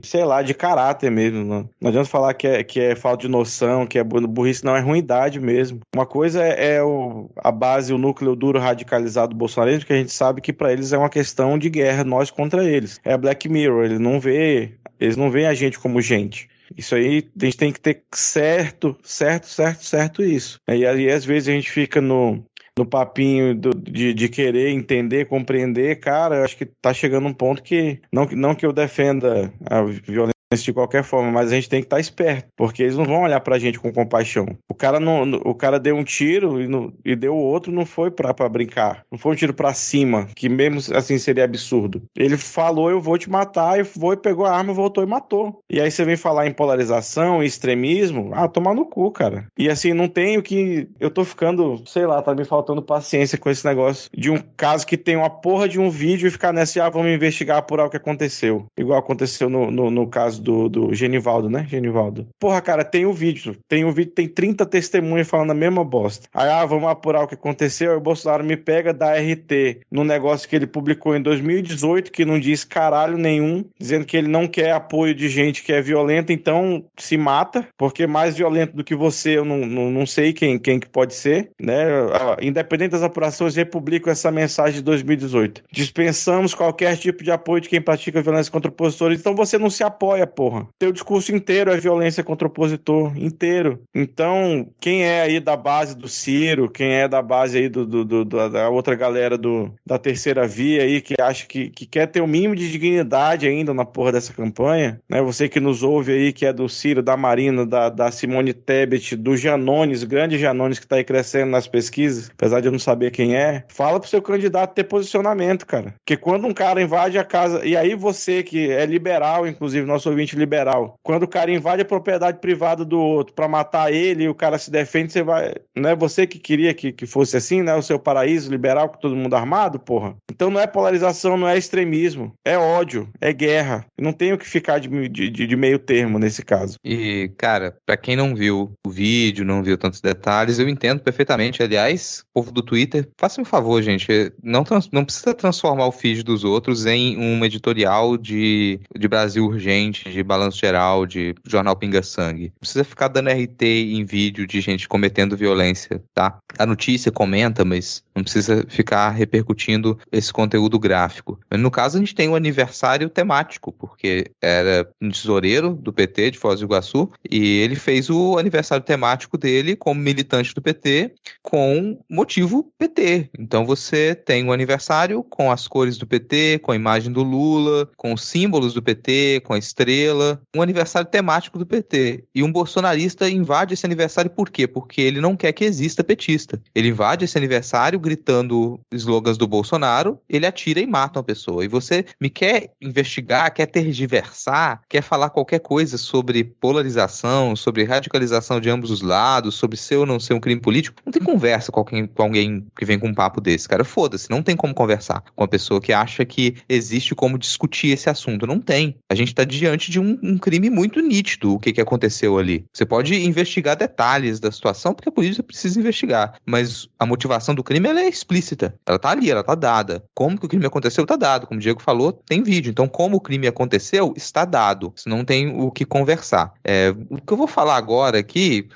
sei lá, de caráter mesmo. Não adianta falar que é falta de noção, que é burrice, não, é ruindade mesmo. Uma coisa é a base, o núcleo duro radicalizado do bolsonarismo, que a gente sabe que para eles é uma questão de guerra, nós contra eles. É Black Mirror, eles não veem a gente como gente. Isso aí, a gente tem que ter certo isso. E aí, às vezes, a gente fica no papinho de querer entender, compreender. Cara, eu acho que tá chegando um ponto que, não que eu defenda a violência de qualquer forma, mas a gente tem que estar esperto, porque eles não vão olhar pra gente com compaixão. O cara deu um tiro e deu outro, não foi pra brincar, não foi um tiro pra cima, que mesmo assim seria absurdo. Ele falou, eu vou te matar, e pegou a arma, voltou e matou. E aí você vem falar em polarização, em extremismo, tomar no cu, cara. E assim, não tenho que... Eu tô ficando, sei lá, tá me faltando paciência com esse negócio de um caso que tem uma porra de um vídeo e ficar nessa, vamos investigar, apurar o que aconteceu. Igual aconteceu no caso do Genivaldo, né? Genivaldo. Porra, cara, tem o vídeo, tem 30 testemunhas falando a mesma bosta. Aí, vamos apurar o que aconteceu, aí o Bolsonaro me pega, dá RT no negócio que ele publicou em 2018, que não diz caralho nenhum, dizendo que ele não quer apoio de gente que é violenta, então se mata, porque mais violento do que você, eu não sei quem que pode ser, né? Independente das apurações, republico essa mensagem de 2018. Dispensamos qualquer tipo de apoio de quem pratica violência contra opositores, então você não se apoia, porra. Teu discurso inteiro é violência contra o opositor, inteiro. Então, quem é aí da base do Ciro, quem é da base aí da outra galera da terceira via aí, que acha que quer ter o mínimo de dignidade ainda na porra dessa campanha, né? Você que nos ouve aí, que é do Ciro, da Marina, da Simone Tebet, do Janones, grande Janones que tá aí crescendo nas pesquisas, apesar de eu não saber quem é, fala pro seu candidato ter posicionamento, cara. Porque quando um cara invade a casa, e aí você que é liberal, inclusive, nosso ouvinte liberal, quando o cara invade a propriedade privada do outro pra matar ele e o cara se defende, você vai... Não é você que queria que fosse assim, né? O seu paraíso liberal com todo mundo armado, porra? Então não é polarização, não é extremismo, é ódio, é guerra. Não tem o que ficar de meio termo nesse caso. E, cara, pra quem não viu o vídeo, não viu tantos detalhes, eu entendo perfeitamente. Aliás, povo do Twitter, faça um favor, gente, não precisa transformar o feed dos outros em um editorial de Brasil Urgente, de Balanço Geral, de Jornal Pinga Sangue. Não precisa ficar dando RT em vídeo de gente cometendo violência, tá? A notícia comenta, mas Não precisa ficar repercutindo esse conteúdo gráfico. Mas no caso, a gente tem um aniversário temático, porque era um tesoureiro do PT de Foz do Iguaçu, e ele fez o aniversário temático dele como militante do PT com motivo PT. Então você tem um aniversário com as cores do PT, com a imagem do Lula, com os símbolos do PT, com a estrela, um aniversário temático do PT. E um bolsonarista invade esse aniversário por quê? Porque ele não quer que exista petista. Ele invade esse aniversário gritando slogans do Bolsonaro, ele atira e mata uma pessoa. E você me quer investigar, quer tergiversar, quer falar qualquer coisa sobre polarização, sobre radicalização de ambos os lados, sobre ser ou não ser um crime político, não tem conversa com alguém que vem com um papo desse, cara. Foda-se, não tem como conversar com uma pessoa que acha que existe como discutir esse assunto. Não tem. A gente tá diante de um crime muito nítido, o que aconteceu ali. Você pode investigar detalhes da situação, porque a polícia precisa investigar, mas a motivação do crime, ela é explícita. Ela tá ali, ela tá dada. Como que o crime aconteceu, tá dado. Como o Diego falou, tem vídeo. Então, como o crime aconteceu, está dado. Você não tem o que conversar. O que eu vou falar agora aqui,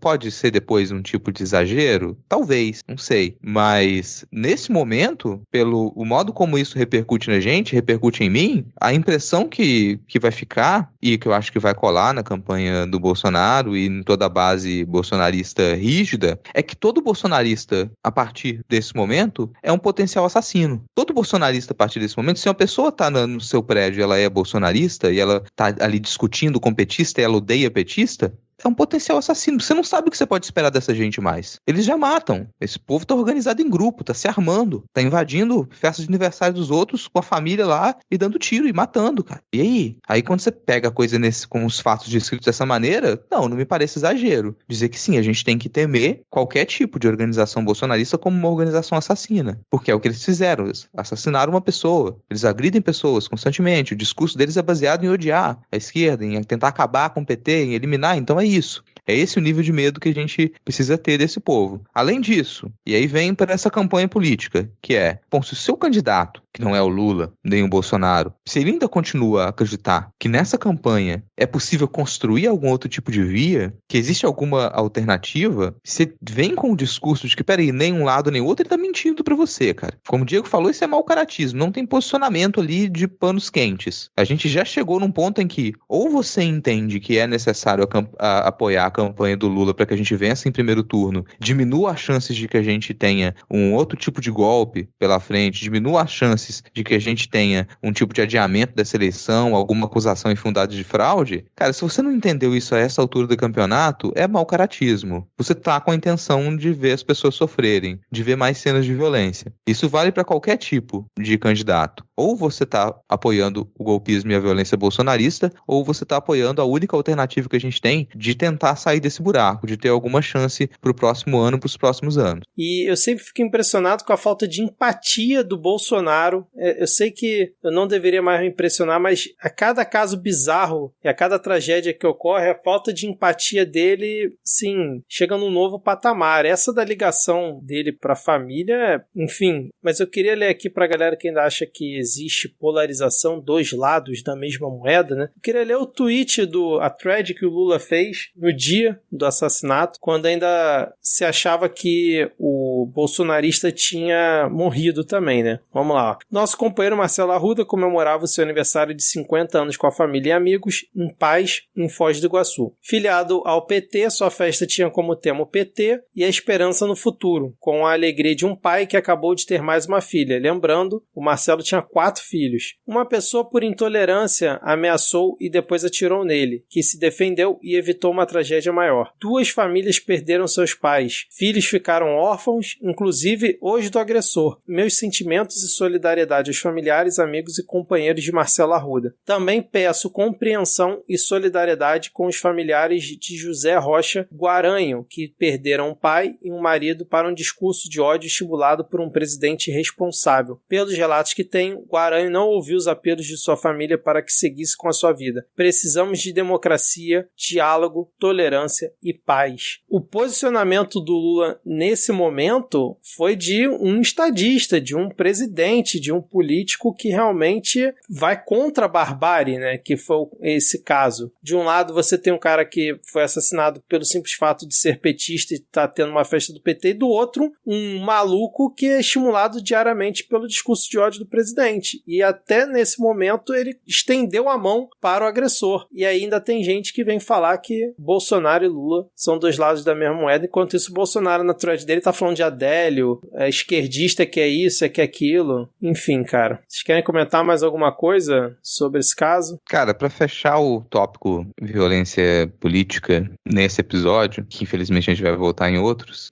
pode ser depois um tipo de exagero? Talvez, não sei. Mas, nesse momento, pelo o modo como isso repercute na gente, repercute em mim, a impressão que vai ficar, e que eu acho que vai colar na campanha do Bolsonaro e em toda a base bolsonarista rígida, é que todo bolsonarista, a partir desse momento, é um potencial assassino. Todo bolsonarista, a partir desse momento, se uma pessoa está no seu prédio e ela é bolsonarista, e ela está ali discutindo com petista e ela odeia petista, é um potencial assassino. Você não sabe o que você pode esperar dessa gente mais. Eles já matam. Esse povo tá organizado em grupo, tá se armando, tá invadindo festas de aniversário dos outros com a família lá e dando tiro e matando, cara. E aí? Aí quando você pega a coisa com os fatos descritos dessa maneira, não me parece exagero. Dizer que sim, a gente tem que temer qualquer tipo de organização bolsonarista como uma organização assassina. Porque é o que eles fizeram. Eles assassinaram uma pessoa. Eles agridem pessoas constantemente. O discurso deles é baseado em odiar a esquerda, em tentar acabar com o PT, em eliminar. Então é isso. É esse o nível de medo que a gente precisa ter desse povo. Além disso, e aí vem para essa campanha política, que é, se o seu candidato, que não é o Lula, nem o Bolsonaro, se ele ainda continua a acreditar que nessa campanha é possível construir algum outro tipo de via, que existe alguma alternativa, você vem com o discurso de que, peraí, nem um lado nem outro, ele tá mentindo pra você, cara. Como o Diego falou, isso é mau caratismo, não tem posicionamento ali de panos quentes. A gente já chegou num ponto em que ou você entende que é necessário apoiar a campanha do Lula para que a gente vença em primeiro turno, diminua as chances de que a gente tenha um outro tipo de golpe pela frente, diminua as chances de que a gente tenha um tipo de adiamento dessa eleição, alguma acusação infundada de fraude. Cara, se você não entendeu isso a essa altura do campeonato, é mau caratismo. Você tá com a intenção de ver as pessoas sofrerem, de ver mais cenas de violência. Isso vale para qualquer tipo de candidato. Ou você tá apoiando o golpismo e a violência bolsonarista, ou você tá apoiando a única alternativa que a gente tem de tentar sair desse buraco, de ter alguma chance pro próximo ano, pros próximos anos. E eu sempre fico impressionado com a falta de empatia do Bolsonaro. Eu sei que eu não deveria mais me impressionar, mas a cada caso bizarro e a cada tragédia que ocorre, a falta de empatia dele, sim, chega num novo patamar. Essa da ligação dele pra família, enfim. Mas eu queria ler aqui pra galera que ainda acha que existe polarização, dois lados da mesma moeda, né? Eu queria ler o tweet a thread que o Lula fez no dia do assassinato, quando ainda se achava que o bolsonarista tinha morrido também, né? Vamos lá. Nosso companheiro Marcelo Arruda comemorava o seu aniversário de 50 anos com a família e amigos, em paz, em Foz do Iguaçu. Filiado ao PT, sua festa tinha como tema o PT e a esperança no futuro, com a alegria de um pai que acabou de ter mais uma filha. Lembrando, o Marcelo tinha 4 filhos. Uma pessoa, por intolerância, ameaçou e depois atirou nele, que se defendeu e evitou uma tragédia maior. 2 famílias perderam seus pais. Filhos ficaram órfãos, inclusive hoje do agressor. Meus sentimentos e solidariedade aos familiares, amigos e companheiros de Marcelo Arruda. Também peço compreensão e solidariedade com os familiares de José Rocha Guaranho, que perderam um pai e um marido para um discurso de ódio estimulado por um presidente irresponsável. Pelos relatos que tenho, Guaranho não ouviu os apelos de sua família para que seguisse com a sua vida. Precisamos de democracia, diálogo, tolerância tolerância e paz. O posicionamento do Lula nesse momento foi de um estadista, de um presidente, de um político que realmente vai contra a barbárie, né? Que foi esse caso. De um lado você tem um cara que foi assassinado pelo simples fato de ser petista e tá tendo uma festa do PT, e do outro um maluco que é estimulado diariamente pelo discurso de ódio do presidente. E até nesse momento ele estendeu a mão para o agressor. E ainda tem gente que vem falar que Bolsonaro e Lula são dois lados da mesma moeda, enquanto isso o Bolsonaro na thread dele tá falando de Adélio, é esquerdista que é isso, é que é aquilo. Enfim, cara. Vocês querem comentar mais alguma coisa sobre esse caso? Cara, pra fechar o tópico violência política nesse episódio, que infelizmente a gente vai voltar em outros,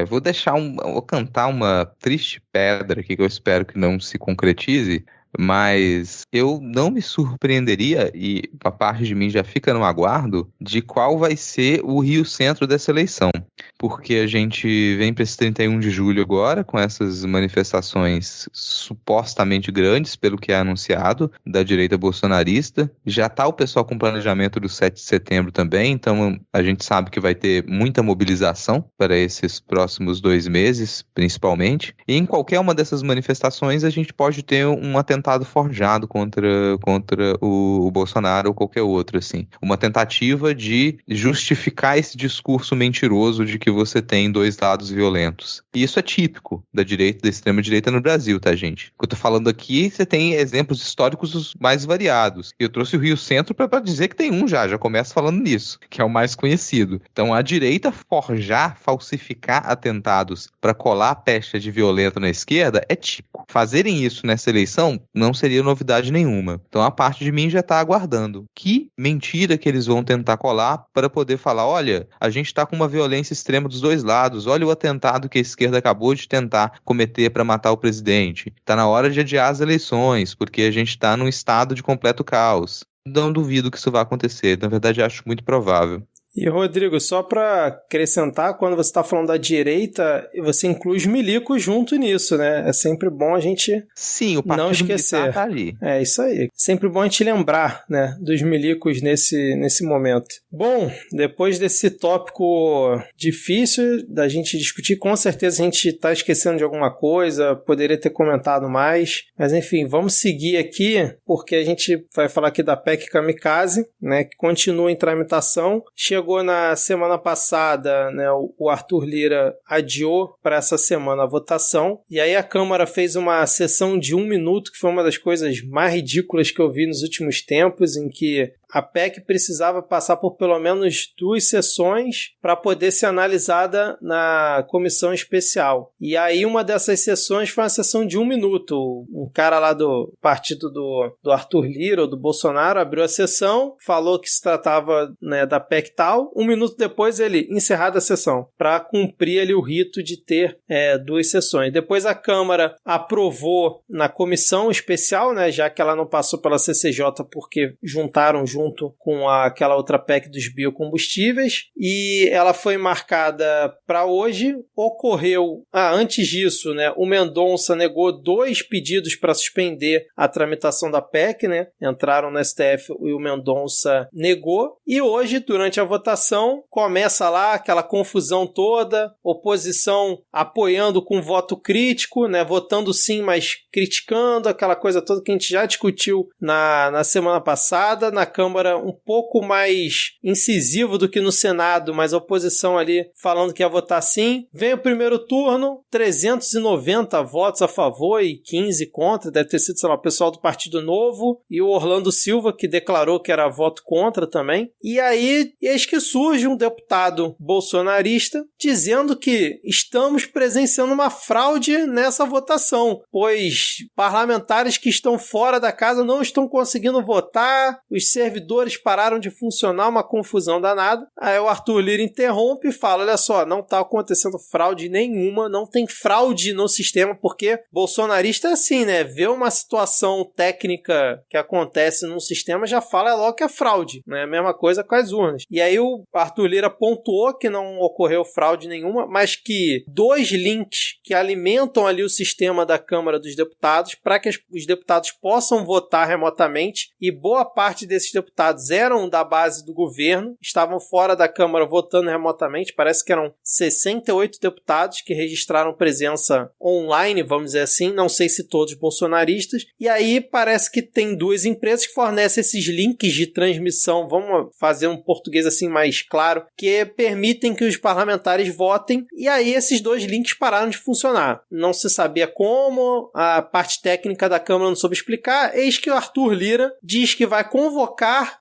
vou cantar uma triste pedra aqui que eu espero que não se concretize, mas eu não me surpreenderia, e a parte de mim já fica no aguardo, de qual vai ser o Rio Centro dessa eleição. Porque a gente vem para esse 31 de julho agora, com essas manifestações supostamente grandes, pelo que é anunciado, da direita bolsonarista. Já está o pessoal com planejamento do 7 de setembro também, então a gente sabe que vai ter muita mobilização para esses próximos 2 meses, principalmente. E em qualquer uma dessas manifestações a gente pode ter um atentado forjado contra o Bolsonaro ou qualquer outro, assim. Uma tentativa de justificar esse discurso mentiroso de que você tem dois lados violentos. E isso é típico da direita, da extrema-direita no Brasil, tá, gente? O que eu tô falando aqui, você tem exemplos históricos os mais variados. Eu trouxe o Rio Centro para dizer que tem um já começo falando nisso, que é o mais conhecido. Então, a direita forjar, falsificar atentados para colar a pecha de violento na esquerda é típico. Fazerem isso nessa eleição não seria novidade nenhuma. Então, a parte de mim já tá aguardando. Que mentira que eles vão tentar colar para poder falar, olha, a gente tá com uma violência extrema dos dois lados, olha o atentado que a esquerda acabou de tentar cometer para matar o presidente. Tá na hora de adiar as eleições, porque a gente tá num estado de completo caos. Não duvido que isso vá acontecer, na verdade acho muito provável. E, Rodrigo, só para acrescentar, quando você está falando da direita, você inclui os milicos junto nisso, né? É sempre bom a gente Sim, o partido não esquecer. Tá ali. É isso aí. Sempre bom a gente lembrar, né, dos milicos nesse momento. Bom, depois desse tópico difícil da gente discutir, com certeza a gente está esquecendo de alguma coisa, poderia ter comentado mais, mas enfim, vamos seguir aqui, porque a gente vai falar aqui da PEC Kamikaze, né, que continua em tramitação. Chegou na semana passada, né, o Arthur Lira adiou para essa semana a votação, e aí a Câmara fez uma sessão de 1 minuto, que foi uma das coisas mais ridículas que eu vi nos últimos tempos, em que a PEC precisava passar por pelo menos 2 sessões para poder ser analisada na comissão especial. E aí uma dessas sessões foi uma sessão de 1 minuto. Um cara lá do partido do Arthur Lira, ou do Bolsonaro, abriu a sessão, falou que se tratava, né, da PEC tal. 1 minuto depois ele encerrada a sessão, para cumprir ali o rito de ter 2 sessões. Depois a Câmara aprovou na comissão especial, né, já que ela não passou pela CCJ porque juntaram junto com aquela outra PEC dos biocombustíveis, e ela foi marcada para hoje. Ocorreu, antes disso, né, o Mendonça negou 2 pedidos para suspender a tramitação da PEC, né, entraram no STF e o Mendonça negou, e hoje, durante a votação, começa lá aquela confusão toda, oposição apoiando com voto crítico, né, votando sim, mas criticando, aquela coisa toda que a gente já discutiu na semana passada. Na Câmara um pouco mais incisivo do que no Senado, mas a oposição ali falando que ia votar sim. Vem o primeiro turno, 390 votos a favor e 15 contra, deve ter sido, sei lá, o pessoal do Partido Novo e o Orlando Silva, que declarou que era voto contra também. E aí, eis que surge um deputado bolsonarista dizendo que estamos presenciando uma fraude nessa votação, pois parlamentares que estão fora da casa não estão conseguindo votar, os servidores pararam de funcionar, uma confusão danada. Aí o Arthur Lira interrompe e fala, olha só, não está acontecendo fraude nenhuma, não tem fraude no sistema, porque bolsonarista é assim, né? Vê uma situação técnica que acontece num sistema, já fala logo que é fraude, né? A mesma coisa com as urnas. E aí o Arthur Lira pontuou que não ocorreu fraude nenhuma, mas que 2 links que alimentam ali o sistema da Câmara dos Deputados para que os deputados possam votar remotamente, e boa parte desses deputados deputados eram da base do governo, estavam fora da Câmara votando remotamente, parece que eram 68 deputados que registraram presença online, vamos dizer assim, não sei se todos bolsonaristas, e aí parece que tem duas empresas que fornecem esses links de transmissão, vamos fazer um português assim mais claro, que permitem que os parlamentares votem, e aí esses dois links pararam de funcionar. Não se sabia como, a parte técnica da Câmara não soube explicar, eis que o Arthur Lira diz que vai convocar,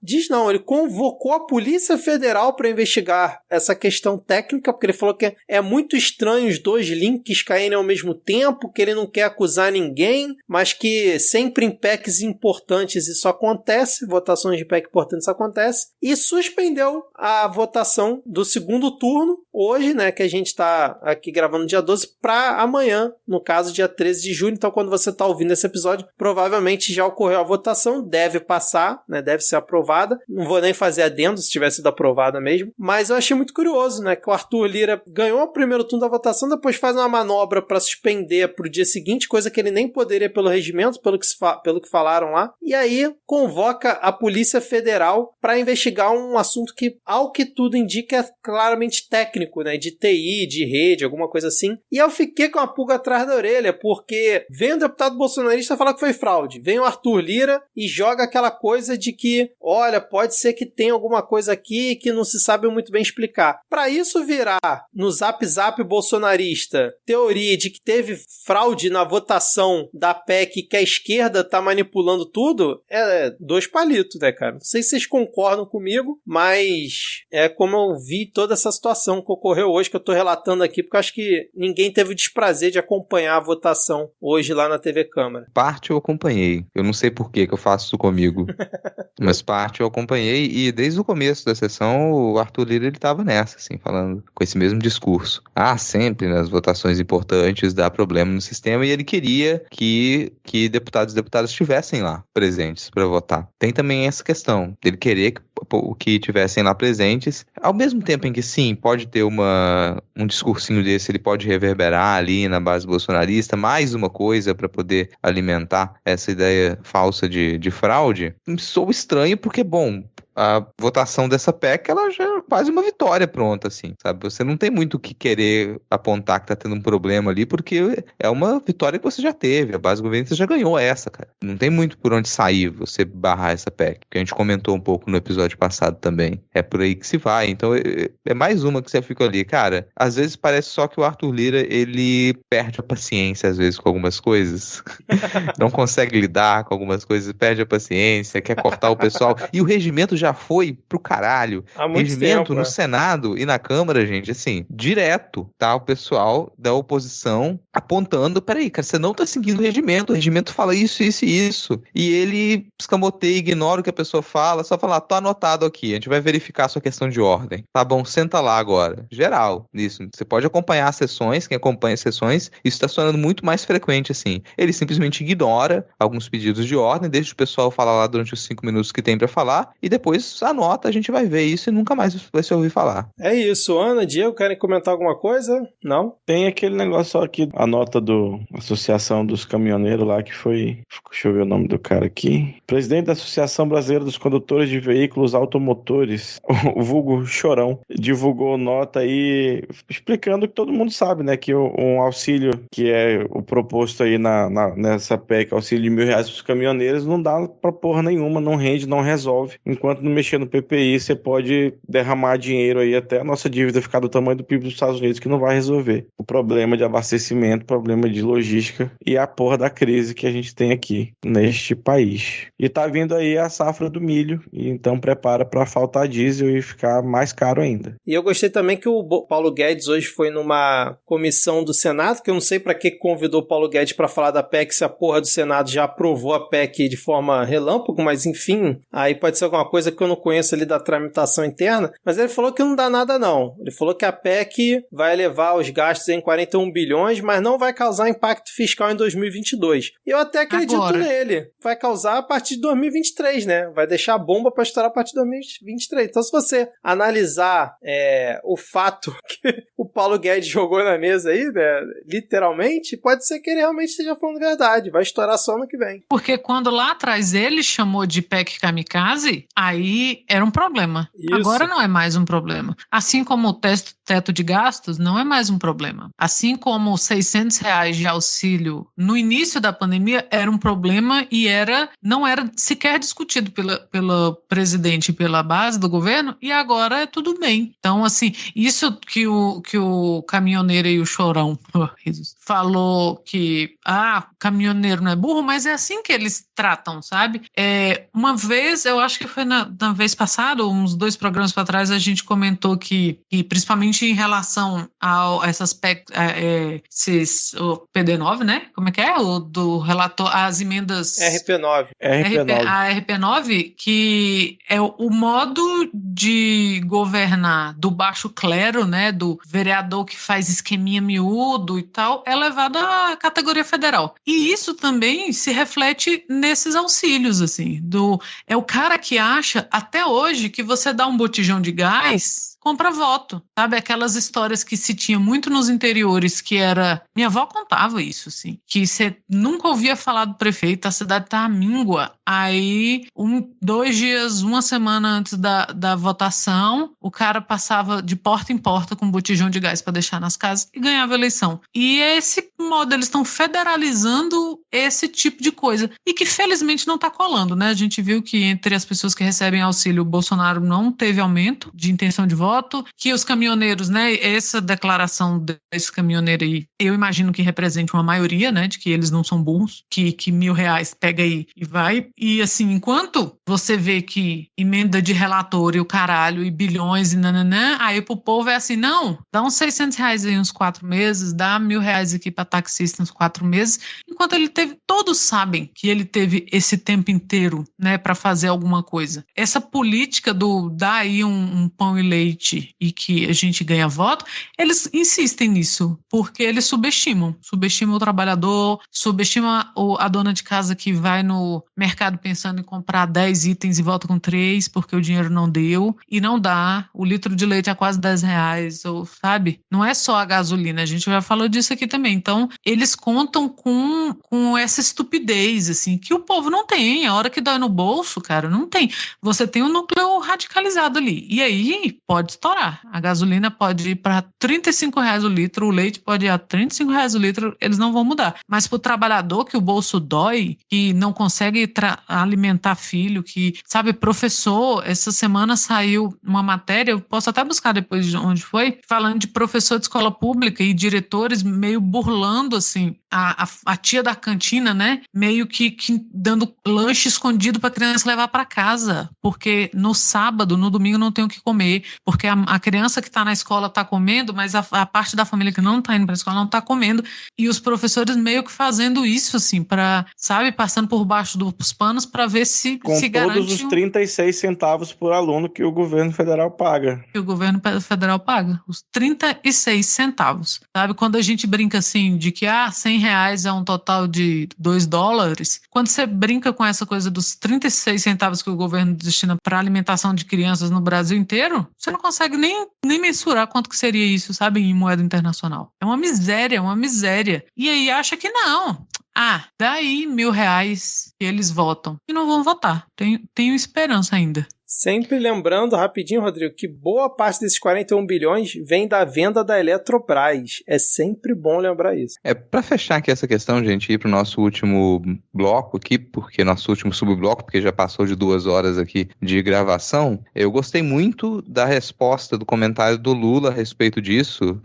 ele convocou a Polícia Federal para investigar essa questão técnica, porque ele falou que é muito estranho os dois links caírem ao mesmo tempo, que ele não quer acusar ninguém, mas que sempre em PECs importantes isso acontece, votações de PEC importantes isso acontece, e suspendeu a votação do segundo turno, hoje, né, que a gente está aqui gravando dia 12, para amanhã, no caso dia 13 de julho, então quando você está ouvindo esse episódio, provavelmente já ocorreu a votação, deve passar, né, deve ser aprovada, não vou nem fazer adendo se tivesse sido aprovada mesmo, mas eu achei muito curioso, né, que o Arthur Lira ganhou o primeiro turno da votação, depois faz uma manobra para suspender para o dia seguinte, coisa que ele nem poderia pelo regimento, pelo que falaram lá, e aí convoca a Polícia Federal para investigar um assunto que, ao que tudo indica, é claramente técnico, né, de TI, de rede, alguma coisa assim, e eu fiquei com a pulga atrás da orelha, porque vem o deputado bolsonarista falar que foi fraude, vem o Arthur Lira e joga aquela coisa de que, olha, pode ser que tenha alguma coisa aqui que não se sabe muito bem explicar. Para isso virar no Zap bolsonarista teoria de que teve fraude na votação da PEC que a esquerda tá manipulando tudo, é dois palitos, né, cara? Não sei se vocês concordam comigo, mas é como eu vi toda essa situação que ocorreu hoje, que eu tô relatando aqui, porque eu acho que ninguém teve o desprazer de acompanhar a votação hoje lá na TV Câmara. Parte eu acompanhei. Eu não sei por que eu faço isso comigo. Mas parte eu acompanhei e desde o começo da sessão o Arthur Lira ele tava nessa, assim, falando com esse mesmo discurso. Sempre nas votações importantes dá problema no sistema e ele queria que deputados e deputadas estivessem lá presentes para votar. Tem também essa questão dele querer que tivessem lá presentes, ao mesmo tempo em que sim, pode ter um discursinho desse, ele pode reverberar ali na base bolsonarista, mais uma coisa para poder alimentar essa ideia falsa de fraude. Sou estranho porque, bom, a votação dessa PEC, ela já é quase uma vitória pronta, assim, sabe? Você não tem muito o que querer apontar que tá tendo um problema ali, porque é uma vitória que você já teve, a base governista já ganhou essa, cara. Não tem muito por onde sair você barrar essa PEC, que a gente comentou um pouco no episódio passado também. É por aí que se vai, então é mais uma que você fica ali, cara, às vezes parece só que o Arthur Lira, ele perde a paciência, às vezes, com algumas coisas, não consegue lidar com algumas coisas, perde a paciência, quer cortar o pessoal, e o regimento já foi pro caralho. Há muito Regimento tempo, no né? Senado e na Câmara, gente, assim, direto, tá? O pessoal da oposição apontando, peraí, cara, você não tá seguindo o regimento fala isso, isso e isso. E ele escamoteia, ignora o que a pessoa fala, só fala, tô anotado aqui, a gente vai verificar a sua questão de ordem. Tá bom, senta lá agora. Geral, isso. Você pode acompanhar as sessões, quem acompanha as sessões, isso tá sonando muito mais frequente, assim. Ele simplesmente ignora alguns pedidos de ordem, deixa o pessoal falar lá durante os 5 minutos que tem pra falar, e depois anota, a gente vai ver isso e nunca mais vai se ouvir falar. É isso. Ana, Diego, querem comentar alguma coisa? Não? Tem aquele negócio só aqui, a nota do Associação dos Caminhoneiros lá, que foi, deixa eu ver o nome do cara aqui, presidente da Associação Brasileira dos Condutores de Veículos Automotores, o vulgo Chorão, divulgou nota aí, explicando que todo mundo sabe, né, que um auxílio que é o proposto aí nessa PEC, auxílio de R$1.000 para os caminhoneiros, não dá pra porra nenhuma, não rende, não resolve. Enquanto não mexer no PPI, você pode derramar dinheiro aí até a nossa dívida ficar do tamanho do PIB dos Estados Unidos, que não vai resolver o problema de abastecimento, problema de logística e a porra da crise que a gente tem aqui neste país. E tá vindo aí a safra do milho, e então prepara para faltar diesel e ficar mais caro ainda. E eu gostei também que o Paulo Guedes hoje foi numa comissão do Senado, que eu não sei pra que convidou o Paulo Guedes pra falar da PEC, se a porra do Senado já aprovou a PEC de forma relâmpago, mas enfim, aí pode ser alguma coisa que eu não conheço ali da tramitação interna, mas ele falou que não dá nada não. Ele falou que a PEC vai elevar os gastos em 41 bilhões, mas não vai causar impacto fiscal em 2022. E eu até acredito Agora. nele. Vai causar a partir de 2023, né? Vai deixar a bomba para estourar a partir de 2023. Então, se você analisar o fato que o Paulo Guedes jogou na mesa aí, né, literalmente, pode ser que ele realmente esteja falando verdade. Vai estourar só ano que vem. Porque quando lá atrás ele chamou de PEC kamikaze, aí aí era um problema. Isso. Agora não é mais um problema. Assim como o teto de gastos não é mais um problema. Assim como os R$600 de auxílio no início da pandemia era um problema e não era sequer discutido pelo presidente e pela base do governo, e agora é tudo bem. Então, assim, isso que o caminhoneiro e o chorão falou que caminhoneiro não é burro, mas é assim que eles tratam, sabe? Uma vez, eu acho que foi na vez passada, uns 2 programas para trás, a gente comentou que principalmente em relação a essas o PD9, né? Como é que é? O do relator, as emendas... RP9. A RP9, que é o modo de governar do baixo clero, né? Do vereador que faz esqueminha miúdo e tal, é levado à categoria federal. E isso também se reflete nesses auxílios, assim. É o cara que acha, até hoje, que você dá um botijão de gás, compra voto, sabe? Aquelas histórias que se tinha muito nos interiores, que era... Minha avó contava isso, assim, que você nunca ouvia falar do prefeito, a cidade tá à míngua. Aí, 2 dias, 1 semana antes da votação, o cara passava de porta em porta com um botijão de gás para deixar nas casas e ganhava a eleição. E esse modo, eles estão federalizando esse tipo de coisa. E que, felizmente, não tá colando, né? A gente viu que entre as pessoas que recebem auxílio, o Bolsonaro não teve aumento de intenção de voto, que os caminhoneiros, né, essa declaração desse caminhoneiro aí, eu imagino que represente uma maioria, né, de que eles não são burros, que R$1.000 pega aí e vai, e assim, enquanto você vê que emenda de relator e o caralho, e bilhões e nananã, aí pro povo é assim, não, dá uns R$600 aí uns 4 meses, dá R$1.000 aqui pra taxista uns 4 meses, enquanto ele teve, todos sabem que ele teve esse tempo inteiro, né, pra fazer alguma coisa. Essa política do dar aí um pão e leite e que a gente ganha voto, eles insistem nisso, porque eles subestimam o trabalhador, subestimam a dona de casa que vai no mercado pensando em comprar 10 itens e volta com 3 porque o dinheiro não deu, e não dá, o litro de leite é quase R$10, ou, sabe? Não é só a gasolina, a gente já falou disso aqui também, então eles contam com essa estupidez, assim, que o povo não tem, a hora que dói no bolso, cara, não tem. Você tem um núcleo radicalizado ali, e aí pode estourar. A gasolina pode ir para R$35 o litro, o leite pode ir a R$35 o litro, eles não vão mudar. Mas para o trabalhador que o bolso dói, que não consegue alimentar filho, que, sabe, professor, essa semana saiu uma matéria, eu posso até buscar depois de onde foi, falando de professor de escola pública e diretores meio burlando, assim, a tia da cantina, né, meio que dando lanche escondido para a criança levar para casa, porque no sábado, no domingo não tem o que comer, porque a criança que está na escola está comendo, mas a parte da família que não está indo para a escola não está comendo, e os professores meio que fazendo isso, assim, para, sabe, passando por baixo dos panos para ver se garante... Com todos os 36 centavos por aluno que o governo federal paga. Que o governo federal paga, os 36 centavos, sabe? Quando a gente brinca, assim, de que, R$100 é um total de $2, quando você brinca com essa coisa dos 36 centavos que o governo destina para alimentação de crianças no Brasil inteiro, você não consegue nem mensurar quanto que seria isso, sabe, em moeda internacional. É uma miséria. E aí acha que não. Daí R$1.000 que eles votam. E não vão votar. Tenho esperança ainda. Sempre lembrando, rapidinho, Rodrigo, que boa parte desses 41 bilhões vem da venda da Eletrobras. É sempre bom lembrar isso. Para fechar aqui essa questão, gente, ir pro nosso último bloco aqui, porque nosso último subbloco, porque já passou de 2 horas aqui de gravação, eu gostei muito da resposta do comentário do Lula a respeito disso.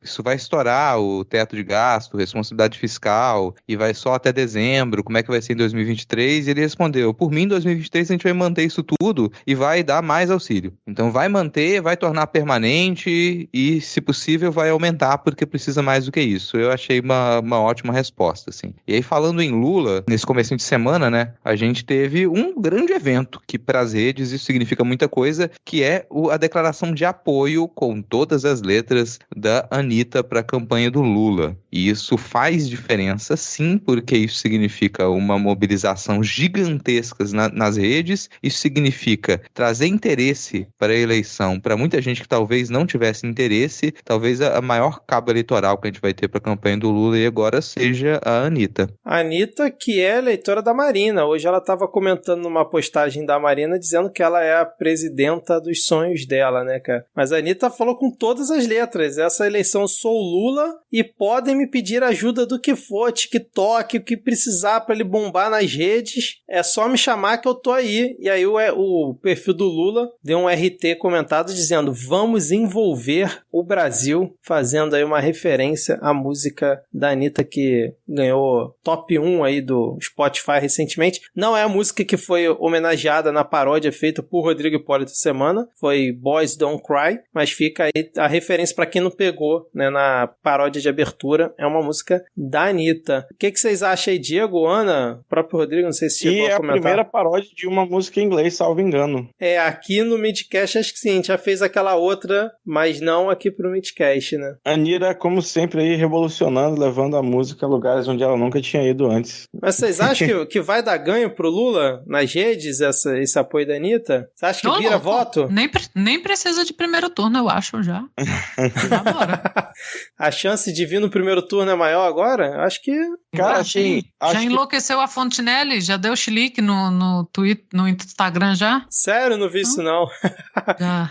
Isso vai estourar o teto de gasto, responsabilidade fiscal, e vai só até dezembro, como é que vai ser em 2023? E ele respondeu, por mim, em 2023 a gente vai manter isso tudo e vai dar mais auxílio. Então vai manter, vai tornar permanente e, se possível, vai aumentar porque precisa mais do que isso. Eu achei uma ótima resposta, assim. E aí, falando em Lula, nesse comecinho de semana, né, a gente teve um grande evento que, para as redes, isso significa muita coisa, que é a declaração de apoio com todas as letras da Anitta para a campanha do Lula. E isso faz diferença, sim, porque isso significa uma mobilização gigantesca nas redes, isso significa trazer interesse para a eleição para muita gente que talvez não tivesse interesse. Talvez a maior cabo eleitoral que a gente vai ter para a campanha do Lula e agora seja a Anitta. A Anitta, que é eleitora da Marina. Hoje ela estava comentando numa postagem da Marina dizendo que ela é a presidenta dos sonhos dela, né, cara? Mas a Anitta falou com todas as letras. Essa eleição eu sou o Lula e podem me pedir ajuda do que for, TikTok, o que precisar para ele bombar nas redes. É só me chamar que eu tô aí. E aí o perfil do Lula deu um RT comentado dizendo: vamos envolver o Brasil, fazendo aí uma referência à música da Anitta que ganhou top 1 aí do Spotify recentemente. Não é a música que foi homenageada na paródia feita por Rodrigo Hipólito semana, foi Boys Don't Cry, mas fica aí a referência para quem não pegou, né, na paródia de abertura, é uma música da Anitta. O que vocês acham aí, Diego, Ana, o próprio Rodrigo, não sei se chegou a comentar. E é a primeira paródia de uma música em inglês, salvo engano. Aqui no Midcast acho que sim, a gente já fez aquela outra, mas não aqui pro Midcast, né? A Anitta, como sempre, aí revolucionando, levando a música a lugares onde ela nunca tinha ido antes. Mas vocês acham que vai dar ganho pro Lula nas redes, esse apoio da Anitta? Você acha que vira voto? Nem precisa de primeiro turno, eu acho, já. Agora. A chance de vir no primeiro turno é maior agora? Eu acho que... Cara, assim... Já enlouqueceu a Fontenelle? Já deu chilique no Twitter, no Instagram já? Sério, não vi isso não.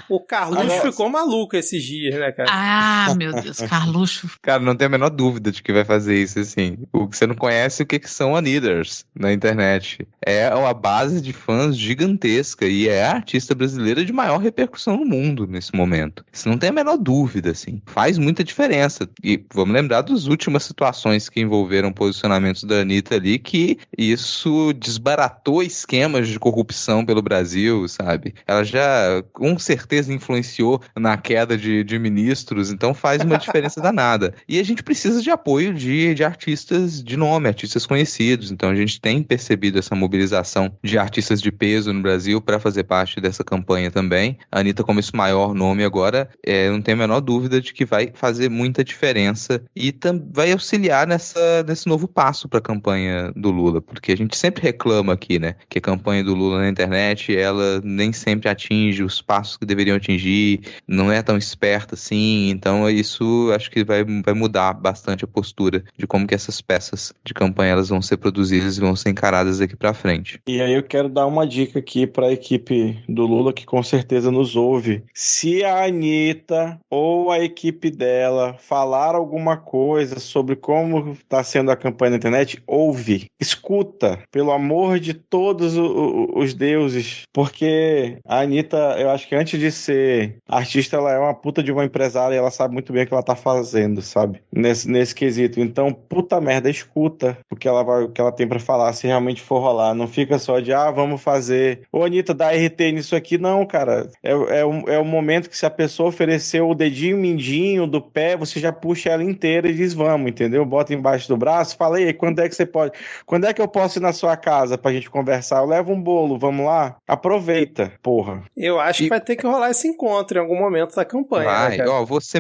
O Carluxo ficou maluco esses dias, né, cara? Ah, meu Deus, Carluxo. Cara, não tem a menor dúvida de que vai fazer isso, assim. O que você não conhece, o que são Anitters na internet. É uma base de fãs gigantesca e é a artista brasileira de maior repercussão no mundo nesse momento. Isso não tem a menor dúvida, assim. Faz muita diferença. E vamos lembrar das últimas situações que envolveram posicionamentos da Anitta ali, que isso desbaratou esquemas de corrupção pelo Brasil, sabe? Ela já, com certeza, influenciou na queda de ministros, então faz uma diferença danada. E a gente precisa de apoio de artistas de nome, artistas conhecidos. Então a gente tem percebido essa mobilização de artistas de peso no Brasil para fazer parte dessa campanha também. A Anitta, como esse maior nome agora, não tem a menor dúvida de que vai fazer muita diferença e vai auxiliar nesse novo passo para a campanha do Lula, porque a gente sempre reclama aqui, né, que a campanha do Lula na internet, ela nem sempre atinge os passos que deveriam atingir, não é tão esperta assim, então isso acho que vai mudar bastante a postura de como que essas peças de campanha elas vão ser produzidas e vão ser encaradas daqui para frente. E aí eu quero dar uma dica aqui para a equipe do Lula, que com certeza nos ouve. Se a Anitta ou a equipe dela falar alguma coisa sobre como está sendo a campanha na internet, ouve, escuta, pelo amor de todos os deuses, porque a Anitta, eu acho que antes de ser artista, ela é uma puta de uma empresária e ela sabe muito bem o que ela tá fazendo, sabe? Nesse quesito. Então, puta merda, escuta o que ela tem pra falar, se realmente for rolar. Não fica só de, vamos fazer. Ô, Anitta, dá RT nisso aqui. Não, cara. É o momento que se a pessoa oferecer o dedinho mindinho do pé, você já puxa ela inteira e diz, vamos, entendeu? Bota embaixo do braço, fala aí, quando é que você pode? Quando é que eu posso ir na sua casa pra gente conversar? Eu levo um bolo, vamos lá? Aproveita, porra. Eu acho que vai ter que rolar esse encontro em algum momento da campanha. Vai, né, você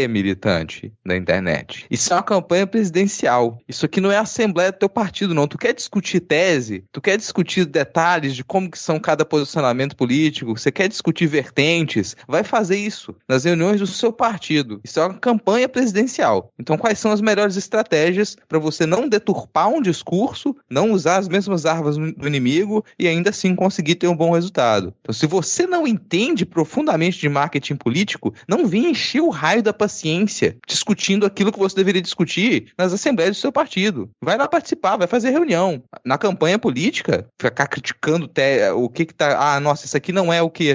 militante da internet. Isso é uma campanha presidencial. Isso aqui não é a assembleia do teu partido, não. Tu quer discutir tese? Tu quer discutir detalhes de como que são cada posicionamento político? Você quer discutir vertentes? Vai fazer isso nas reuniões do seu partido. Isso é uma campanha presidencial. Então, quais são as melhores estratégias para você não deturpar um discurso, não usar as mesmas armas do inimigo e ainda assim conseguir ter um bom resultado? Então, se você não entende profundamente de marketing político, não venha encher o raio da paciência discutindo aquilo que você deveria discutir nas assembleias do seu partido. Vai lá participar, vai fazer reunião. Na campanha política, ficar criticando o que tá... nossa, isso aqui não é o que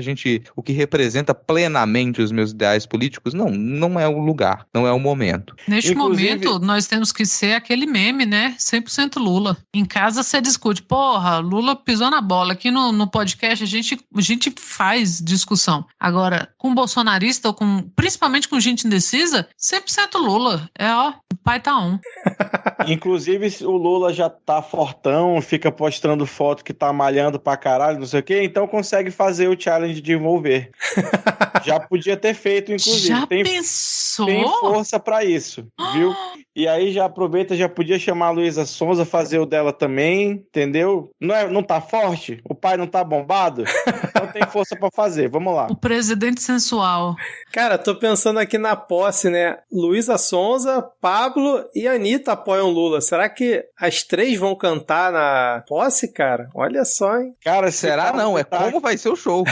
representa plenamente os meus ideais políticos. Não é o lugar, não é o momento. Neste momento, nós temos que ser aquele meme, né? 100% Lula. Em casa você discute, porra, Lula pisou na bola. Aqui no podcast a gente faz discussão. Agora, com bolsonarista ou principalmente com gente indecisa, 100% Lula. O pai tá on. Inclusive, o Lula já tá fortão, fica postando foto que tá malhando pra caralho, não sei o quê, então consegue fazer o challenge de envolver. Já podia ter feito, inclusive. Já Tem força pra isso, viu? E aí já aproveita, já podia chamar a Luísa Sonza, fazer o dela também, entendeu? Não tá forte? O pai não tá bombado? Então tem força pra fazer, vamos lá. O presidente sensual. Cara, tô pensando aqui na posse, né? Luísa Sonza, Pablo e Anitta apoiam Lula. Será que as três vão cantar na posse, cara? Olha só, hein? Cara, Será não? É como vai ser o show.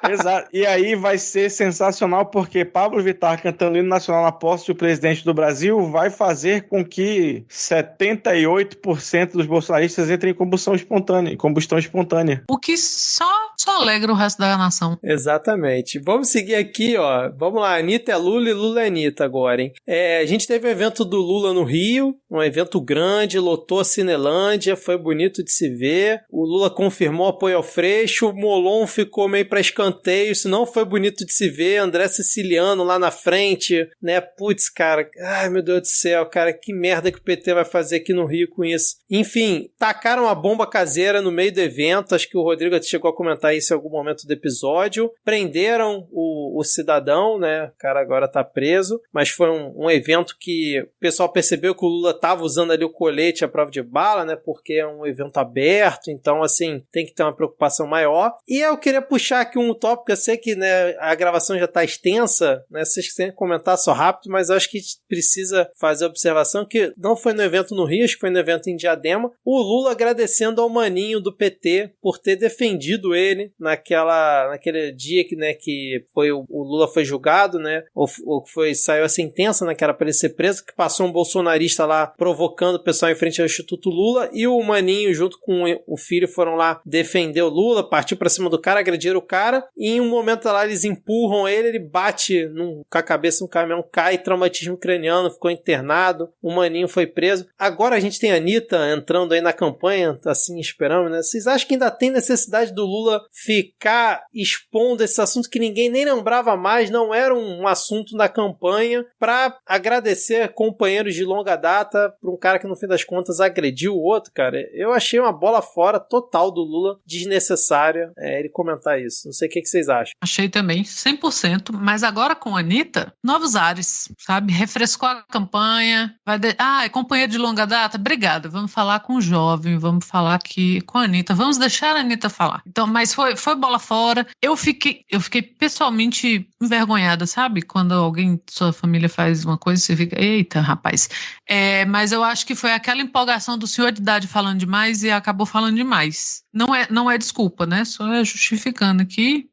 Exato. E aí vai ser sensacional porque Pablo Vittar cantando o hino nacional na posse do presidente do Brasil vai fazer com que 78% dos bolsonaristas entrem em combustão espontânea. O que só alegra o resto da nação. Exatamente. Vamos seguir aqui, ó. Vamos lá, Anitta é Lula e Lula é Anitta agora, hein? A gente teve o evento do Lula no Rio, um evento grande, lotou a Cinelândia, foi bonito de se ver. O Lula confirmou apoio ao Freixo, o Molon ficou meio pra escanteio, isso não foi bonito de se ver. André Siciliano lá na frente, né? Putz, cara, ai meu Deus do céu, cara, que merda que o PT vai fazer aqui no Rio com isso. Enfim, tacaram a bomba caseira no meio do evento, acho que o Rodrigo chegou a comentar isso em algum momento do episódio. Prenderam o cidadão, né? O cara agora tá preso, mas foi um evento que o pessoal percebeu que o Lula tava usando ali o colete à prova de bala, né? Porque é um evento aberto, então assim, tem que ter uma preocupação maior. E eu queria puxar aqui um tópico, eu sei que, né, a gravação já tá extensa, né? Vocês quiserem comentar só rápido, mas eu acho que a gente precisa fazer a observação que não foi no evento no Rio, acho que foi no evento em Diadema, o Lula agradecendo ao maninho do PT por ter defendido ele naquele dia que, né, que foi o Lula foi julgado, né, ou saiu a sentença, né, que era para ele ser preso, que passou um bolsonarista lá provocando o pessoal em frente ao Instituto Lula, e o maninho junto com o filho foram lá defender o Lula, partiu pra cima do cara, agrediram o cara, e em um momento lá eles empurram ele bate com a cabeça no caminhão, cai, traumatismo craniano, ficou internado, o maninho foi preso. Agora a gente tem a Anitta entrando aí na campanha, assim, esperando, né? Vocês acham que ainda tem necessidade do Lula ficar expondo esse assunto que ninguém nem lembrava mais, não era um assunto na campanha, pra agradecer companheiros de longa data pra um cara que no fim das contas agrediu o outro, cara? Eu achei uma bola fora total do Lula, desnecessária, ele comentar isso. Não sei o que vocês acham. Achei também, 100%, mas agora com a Anitta, novos ares, sabe? Refrescou a campanha, é companheiro de longa data? Obrigada, vamos falar com o jovem, vamos falar aqui com a Anitta, vamos deixar a Anitta falar. Então, mas foi bola fora. Eu fiquei pessoalmente envergonhada, sabe? Quando alguém de sua família faz uma coisa, você fica, eita, rapaz. Mas eu acho que foi aquela empolgação do senhor de idade falando demais e acabou falando demais. Não é desculpa, né? Só é justificando aqui,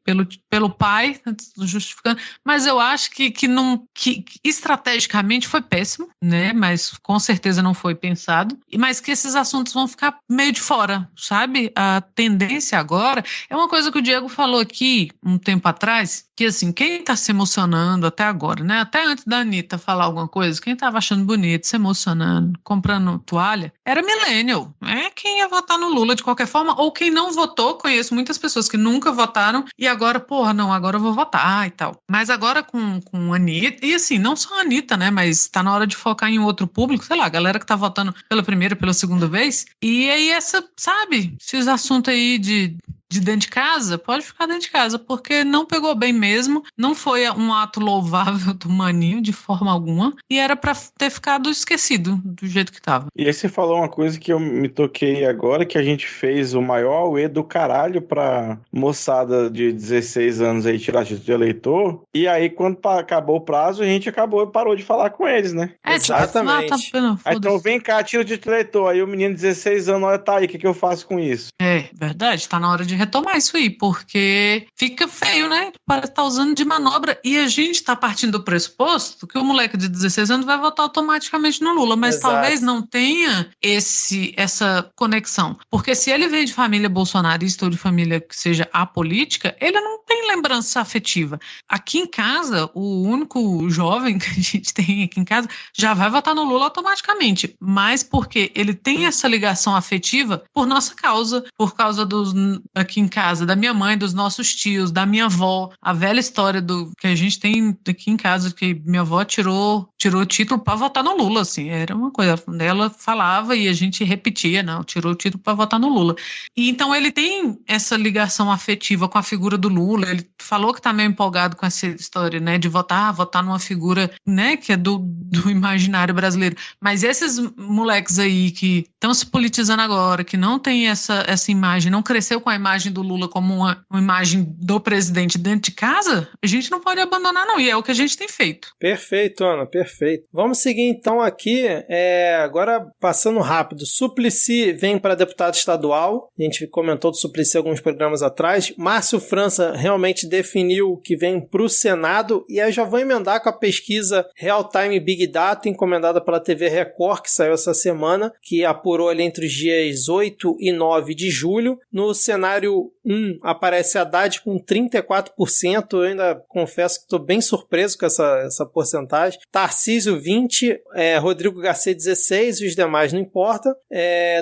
pelo pai, justificando. Mas eu acho que estrategicamente foi péssimo, né? Mas com certeza não foi pensado. Mas que esses assuntos vão ficar meio de fora, sabe? A tendência agora é uma coisa que o Diego falou aqui um tempo atrás, que assim, quem tá se emocionando até agora, né? Até antes da Anitta falar alguma coisa, quem tava achando bonito, se emocionando, comprando toalha, era millennial. Quem ia votar no Lula de qualquer forma, ou quem não votou, conheço muitas pessoas que nunca votaram e agora, agora eu vou votar e tal. Mas agora com a Anitta, e assim, não só a Anitta, né? Mas tá na hora de focar em outro público, sei lá, a galera que tá votando pela primeira, pela segunda vez. E aí sabe, esses assuntos aí de dentro de casa, pode ficar dentro de casa, porque não pegou bem mesmo, não foi um ato louvável do maninho de forma alguma, e era pra ter ficado esquecido do jeito que tava. E aí você falou uma coisa que eu me toquei agora, que a gente fez o maior auê do caralho pra moçada de 16 anos aí tirar título de eleitor, e aí quando acabou o prazo, a gente parou de falar com eles, né? Exatamente. Então vem cá, tira o título de eleitor, aí o menino de 16 anos, olha, tá aí, o que eu faço com isso? Verdade, tá na hora de retomar isso aí, porque fica feio, né? Parece que tá usando de manobra e a gente tá partindo do pressuposto que o moleque de 16 anos vai votar automaticamente no Lula, mas Exato. Talvez não tenha essa conexão, porque se ele vem de família bolsonarista ou de família que seja apolítica, ele não tem lembrança afetiva. Aqui em casa, o único jovem que a gente tem aqui em casa já vai votar no Lula automaticamente, mas porque ele tem essa ligação afetiva por nossa causa, por causa dos aqui em casa, da minha mãe, dos nossos tios, da minha avó, a velha história do que a gente tem aqui em casa, que minha avó tirou o título para votar no Lula, assim, era uma coisa, ela falava e a gente repetia, não, tirou o título para votar no Lula. E então ele tem essa ligação afetiva com a figura do Lula, ele falou que tá meio empolgado com essa história, né, de votar numa figura, né, que é do imaginário brasileiro. Mas esses moleques aí que estão se politizando agora, que não tem essa imagem, não cresceu com a imagem do Lula como uma imagem do presidente dentro de casa, a gente não pode abandonar não, e é o que a gente tem feito. Perfeito, Ana, perfeito. Vamos seguir então aqui, agora passando rápido. Suplicy vem para deputado estadual, a gente comentou do Suplicy alguns programas atrás. Márcio França realmente definiu que vem para o Senado, e aí já vou emendar com a pesquisa Real Time Big Data, encomendada pela TV Record, que saiu essa semana, que apurou ali entre os dias 8 e 9 de julho. No cenário 1 aparece Haddad com 34%, eu ainda confesso que estou bem surpreso com essa porcentagem. Tarcísio 20%, Rodrigo Garcia 16%, os demais não importa.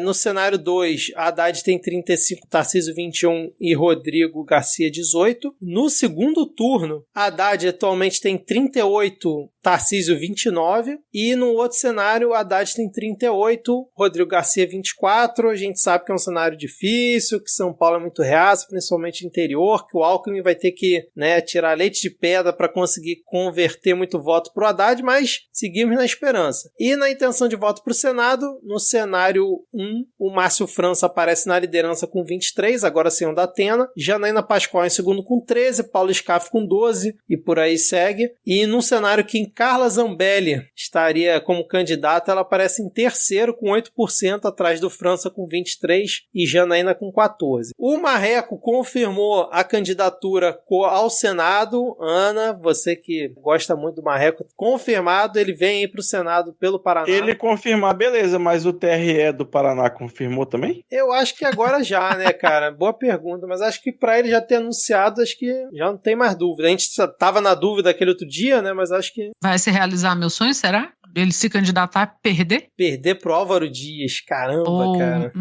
No cenário 2, Haddad tem 35%, Tarcísio 21% e Rodrigo Garcia 18%. No segundo turno, Haddad atualmente tem 38%, Tarcísio 29%, e no outro cenário, Haddad tem 38%, Rodrigo Garcia 24%. A gente sabe que é um cenário difícil, que São Paulo é muito reaça, principalmente interior, que o Alckmin vai ter que, né, tirar leite de pedra para conseguir converter muito voto para o Haddad, mas seguimos na esperança. E na intenção de voto para o Senado, no cenário 1, o Márcio França aparece na liderança com 23%, agora sem o da Atena, Janaína Pascoal em segundo com 13%, Paulo Scaff com 12%, e por aí segue. E num cenário que Carla Zambelli estaria como candidata, ela aparece em terceiro com 8%, atrás do França com 23% e Janaína com 14%. O Marreco confirmou a candidatura ao Senado. Ana, você que gosta muito do Marreco, confirmado, ele vem aí para o Senado pelo Paraná. Ele confirmar, beleza, mas o TRE do Paraná confirmou também? Eu acho que agora já, né, cara? Boa pergunta, mas acho que para ele já ter anunciado, acho que já não tem mais dúvida. A gente tava na dúvida aquele outro dia, né, mas acho que... Vai se realizar meu sonho, será? Ele se candidatar a perder? Perder pro Álvaro Dias, caramba, cara.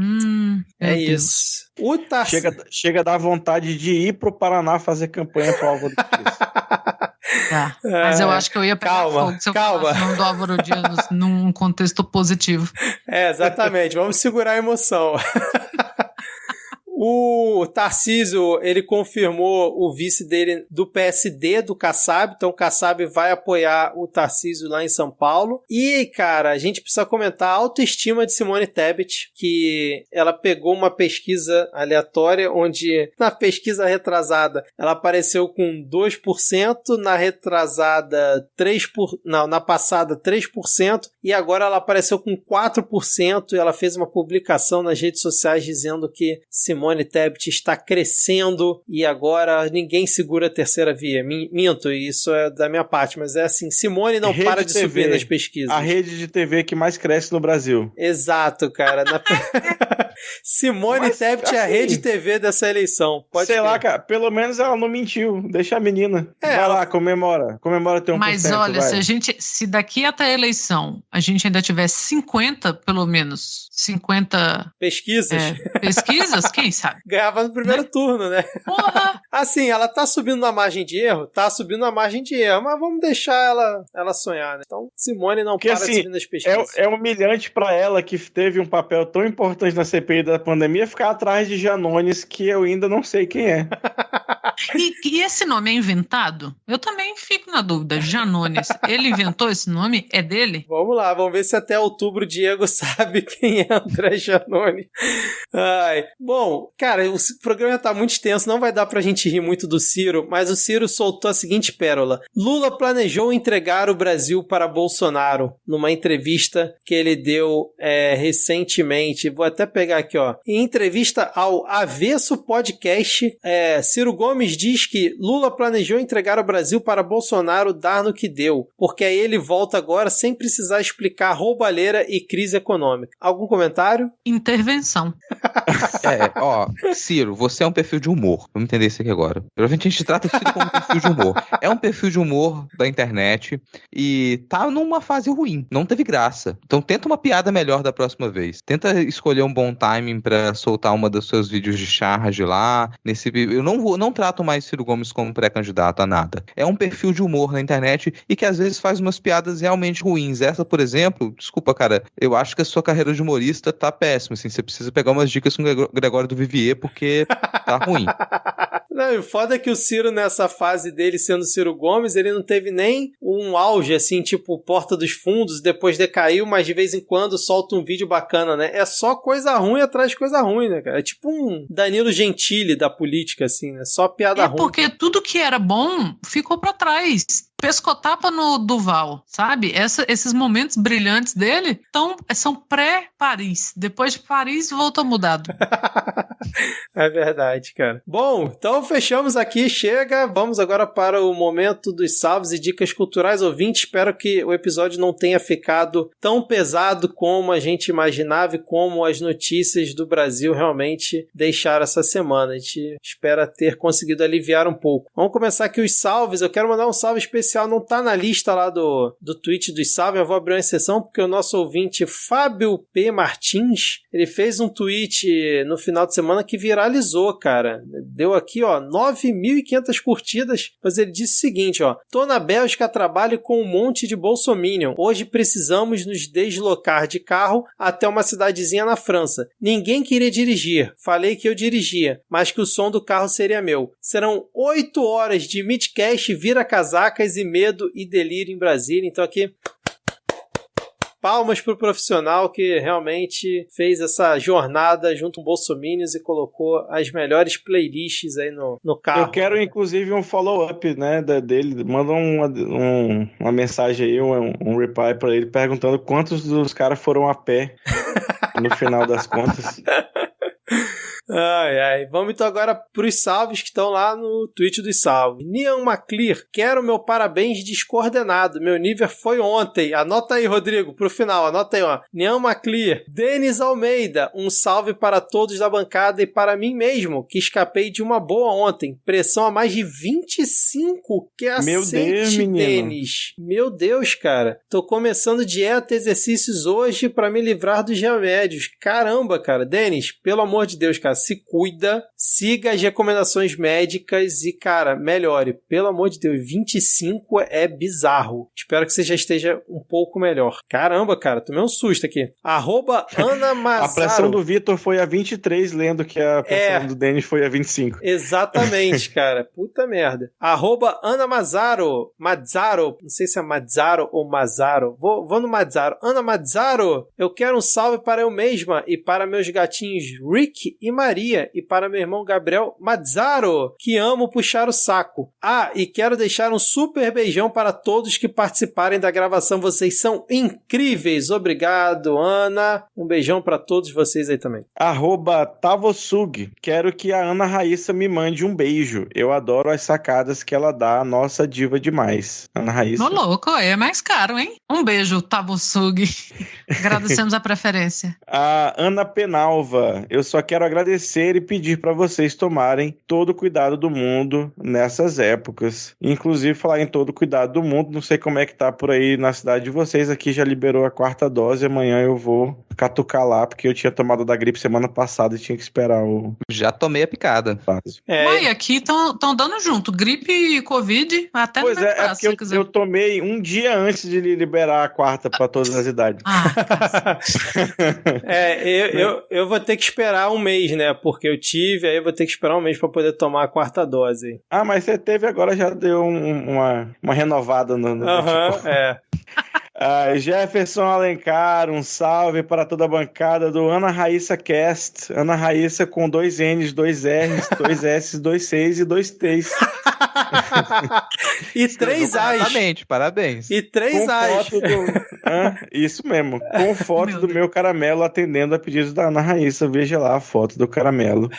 É isso. O Tarcísio... Chega a dar vontade de ir pro Paraná fazer campanha pro Álvaro Dias. Tá. Mas eu acho que eu ia pegar fogo se eu falasse o nome do Álvaro Dias num contexto positivo. Exatamente. Vamos segurar a emoção. O Tarcísio, ele confirmou o vice dele do PSD, do Kassab, então o Kassab vai apoiar o Tarcísio lá em São Paulo. E, cara, a gente precisa comentar a autoestima de Simone Tebet, que ela pegou uma pesquisa aleatória, onde na pesquisa retrasada ela apareceu com 2%, na retrasada 3%, não, na passada 3%, e agora ela apareceu com 4%, e ela fez uma publicação nas redes sociais dizendo que Simone Tebet está crescendo e agora ninguém segura a terceira via. Minto, isso é da minha parte, mas é assim, Simone não para de subir nas pesquisas. A rede de TV que mais cresce no Brasil. Exato, cara. Simone Tebet é a rede TV dessa eleição. Pode Sei lá, cara, pelo menos ela não mentiu. Deixa a menina. Vai lá, comemora teu 1%. Mas olha, vai. se daqui até a eleição a gente ainda tiver 50, pelo menos, 50 pesquisas, quem sabe? Ganhava no primeiro turno, né? Porra! Assim, ela tá subindo na margem de erro, mas vamos deixar ela sonhar, né? Então, Simone não para de subir nas pesquisas. É humilhante pra ela, que teve um papel tão importante na CPI da pandemia, ficar atrás de Janones, que eu ainda não sei quem é. E esse nome é inventado? Eu também fico na dúvida. Janones, ele inventou esse nome? É dele? Vamos lá, vamos ver se até outubro o Diego sabe quem é André Janones. Bom, cara, o programa tá muito extenso, não vai dar pra gente rir muito do Ciro, mas o Ciro soltou a seguinte pérola. Lula planejou entregar o Brasil para Bolsonaro, numa entrevista que ele deu recentemente. Vou até pegar aqui, ó. Em entrevista ao Avesso Podcast, Ciro Gomes Gomes diz que Lula planejou entregar o Brasil para Bolsonaro dar no que deu, porque aí ele volta agora sem precisar explicar roubalheira e crise econômica. Algum comentário? Intervenção. Ciro, você é um perfil de humor. Vamos entender isso aqui agora. Provavelmente a gente trata Ciro como um perfil de humor. É um perfil de humor da internet e tá numa fase ruim. Não teve graça. Então tenta uma piada melhor da próxima vez. Tenta escolher um bom timing pra soltar uma dos seus vídeos de charge lá. Eu não trato mais Ciro Gomes como pré-candidato a nada. É um perfil de humor na internet e que às vezes faz umas piadas realmente ruins. Essa, por exemplo, desculpa, cara, eu acho que a sua carreira de humorista tá péssima, assim, você precisa pegar umas dicas com o Gregório do Vivier, porque tá ruim. Não, e o foda é que o Ciro, nessa fase dele sendo Ciro Gomes, ele não teve nem um auge, assim, tipo Porta dos Fundos, depois decaiu, mas de vez em quando solta um vídeo bacana, né? É só coisa ruim atrás de coisa ruim, né, cara? É tipo um Danilo Gentili da política, assim, né? Só piada ruim. É porque tudo que era bom ficou pra trás. Pescotapa no Duval, sabe? Esses momentos brilhantes dele são pré-Paris. Depois de Paris, voltou mudado. É verdade, cara. Bom, então fechamos aqui, chega. Vamos agora para o momento dos salves e dicas culturais. Ouvinte, espero que o episódio não tenha ficado tão pesado como a gente imaginava e como as notícias do Brasil realmente deixaram essa semana. A gente espera ter conseguido aliviar um pouco. Vamos começar aqui os salves. Eu quero mandar um salve especial. Não tá na lista lá do tweet dos salves. Eu vou abrir uma exceção porque o nosso ouvinte Fábio P. Martins, ele fez um tweet no final de semana que viralizou, cara. Deu aqui, 9.500 curtidas, mas ele disse o seguinte, tô na Bélgica, trabalho com um monte de bolsominion. Hoje precisamos nos deslocar de carro até uma cidadezinha na França. Ninguém queria dirigir. Falei que eu dirigia, mas que o som do carro seria meu. Serão 8 horas de midcast, vira-casacas e medo e delírio em Brasília. Então aqui, palmas pro profissional que realmente fez essa jornada junto com bolsominions e colocou as melhores playlists aí no carro. Eu quero, inclusive, um follow-up, né, dele. Manda uma mensagem aí, um reply pra ele, perguntando quantos dos caras foram a pé no final das contas. Vamos então agora pros salves que estão lá no tweet dos salves. Nian Maclear, quero meu parabéns descoordenado. Meu nível foi ontem. Anota aí, Rodrigo, pro final. Anota aí, Nian Maclear. Denis Almeida, um salve para todos da bancada e para mim mesmo, que escapei de uma boa ontem. Pressão a mais de 25. Meu Deus, menino. Denis. Meu Deus, cara. Tô começando dieta e exercícios hoje para me livrar dos remédios. Caramba, cara. Denis, pelo amor de Deus, cara, se cuida, siga as recomendações médicas e, cara, melhore. Pelo amor de Deus, 25 é bizarro. Espero que você já esteja um pouco melhor. Caramba, cara, tomei um susto aqui. @Ana Mazaro. A pressão do Vitor foi a 23, lendo que a pressão do Denis foi a 25. Exatamente, cara. Puta merda. @Ana Mazaro. Mazzaro. Não sei se é Mazzaro ou Mazaro. Vou no Mazzaro. Ana Mazzaro, eu quero um salve para eu mesma e para meus gatinhos Rick e Maria e para meu irmão Gabriel Mazzaro, que amo puxar o saco. E quero deixar um super beijão para todos que participarem da gravação. Vocês são incríveis. Obrigado, Ana. Um beijão para todos vocês aí também. @Tavosug. Quero que a Ana Raíssa me mande um beijo. Eu adoro as sacadas que ela dá. Nossa diva demais. Ana Raíssa. Ô, louco, é mais caro, hein? Um beijo, Tavosug. Agradecemos a preferência. A Ana Penalva. Eu só quero agradecer e pedir para vocês tomarem todo o cuidado do mundo nessas épocas. Inclusive, falar em todo o cuidado do mundo, não sei como é que tá por aí na cidade de vocês, aqui já liberou a 4ª dose, amanhã eu vou catucar lá, porque eu tinha tomado da gripe semana passada e tinha que esperar o... Já tomei a picada. Mas aqui estão dando junto, gripe e Covid, até pois no meu é porque eu tomei um dia antes de liberar a 4ª para todas as idades. Eu vou ter que esperar um mês, né? Porque eu tive, aí eu vou ter que esperar um mês para poder tomar a 4ª dose. Mas você teve agora, já deu uma renovada no Jefferson Alencar, um salve para toda a bancada do Ana Raíssa Cast. Ana Raíssa com 2 N's, 2 R's, 2 S's, 2 C's e 2 T's. E 3 As. Exatamente, parabéns. E 3 Com As. foto isso mesmo. Com foto Meu do Deus. meu caramelo atendendo a pedido da Ana Raíssa. Veja lá a foto do caramelo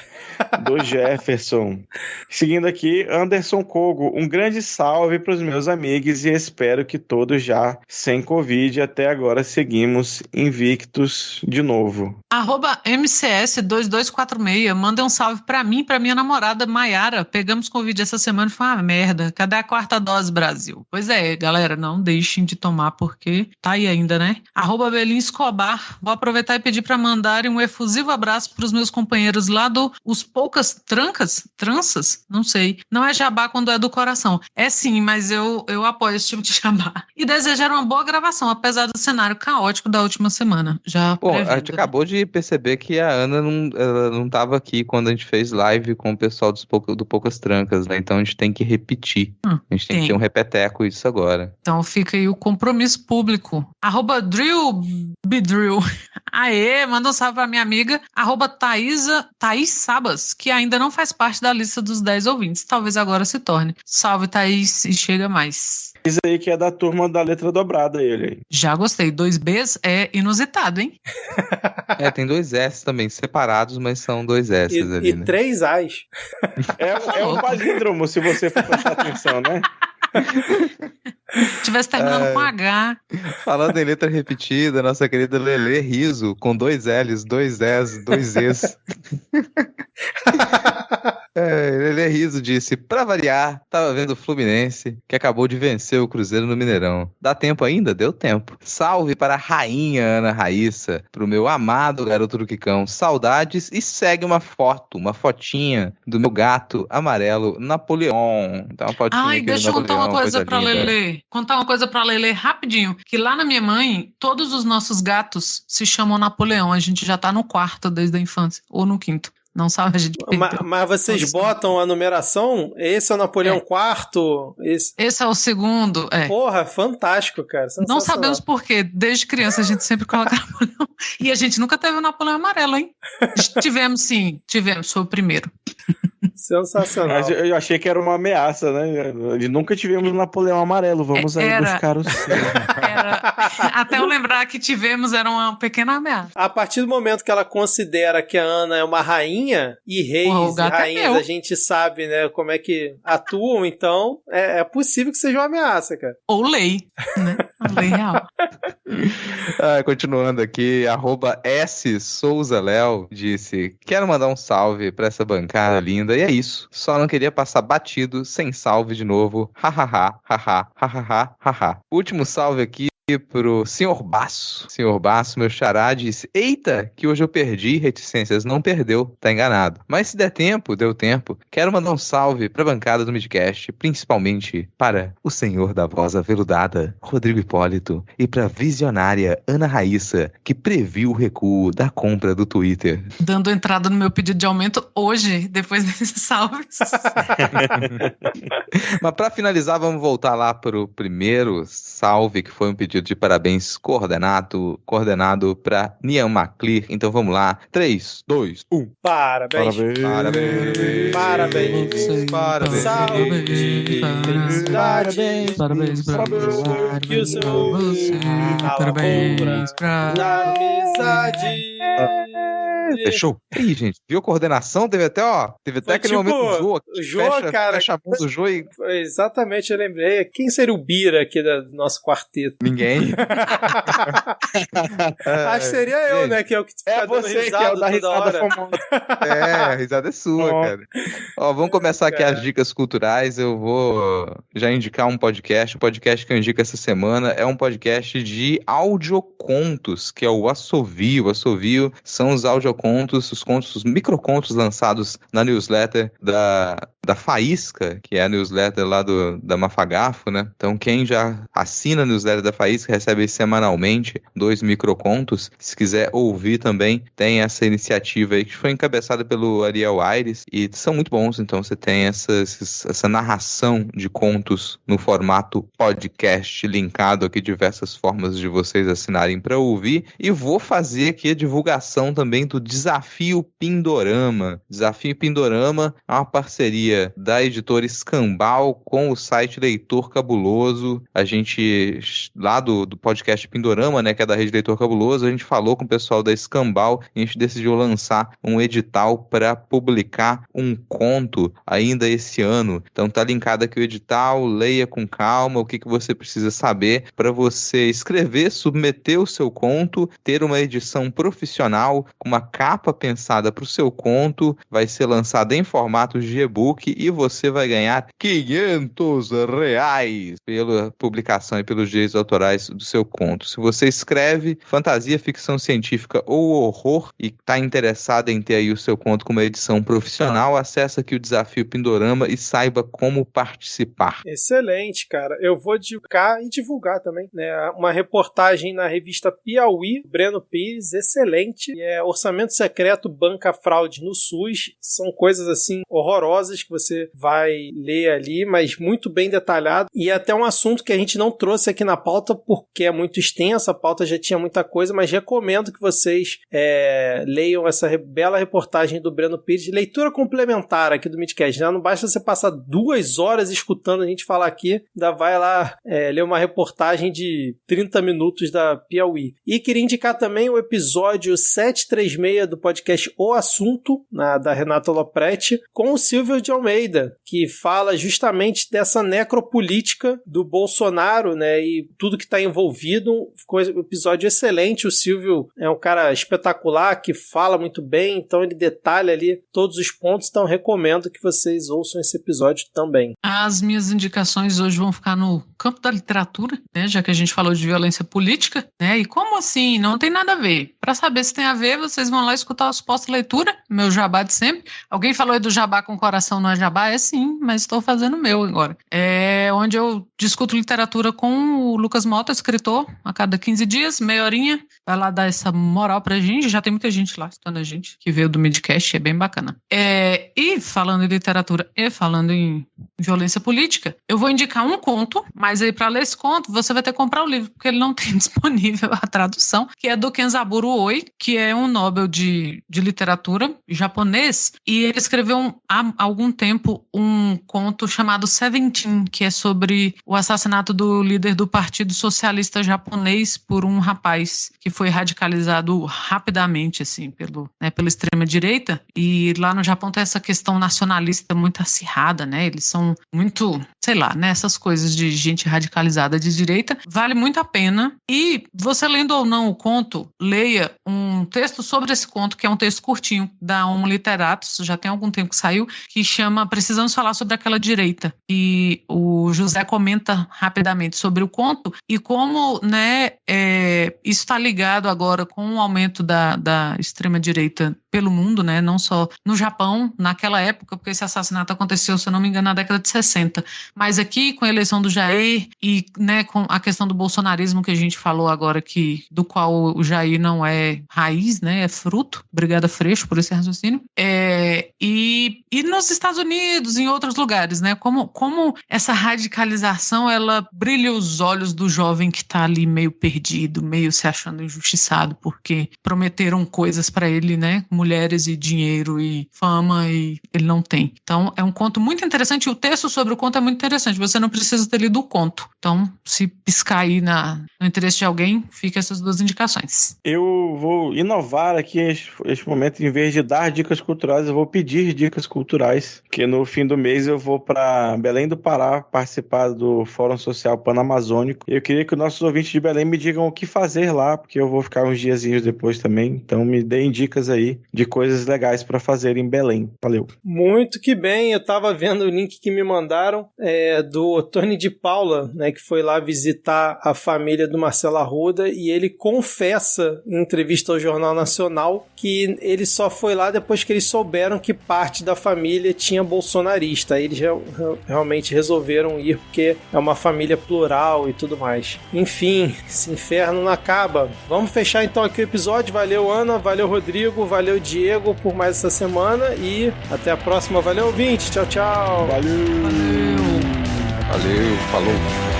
do Jefferson. Seguindo aqui, Anderson Kogo. Um grande salve para os meus amigos e espero que todos já sem Covid. Até agora seguimos invictos de novo. @MCS2246, manda um salve pra mim e pra minha namorada Maiara. Pegamos Covid essa semana e foi uma merda. Cadê a 4ª dose, Brasil? Pois é, galera, não deixem de tomar porque tá aí ainda, né? @Belin Escobar. Vou aproveitar e pedir pra mandarem um efusivo abraço pros meus companheiros lá do Os Poucas Tranças? Não sei. Não é jabá quando é do coração. É sim, mas eu apoio esse tipo de jabá. E desejar uma boa gravação, apesar do cenário caótico da última semana. Já Bom, a prevendo, gente né? acabou de perceber que a Ana ela não tava aqui quando a gente fez live com o pessoal do Poucas Trancas, né? Então a gente tem que repetir. A gente tem que ter um repeteco isso agora. Então fica aí o compromisso público. @DrillBdrill. Aê, manda um salve pra minha amiga. @Thaís Sabas, que ainda não faz parte da lista dos 10 ouvintes. Talvez agora se torne. Salve, Thaís, e chega mais. Diz aí que é da turma da letra dobrada ele aí. Já gostei. 2 Bs é inusitado, hein? Tem 2 S também, separados, mas são 2 S ali, E né? 3 As. É um palíndromo, se você for prestar atenção, né? Se tivesse terminando com H. Falando em letra repetida, nossa querida Lelê Riso, com 2 L's, 2 S, 2 Es. Lelê Riso disse, pra variar, tava vendo o Fluminense, que acabou de vencer o Cruzeiro no Mineirão. Dá tempo ainda? Deu tempo. Salve para a rainha Ana Raíssa, pro meu amado garoto do Quicão. Saudades e segue uma fotinha do meu gato amarelo, Napoleão. Então, uma fotinha Ai, aqui do deixa eu contar Napoleão, uma coisa pra linda. Lelê. Contar uma coisa pra Lelê rapidinho. Que lá na minha mãe, todos os nossos gatos se chamam Napoleão. A gente já tá no 4º desde a infância. Ou no 5º. Não sabe, a gente perdeu. Mas vocês botam a numeração? Esse é o Napoleão IV? Esse é o 2º, Porra, fantástico, cara. Não sabemos por quê. Desde criança a gente sempre coloca Napoleão. E a gente nunca teve o Napoleão amarelo, hein? Tivemos, foi o primeiro. Sensacional. Mas eu achei que era uma ameaça, né? Nunca tivemos Napoleão amarelo. Vamos aí buscar o seu. Até eu lembrar que tivemos, era uma pequena ameaça. A partir do momento que ela considera que a Ana é uma rainha, e reis e rainhas a gente sabe, né, como é que atuam, então é possível que seja uma ameaça, cara. Ou lei, né? A lei real. Continuando aqui, @SSouzaLéo disse, quero mandar um salve pra essa bancada linda, e é isso. Só não queria passar batido, sem salve de novo. Hahaha, haha, hahaha, haha. Último salve aqui pro Sr. Basso. Sr. Basso, meu xará, disse, eita, que hoje eu perdi, reticências, não perdeu, tá enganado. Mas se der tempo, deu tempo, quero mandar um salve pra bancada do Midcast, principalmente para o senhor da voz aveludada, Rodrigo Hipólito, e pra visionária Ana Raíssa, que previu o recuo da compra do Twitter. Dando entrada no meu pedido de aumento hoje, depois desses salves. Mas pra finalizar, vamos voltar lá pro primeiro salve, que foi um pedido de parabéns coordenado para Nian McClear. Então vamos lá. 3, 2, 1. Parabéns. Parabéns. Parabéns. Parabéns. Saúde. Felicidade. Parabéns pra você. Que o seu Parabéns pra da amizade. Fechou. Aí, gente, viu a coordenação? Teve até aquele tipo, momento do o Jô, cara. fecha a mão do Jô e... Exatamente, eu lembrei. Quem seria o Bira aqui do nosso quarteto? Ninguém. Acho que seria eu, né? Que é o que fica dando você risada que é o da toda hora. risada famosa. A risada é sua, cara. Ó, vamos começar aqui as dicas culturais. Eu vou já indicar um podcast. O podcast que eu indico essa semana é um podcast de audiocontos, que é o Assovio. O Assovio são os audiocontos, os microcontos lançados na newsletter da Faísca, que é a newsletter lá da Mafagafo, né? Então quem já assina a newsletter da Faísca recebe semanalmente 2 microcontos. Se quiser ouvir também, tem essa iniciativa aí que foi encabeçada pelo Ariel Aires e são muito bons. Então você tem essa narração de contos no formato podcast, linkado aqui diversas formas de vocês assinarem para ouvir. E vou fazer aqui a divulgação também do Desafio Pindorama. Desafio Pindorama é uma parceria parceria da editora Escambau com o site Leitor Cabuloso. A gente, lá do podcast Pindorama, né, que é da rede Leitor Cabuloso, a gente falou com o pessoal da Escambau e a gente decidiu lançar um edital para publicar um conto ainda esse ano. Então tá linkado aqui o edital, leia com calma o que você precisa saber para você escrever, submeter o seu conto, ter uma edição profissional com uma capa pensada para o seu conto, vai ser lançado em formato de e-book e você vai ganhar R$500 pela publicação e pelos direitos autorais do seu conto. Se você escreve fantasia, ficção científica ou horror e está interessado em ter aí o seu conto com uma edição profissional, acessa aqui o Desafio Pindorama e saiba como participar. Excelente, cara. Eu vou divulgar e divulgar também, né? Uma reportagem na revista Piauí, Breno Pires, excelente. E é Orçamento Secreto banca fraude no SUS. São coisas assim horrorosas que você vai ler ali, mas muito bem detalhado. E é até um assunto que a gente não trouxe aqui na pauta porque é muito extensa, a pauta já tinha muita coisa, mas recomendo que vocês leiam essa bela reportagem do Breno Pires. Leitura complementar aqui do Midcast, né? Não basta você passar 2 horas escutando a gente falar aqui, ainda vai lá ler uma reportagem de 30 minutos da Piauí. E queria indicar também o episódio 736 do podcast O Assunto, da Renata Lopretti, com o Silvio de Almeida, que fala justamente dessa necropolítica do Bolsonaro, né, e tudo que está envolvido. Ficou um episódio excelente. O Silvio é um cara espetacular, que fala muito bem, então ele detalha ali todos os pontos, então recomendo que vocês ouçam esse episódio também. As minhas indicações hoje vão ficar no campo da literatura, né, já que a gente falou de violência política, né, e como assim? Não tem nada a ver. Para saber se tem a ver, vocês vão lá escutar os pós-leitura, meu jabá de sempre. Alguém falou aí do jabá com coração, não é jabá? É sim, mas estou fazendo o meu agora. É onde eu discuto literatura com o Lucas Mota, escritor, a cada 15 dias, meia horinha, vai lá dar essa moral pra gente. Já tem muita gente lá escutando a gente, que veio do Midcast, é bem bacana. E falando em literatura e falando em violência política, eu vou indicar um conto, mas aí para ler esse conto, você vai ter que comprar o livro, porque ele não tem disponível a tradução, que é do Kenzaburo Oi, que é um Nobel de literatura japonês, e ele escreveu há algum tempo um conto chamado Seventeen, que é sobre o assassinato do líder do Partido Socialista Japonês por um rapaz que foi radicalizado rapidamente, assim, pela extrema-direita. E lá no Japão tem essa questão nacionalista muito acirrada, né? Eles são muito, sei lá, né? Essas coisas de gente radicalizada de direita. Vale muito a pena. E você lendo ou não o conto, leia um texto sobre esse conto, que é um texto curtinho, da Homo Literatus, já tem algum tempo que saiu, que chama Precisamos Falar sobre Aquela Direita. E o José comenta rapidamente sobre o conto e como, né, isso está ligado agora com o aumento da extrema-direita pelo mundo, né, não só no Japão, naquela época, porque esse assassinato aconteceu, se eu não me engano, na década de 60, mas aqui com a eleição do Jair e, né, com a questão do bolsonarismo que a gente falou agora, do qual o Jair não é raiz, né, é fruto, obrigada Freixo por esse raciocínio, e nos Estados Unidos, em outros lugares, né, como essa radicalização, ela brilha os olhos do jovem que está ali meio perdido, meio se achando injustiçado, porque prometeram coisas para ele, né, mulheres e dinheiro e fama, e ele não tem. Então é um conto muito interessante, e o texto sobre o conto é muito interessante, você não precisa ter lido o conto. Então, se piscar aí no interesse de alguém, fica essas 2 indicações. Eu vou inovar aqui neste momento, em vez de dar dicas culturais, eu vou pedir dicas culturais, que no fim do mês eu vou para Belém do Pará participar do Fórum Social Panamazônico. Eu queria que os nossos ouvintes de Belém me digam o que fazer lá, porque eu vou ficar uns diazinhos depois também, então me deem dicas aí de coisas legais para fazer em Belém. Valeu. Muito que bem, eu tava vendo o link que me mandaram do Tony de Paula, né, que foi lá visitar a família do Marcelo Arruda, e ele confessa em entrevista ao Jornal Nacional que ele só foi lá depois que eles souberam que parte da família tinha bolsonarista. Aí eles realmente resolveram ir porque é uma família plural e tudo mais. Enfim, esse inferno não acaba. Vamos fechar então aqui o episódio. Valeu, Ana, valeu, Rodrigo, valeu, Diego, por mais essa semana, e até a próxima. Valeu, ouvinte. Tchau, tchau. Valeu. Valeu, falou.